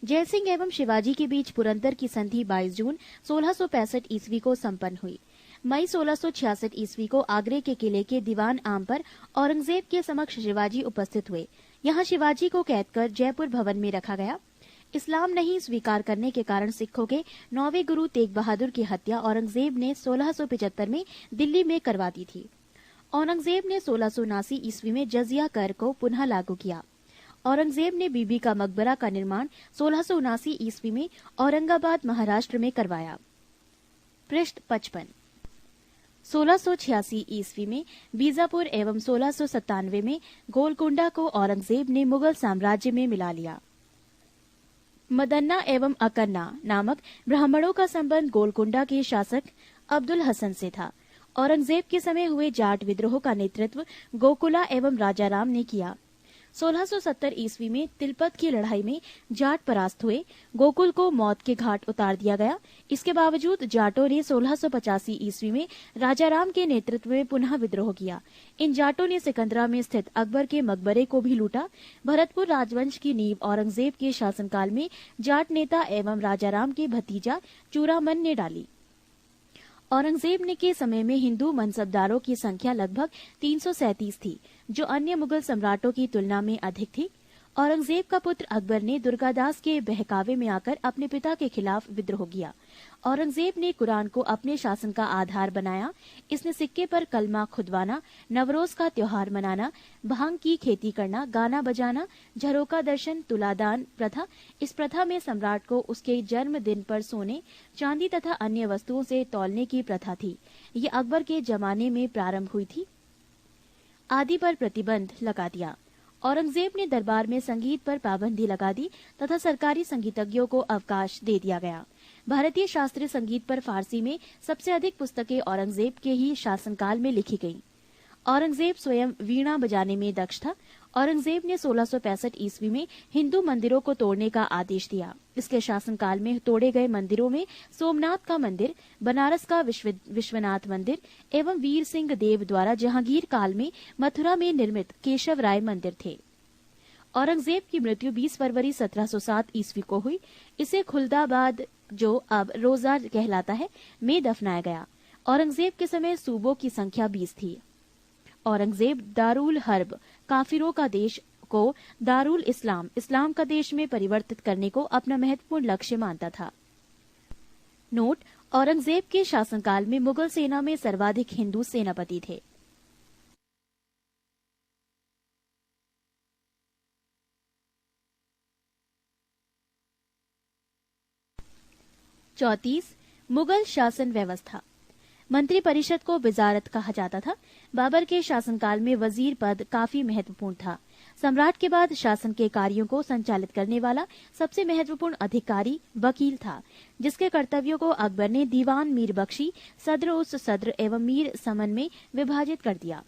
जयसिंह एवं शिवाजी के बीच पुरंदर की संधि 22 जून 1665 ईस्वी को संपन्न हुई। मई 1666 ईस्वी को आगरे के किले के दीवान आम पर औरंगजेब के समक्ष शिवाजी उपस्थित हुए। यहाँ शिवाजी को कैद कर जयपुर भवन में रखा गया। इस्लाम नहीं स्वीकार करने के कारण सिखों के 9वें गुरु तेग बहादुर की हत्या औरंगजेब ने 1675 में दिल्ली में करवा दी थी। औरंगजेब ने 1679 ईस्वी में जजिया कर को पुनः लागू किया। औरंगजेब ने बीबी का मकबरा का निर्माण 1679 ईस्वी में औरंगाबाद महाराष्ट्र में करवाया। पृष्ठ 55। 1686 ईस्वी में बीजापुर एवं 1697 में गोलकुंडा को औरंगजेब ने मुगल साम्राज्य में मिला लिया। मदन्ना एवं अकन्ना नामक ब्राह्मणों का संबंध गोलकुंडा के शासक अब्दुल हसन से था। औरंगजेब के समय हुए जाट विद्रोह का नेतृत्व गोकुला एवं राजाराम ने किया। 1670 ईस्वी में तिलपत की लड़ाई में जाट परास्त हुए। गोकुल को मौत के घाट उतार दिया गया। इसके बावजूद जाटों ने 1685 ईस्वी में राजाराम के नेतृत्व में पुनः विद्रोह किया। इन जाटों ने सिकंदरा में स्थित अकबर के मकबरे को भी लूटा। भरतपुर राजवंश की नींव औरंगजेब के शासनकाल में जाट नेता एवं राजाराम के भतीजा चूड़ामन ने डाली। औरंगजेब ने के समय में हिंदू मनसबदारों की संख्या लगभग 337 थी, जो अन्य मुगल सम्राटों की तुलना में अधिक थी। औरंगजेब का पुत्र अकबर ने दुर्गादास के बहकावे में आकर अपने पिता के खिलाफ विद्रोह किया। औरंगजेब ने कुरान को अपने शासन का आधार बनाया। इसने सिक्के पर कलमा खुदवाना, नवरोज का त्योहार मनाना, भांग की खेती करना, गाना बजाना, झरोका दर्शन, तुलादान प्रथा। इस प्रथा में सम्राट को उसके जन्मदिन पर सोने, चांदी तथा अन्य वस्तुओं से तौलने की प्रथा थी। ये अकबर के जमाने में प्रारंभ हुई थी। आदि पर प्रतिबंध लगा दिया। औरंगजेब ने दरबार में संगीत पर पाबंदी लगा दी तथा सरकारी संगीतज्ञों को अवकाश दे दिया गया। भारतीय शास्त्रीय संगीत पर फारसी में सबसे अधिक पुस्तकें औरंगजेब के ही शासनकाल में लिखी गईं। औरंगजेब स्वयं वीणा बजाने में दक्ष था। औरंगजेब ने 1665 ईस्वी में हिंदू मंदिरों को तोड़ने का आदेश दिया। इसके शासनकाल में तोड़े गए मंदिरों में सोमनाथ का मंदिर, बनारस का विश्वनाथ मंदिर एवं वीर सिंह देव द्वारा जहांगीर काल में मथुरा में निर्मित केशव राय मंदिर थे। औरंगजेब की मृत्यु 20 फरवरी 1707 ईस्वी को हुई। इसे खुलदाबाद, जो अब रोजा कहलाता है, में दफनाया गया। औरंगजेब के समय सूबों की संख्या 20 थी। औरंगजेब दारुल हर्ब, काफिरों का देश, को दारुल इस्लाम, इस्लाम का देश में परिवर्तित करने को अपना महत्वपूर्ण लक्ष्य मानता था। नोट: औरंगजेब के शासनकाल में मुगल सेना में सर्वाधिक हिंदू सेनापति थे। चौतीस, मुगल शासन व्यवस्था। मंत्री परिषद को वजारत कहा जाता था। बाबर के शासनकाल में वजीर पद काफी महत्वपूर्ण था। सम्राट के बाद शासन के कार्यों को संचालित करने वाला सबसे महत्वपूर्ण अधिकारी वकील था, जिसके कर्तव्यों को अकबर ने दीवान मीर बख्शी, सद्र उस सद्र एवं मीर समन में विभाजित कर दिया।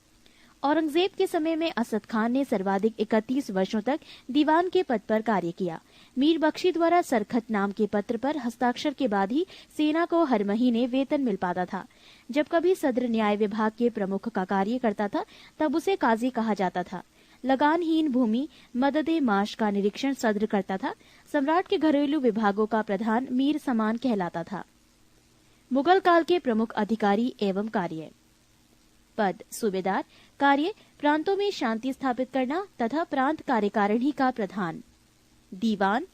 औरंगजेब के समय में असद खान ने सर्वाधिक 31 वर्षों तक दीवान के पद पर कार्य किया। मीर बख्शी द्वारा सरखत नाम के पत्र पर हस्ताक्षर के बाद ही सेना को हर महीने वेतन मिल पाता था। जब कभी सद्र न्याय विभाग के प्रमुख का कार्य करता था, तब उसे काजी कहा जाता था। लगानहीन भूमि मददे माश का निरीक्षण सद्र करता था। सम्राट के घरेलू विभागों का प्रधान मीर समान कहलाता था। मुगल काल के प्रमुख अधिकारी एवं कार्य: पद सूबेदार, कार्य प्रांतों में शांति स्थापित करना तथा प्रांत कार्यकारिणी का प्रधान। दीवान,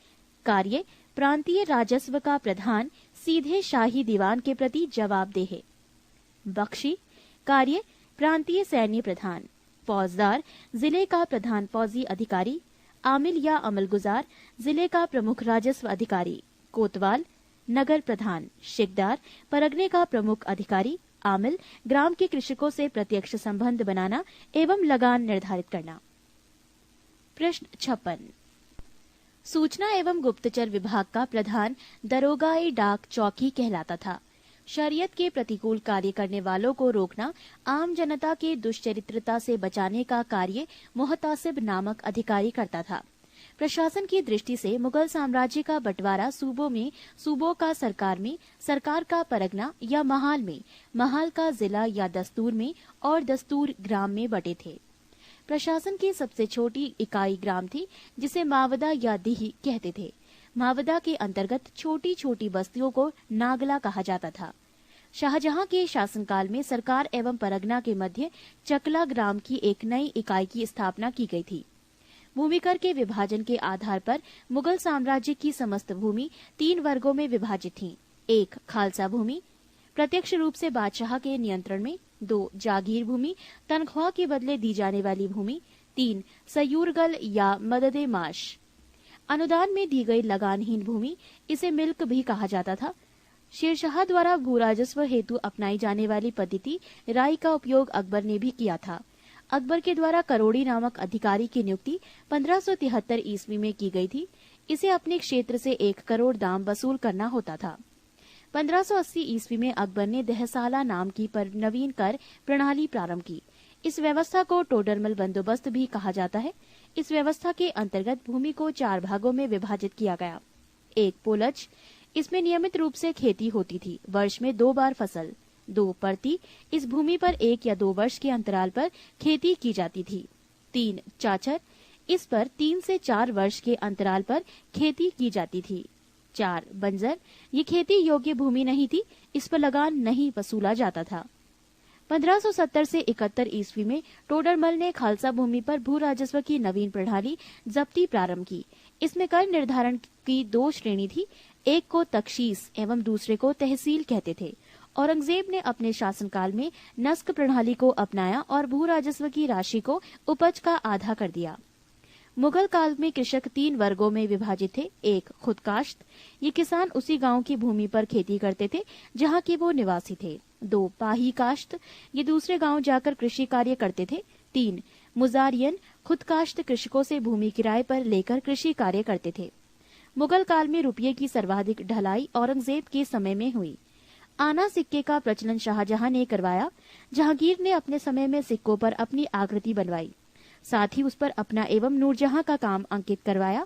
कार्य प्रांतीय राजस्व का प्रधान सीधे शाही दीवान के प्रति जवाबदेह। बख्शी, कार्य प्रांतीय सैन्य प्रधान। फौजदार, जिले का प्रधान फौजी अधिकारी। आमिल या अमलगुजार, जिले का प्रमुख राजस्व अधिकारी। कोतवाल, नगर प्रधान, शिकदार, परगने का प्रमुख अधिकारी, आमिल, ग्राम के कृषकों से प्रत्यक्ष संबंध बनाना एवं लगान निर्धारित करना। प्रश्न 56। सूचना एवं गुप्तचर विभाग का प्रधान दरोगाए डाक चौकी कहलाता था। शरीयत के प्रतिकूल कार्य करने वालों को रोकना, आम जनता के दुष्चरित्रता से बचाने का कार्य मोहतासिब नामक अधिकारी करता था। प्रशासन की दृष्टि से मुगल साम्राज्य का बंटवारा सूबों में, सूबों का सरकार में, सरकार का परगना या महाल में, महाल का जिला या दस्तूर में और दस्तूर ग्राम में बटे थे। प्रशासन की सबसे छोटी इकाई ग्राम थी, जिसे मावदा या दीही कहते थे। मावदा के अंतर्गत छोटी छोटी बस्तियों को नागला कहा जाता था। शाहजहां के शासनकाल में सरकार एवं परगना के मध्य चकला ग्राम की एक नई इकाई की स्थापना की गई थी। भूमिकर के विभाजन के आधार पर मुगल साम्राज्य की समस्त भूमि 3 वर्गों में विभाजित थी। 1 खालसा भूमि, प्रत्यक्ष रूप से बादशाह के नियंत्रण में। 2 जागीर भूमि, तनख्वाह के बदले दी जाने वाली भूमि। 3 सयूरगल या मददे माश, अनुदान में दी गई लगानहीन भूमि, इसे मिल्क भी कहा जाता था। शेरशाह द्वारा भूराजस्व हेतु अपनाई जाने वाली पद्धति राई का उपयोग अकबर ने भी किया था। अकबर के द्वारा करोड़ी नामक अधिकारी की नियुक्ति 1573 ईस्वी में की गई थी। इसे अपने क्षेत्र से 1 करोड़ दाम वसूल करना होता था। 1580 ईस्वी में अकबर ने दहसाला नाम की नवीन कर प्रणाली प्रारंभ की। इस व्यवस्था को टोडरमल बंदोबस्त भी कहा जाता है। इस व्यवस्था के अंतर्गत भूमि को 4 भागों में विभाजित किया गया। 1 पोलज, इसमें नियमित रूप से खेती होती थी, वर्ष में 2 बार फसल। 2 परती, इस भूमि पर 1 या 2 वर्ष के अंतराल पर खेती की जाती थी। 3 चाचर, इस पर 3 से 4 वर्ष के अंतराल पर खेती की जाती थी। 4 बंजर, ये खेती योग्य भूमि नहीं थी, इस पर लगान नहीं वसूला जाता था। 1570 से 71 ईस्वी में टोडरमल ने खालसा भूमि पर भू राजस्व की नवीन प्रणाली जब्ती प्रारंभ की। इसमें कर निर्धारण की 2 श्रेणी थी, एक को तख्शीस एवं दूसरे को तहसील कहते थे। औरंगजेब ने अपने शासनकाल में नस्क प्रणाली को अपनाया और भू राजस्व की राशि को उपज का आधा कर दिया। मुगल काल में कृषक 3 वर्गों में विभाजित थे। 1 खुदकाश्त, ये किसान उसी गांव की भूमि पर खेती करते थे जहां के वो निवासी थे। 2 पाही काश्त, ये दूसरे गांव जाकर कृषि कार्य करते थे। 3 मुजारियन, खुदकाश्त कृषकों से भूमि किराए पर लेकर कृषि कार्य करते थे। मुगल काल में रुपये की सर्वाधिक ढलाई औरंगजेब के समय में हुई। आना सिक्के का प्रचलन शाहजहां ने करवाया। जहांगीर ने अपने समय में सिक्कों पर अपनी आकृति बनवाई, साथ ही उस पर अपना एवं नूरजहां का काम अंकित करवाया।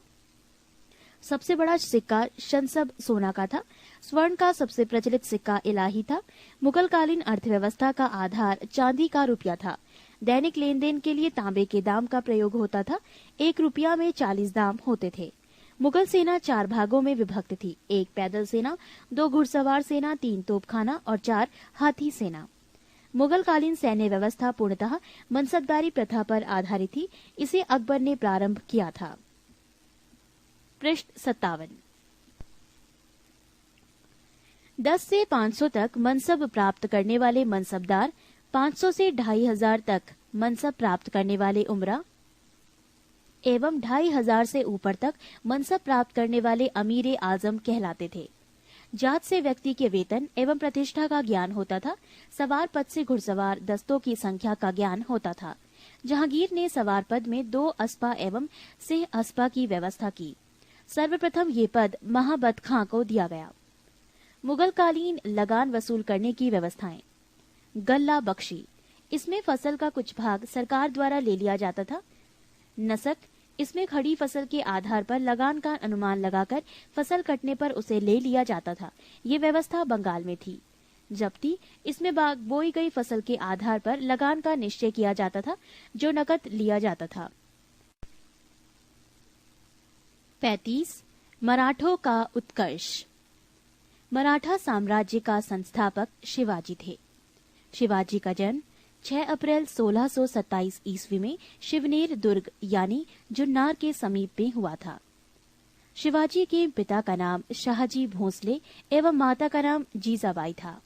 सबसे बड़ा सिक्का शनसब सोना का था। स्वर्ण का सबसे प्रचलित सिक्का इलाही था। मुगलकालीन अर्थव्यवस्था का आधार चांदी का रुपया था। दैनिक लेन देन के लिए तांबे के दाम का प्रयोग होता था। 1 रुपया में 40 दाम होते थे। मुगल सेना 4 भागों में विभक्त थी। 1 पैदल सेना, 2 घुड़सवार सेना, 3 तोपखाना और 4 हाथी सेना। मुगलकालीन सैन्य व्यवस्था पूर्णतः मनसबदारी प्रथा पर आधारित थी। इसे अकबर ने प्रारंभ किया था। पृष्ठ 57। 10 से 500 तक मनसब प्राप्त करने वाले मनसबदार, 500 से 2500 तक मनसब प्राप्त करने वाले उमरा एवं 2500 से ऊपर तक मनसब प्राप्त करने वाले अमीर आजम कहलाते थे। जात से व्यक्ति के वेतन एवं प्रतिष्ठा का ज्ञान होता था। सवार पद से घुड़सवार दस्तों की संख्या का ज्ञान होता था। जहांगीर ने सवार पद में 2 अस्पा एवं सिंह अस्पा की व्यवस्था की। सर्वप्रथम ये पद महाबत खां को दिया गया। मुगलकालीन लगान वसूल करने की व्यवस्थाएं। गल्ला बख्शी, इसमें फसल का कुछ भाग सरकार द्वारा ले लिया जाता था। नसक, इसमें खड़ी फसल के आधार पर लगान का अनुमान लगाकर फसल कटने पर उसे ले लिया जाता था। ये व्यवस्था बंगाल में थी। जब्ती, इसमें बोई गई फसल के आधार पर लगान का निश्चय किया जाता था, जो नकद लिया जाता था। 35 मराठों का उत्कर्ष। मराठा साम्राज्य का संस्थापक शिवाजी थे। शिवाजी का जन्म 6 अप्रैल 1627 ईस्वी में शिवनेर दुर्ग यानी जुन्नार के समीप में हुआ था। शिवाजी के पिता का नाम शाहजी भोसले एवं माता का नाम जीजाबाई था।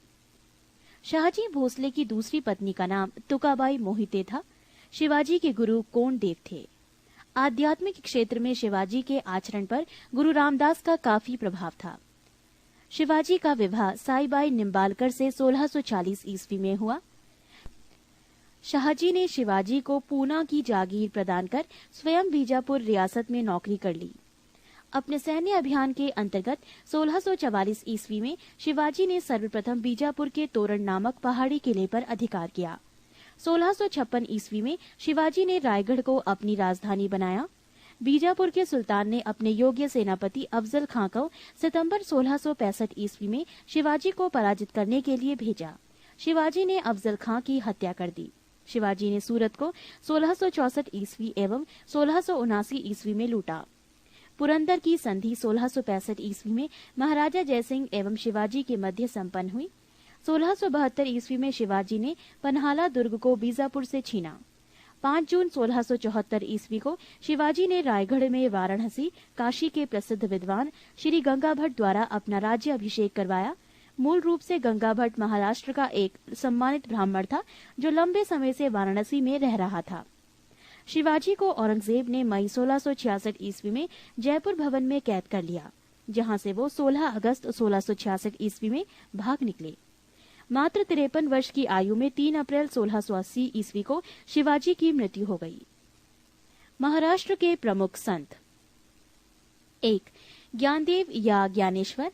शाहजी भोसले की दूसरी पत्नी का नाम तुकाबाई मोहिते था। शिवाजी के गुरु कोंडदेव थे। आध्यात्मिक क्षेत्र में शिवाजी के आचरण पर गुरु रामदास का काफी प्रभाव था। शिवाजी का विवाह साईबाई निम्बालकर से 1640 ईस्वी में हुआ। शाहजी ने शिवाजी को पूना की जागीर प्रदान कर स्वयं बीजापुर रियासत में नौकरी कर ली। अपने सैन्य अभियान के अंतर्गत 1644 ईस्वी में शिवाजी ने सर्वप्रथम बीजापुर के तोरण नामक पहाड़ी किले पर अधिकार किया। 1656 ईस्वी में शिवाजी ने रायगढ़ को अपनी राजधानी बनाया। बीजापुर के सुल्तान ने अपने योग्य सेनापति अफजल खां को सितंबर 1665 ईस्वी में शिवाजी को पराजित करने के लिए भेजा। शिवाजी ने अफजल खां की हत्या कर दी। शिवाजी ने सूरत को 1664 ईस्वी एवं 1679 ईस्वी में लूटा। पुरंदर की संधि 1665 ईस्वी में महाराजा जयसिंह एवं शिवाजी के मध्य संपन्न हुई। 1672 ईस्वी में शिवाजी ने पन्हाला दुर्ग को बीजापुर से छीना। 5 जून 1674 ईस्वी को शिवाजी ने रायगढ़ में वाराणसी काशी के प्रसिद्ध विद्वान श्री गंगा भट्ट द्वारा अपना राज्य अभिषेक करवाया। मूल रूप से गंगा भट्ट महाराष्ट्र का एक सम्मानित ब्राह्मण था जो लंबे समय से वाराणसी में रह रहा था। शिवाजी को औरंगजेब ने मई 1666 ईस्वी में जयपुर भवन में कैद कर लिया, जहां से वो 16 अगस्त 1666 ईस्वी में भाग निकले। मात्र 53 वर्ष की आयु में 3 अप्रैल 1680 ईस्वी को शिवाजी की मृत्यु हो गई। महाराष्ट्र के प्रमुख संत। 1. ज्ञानदेव या ज्ञानेश्वर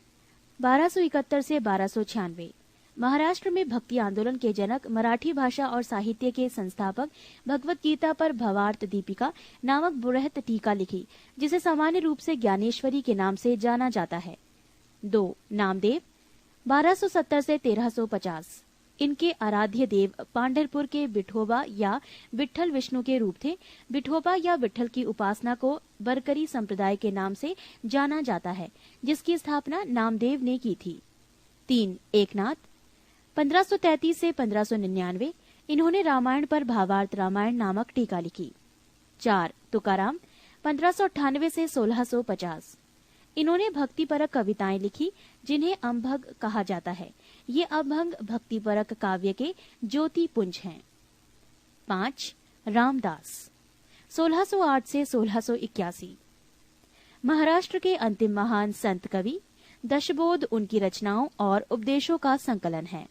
1271 से 1296। महाराष्ट्र में भक्ति आंदोलन के जनक, मराठी भाषा और साहित्य के संस्थापक, भगवत गीता पर भवार्थ दीपिका नामक बृहत टीका लिखी, जिसे सामान्य रूप से ज्ञानेश्वरी के नाम से जाना जाता है। 2. नामदेव 1270 से 1350। इनके आराध्य देव पांढरपुर के विठोबा या विठल विष्णु के रूप थे। विठोबा या विठल की उपासना को बरकरी संप्रदाय के नाम से जाना जाता है, जिसकी स्थापना नामदेव ने की थी। 3. एकनाथ 1533 से 1599। इन्होंने रामायण पर भावार्थ रामायण नामक टीका लिखी। 4. तुकाराम 1598 से 1650। इन्होंने भक्तिपरक कविताएं लिखी, जिन्हें अम्भग कहा जाता है। ये अभंग भक्तिपरक काव्य के ज्योति पुंज हैं। 5. रामदास 1608 से 1681। महाराष्ट्र के अंतिम महान संत कवि। दशबोध उनकी रचनाओं और उपदेशों का संकलन है।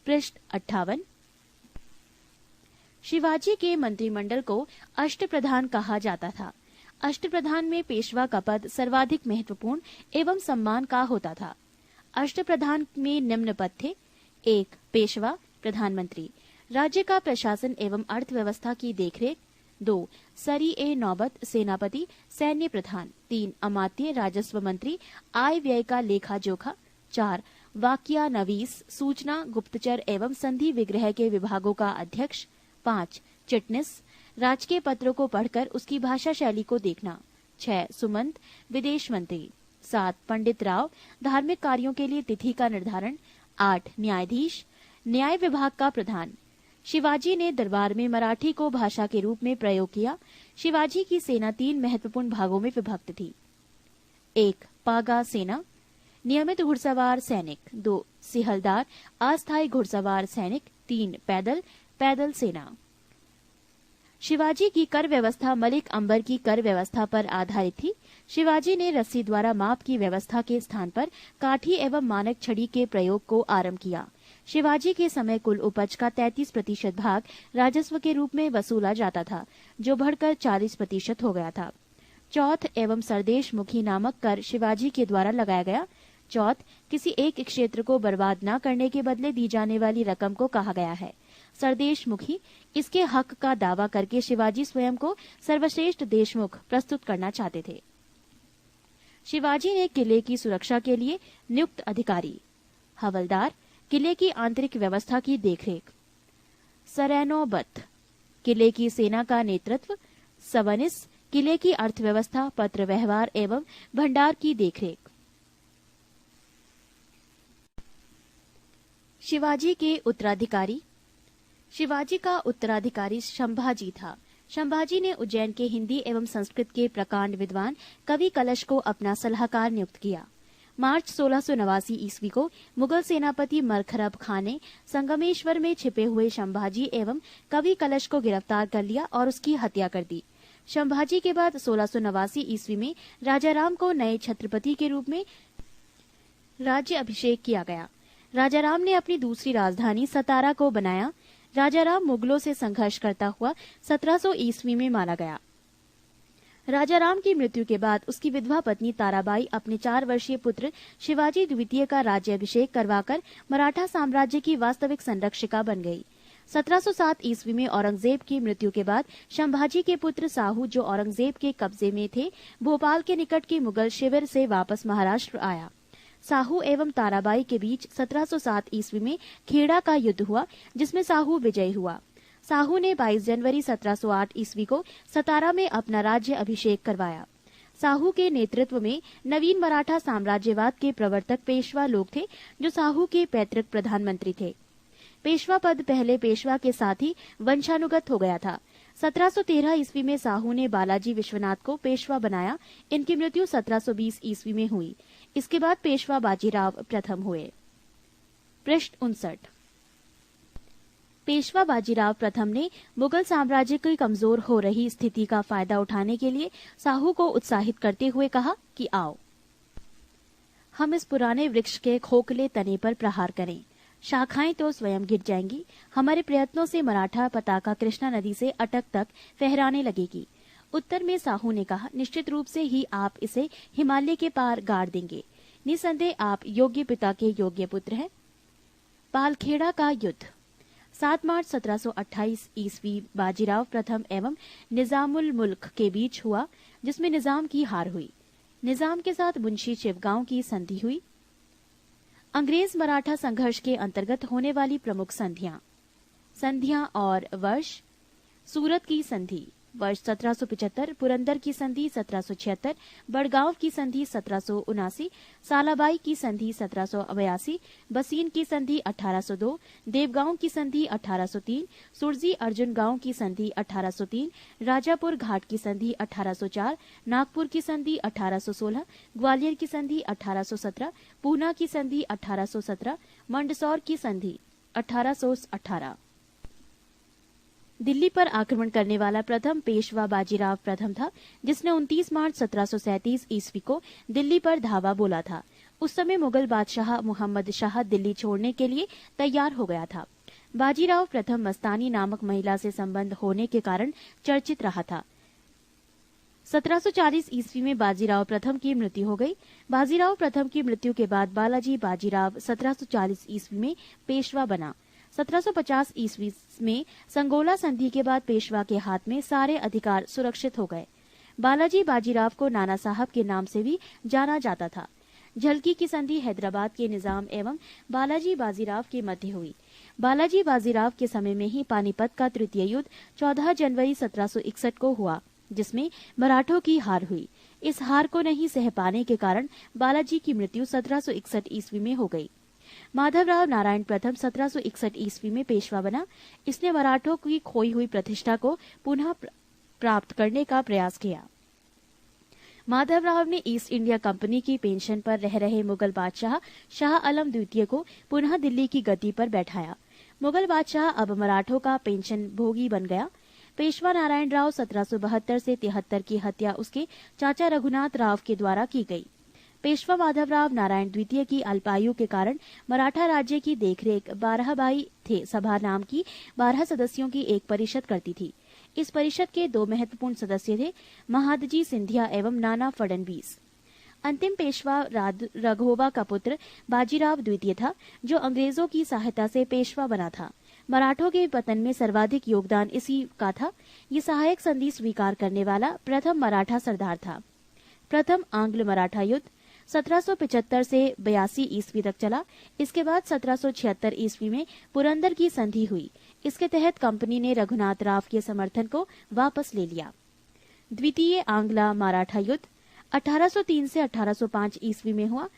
पृष्ठ 58। शिवाजी के मंत्रिमंडल को अष्टप्रधान कहा जाता था। अष्टप्रधान में पेशवा का पद सर्वाधिक महत्वपूर्ण एवं सम्मान का होता था। अष्टप्रधान में निम्न पद थे। 1. पेशवा प्रधानमंत्री, राज्य का प्रशासन एवं अर्थव्यवस्था की देखरेख। 2. सरी ए नौबत सेनापति, सैन्य प्रधान। 3. अमात्य राजस्व मंत्री, आय व्यय का लेखा जोखा। 4. वाक्यानवीस, सूचना गुप्तचर एवं संधि विग्रह के विभागों का अध्यक्ष। 5. चिटनिस, राजकीय पत्रों को पढ़कर उसकी भाषा शैली को देखना। 6. सुमंत, विदेश मंत्री। 7. पंडित राव, धार्मिक कार्यों के लिए तिथि का निर्धारण। 8. न्यायाधीश, न्याय विभाग का प्रधान। शिवाजी ने दरबार में मराठी को भाषा के रूप में प्रयोग किया। शिवाजी की सेना 3 महत्वपूर्ण भागों में विभक्त थी। 1. पागा सेना, नियमित घुड़सवार सैनिक। 2. सिहलदार, अस्थायी घुड़सवार सैनिक। 3. पैदल सेना। शिवाजी की कर व्यवस्था मलिक अंबर की कर व्यवस्था पर आधारित थी। शिवाजी ने रस्सी द्वारा माप की व्यवस्था के स्थान पर काठी एवं मानक छड़ी के प्रयोग को आरंभ किया। शिवाजी के समय कुल उपज का 33% भाग राजस्व के रूप में वसूला जाता था, जो बढ़कर 40% हो गया था। चौथ एवं सरदेश मुखी नामक कर शिवाजी के द्वारा लगाया गया। चौथ किसी एक क्षेत्र को बर्बाद न करने के बदले दी जाने वाली रकम को कहा गया है। सरदेश मुखी, इसके हक का दावा करके शिवाजी स्वयं को सर्वश्रेष्ठ देशमुख प्रस्तुत करना चाहते थे। शिवाजी ने किले की सुरक्षा के लिए नियुक्त अधिकारी। हवलदार, किले की आंतरिक व्यवस्था की देखरेख। सरैनोबत, किले की सेना का नेतृत्व। सवनिस, किले की अर्थव्यवस्था, पत्र व्यवहार एवं भंडार की देखरेख। शिवाजी के उत्तराधिकारी। शिवाजी का उत्तराधिकारी संभाजी था। संभाजी ने उज्जैन के हिंदी एवं संस्कृत के प्रकांड विद्वान कवि कलश को अपना सलाहकार नियुक्त किया। मार्च 1689 ईस्वी को मुगल सेनापति मरखरब खान ने संगमेश्वर में छिपे हुए संभाजी एवं कवि कलश को गिरफ्तार कर लिया और उसकी हत्या कर दी। संभाजी के बाद 1689 ईस्वी में राजाराम को नए छत्रपति के रूप में राज्य अभिषेक किया गया। राजाराम ने अपनी दूसरी राजधानी सतारा को बनाया। राजाराम मुगलों से संघर्ष करता हुआ 1700 ईस्वी में मारा गया। राजाराम की मृत्यु के बाद उसकी विधवा पत्नी ताराबाई अपने 4 वर्षीय पुत्र शिवाजी द्वितीय का राज्याभिषेक करवाकर मराठा साम्राज्य की वास्तविक संरक्षिका बन गई। 1707 ईस्वी में औरंगजेब की मृत्यु के बाद संभाजी के पुत्र साहू, जो औरंगजेब के कब्जे में थे, भोपाल के निकट के मुगल शिविर से वापस महाराष्ट्र आया। साहू एवं ताराबाई के बीच 1707 ईस्वी में खेड़ा का युद्ध हुआ, जिसमें साहू विजयी हुआ। साहू ने 22 जनवरी 1708 ईस्वी को सतारा में अपना राज्य अभिषेक करवाया। साहू के नेतृत्व में नवीन मराठा साम्राज्यवाद के प्रवर्तक पेशवा लोग थे, जो साहू के पैतृक प्रधानमंत्री थे। पेशवा पद पहले पेशवा के साथ ही वंशानुगत हो गया था। 1713 ईस्वी में साहू ने बालाजी विश्वनाथ को पेशवा बनाया। इनकी मृत्यु 1720 ईस्वी में हुई। इसके बाद पेशवा बाजीराव प्रथम हुए। पृष्ठ 59। पेशवा बाजीराव प्रथम ने मुगल साम्राज्य की कमजोर हो रही स्थिति का फायदा उठाने के लिए साहू को उत्साहित करते हुए कहा कि आओ, हम इस पुराने वृक्ष के खोखले तने पर प्रहार करें। शाखाएं तो स्वयं गिर जाएंगी। हमारे प्रयत्नों से मराठा पताका कृष्णा नदी से अटक तक फहराने लगेगी। उत्तर में साहू ने कहा, निश्चित रूप से ही आप इसे हिमालय के पार गाड़ देंगे। निसंदेह आप योग्य पिता के योग्य पुत्र हैं। पालखेड़ा का युद्ध 7 मार्च 1728 ईस्वी बाजीराव प्रथम एवं निजामुल मुल्क के बीच हुआ, जिसमें निजाम की हार हुई। निजाम के साथ मुंशी शिवगांव की संधि हुई। अंग्रेज मराठा संघर्ष के अंतर्गत होने वाली प्रमुख संधियां और वर्ष: सूरत की संधि वर्ष 1775, पुरंदर की संधि 1776, बड़गांव की संधि 1779, सालाबाई की संधि 1782, बसीन की संधि 1802, देवगांव की संधि 1803, सुरजी अर्जुन गांव की संधि 1803, राजापुर घाट की संधि 1804, नागपुर की संधि 1816, ग्वालियर की संधि 1817, पूना की संधि 1817, मंदसौर की संधि 1818। दिल्ली पर आक्रमण करने वाला प्रथम पेशवा बाजीराव प्रथम था, जिसने 29 मार्च 1737 ईस्वी को दिल्ली पर धावा बोला था। उस समय मुगल बादशाह मुहम्मद शाह दिल्ली छोड़ने के लिए तैयार हो गया था। बाजीराव प्रथम मस्तानी नामक महिला से संबंध होने के कारण चर्चित रहा था। 1740 ईस्वी में बाजीराव प्रथम की मृत्यु हो गई। बाजीराव प्रथम की मृत्यु के बाद बालाजी बाजीराव 1740 ईस्वी में पेशवा बना। 1750 ईस्वी में संगोला संधि के बाद पेशवा के हाथ में सारे अधिकार सुरक्षित हो गए। बालाजी बाजीराव को नाना साहब के नाम से भी जाना जाता था। झलकी की संधि हैदराबाद के निजाम एवं बालाजी बाजीराव के मध्य हुई। बालाजी बाजीराव के समय में ही पानीपत का तृतीय युद्ध 14 जनवरी 1761 को हुआ, जिसमें मराठों की हार हुई। इस हार को नहीं सह पाने के कारण बालाजी की मृत्यु 1761 ईस्वी में हो गई। माधवराव नारायण प्रथम 1761 ईस्वी में पेशवा बना। इसने मराठों की खोई हुई प्रतिष्ठा को पुनः प्राप्त करने का प्रयास किया। माधवराव ने ईस्ट इंडिया कंपनी की पेंशन पर रह रहे मुगल बादशाह शाह आलम द्वितीय को पुनः दिल्ली की गद्दी पर बैठाया। मुगल बादशाह अब मराठों का पेंशन भोगी बन गया। पेशवा नारायण राव 1772 से 73 की हत्या उसके चाचा रघुनाथ राव के द्वारा की गई। पेशवा माधवराव नारायण द्वितीय की अल्पायु के कारण मराठा राज्य की देखरेख 12 बाई थे सभा नाम की 12 सदस्यों की एक परिषद करती थी। इस परिषद के 2 महत्वपूर्ण सदस्य थे, महादजी सिंधिया एवं नाना फडणवीस। अंतिम पेशवा राघोबा का पुत्र बाजीराव द्वितीय था, जो अंग्रेजों की सहायता से पेशवा बना था। मराठों के पतन में सर्वाधिक योगदान इसी का था। ये सहायक संधि स्वीकार करने वाला प्रथम मराठा सरदार था। प्रथम आंग्ल मराठा युद्ध 1775 से 82 ईस्वी तक चला। इसके बाद 1776 ईस्वी में पुरंदर की संधि हुई। इसके तहत कंपनी ने रघुनाथ राव के समर्थन को वापस ले लिया। द्वितीय आंग्ला मराठा युद्ध 1803 से 1805 ईस्वी में हुआ।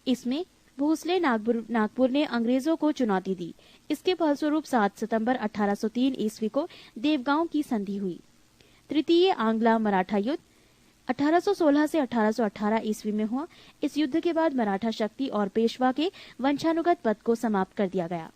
इसमें भोसले नागपुर ने अंग्रेजों को चुनौती दी। इसके फलस्वरूप 7 सितंबर 1803 ईस्वी को देवगांव की संधि हुई। तृतीय आंग्ला मराठा युद्ध 1816 से 1818 ईस्वी में हुआ। इस युद्ध के बाद मराठा शक्ति और पेशवा के वंशानुगत पद को समाप्त कर दिया गया।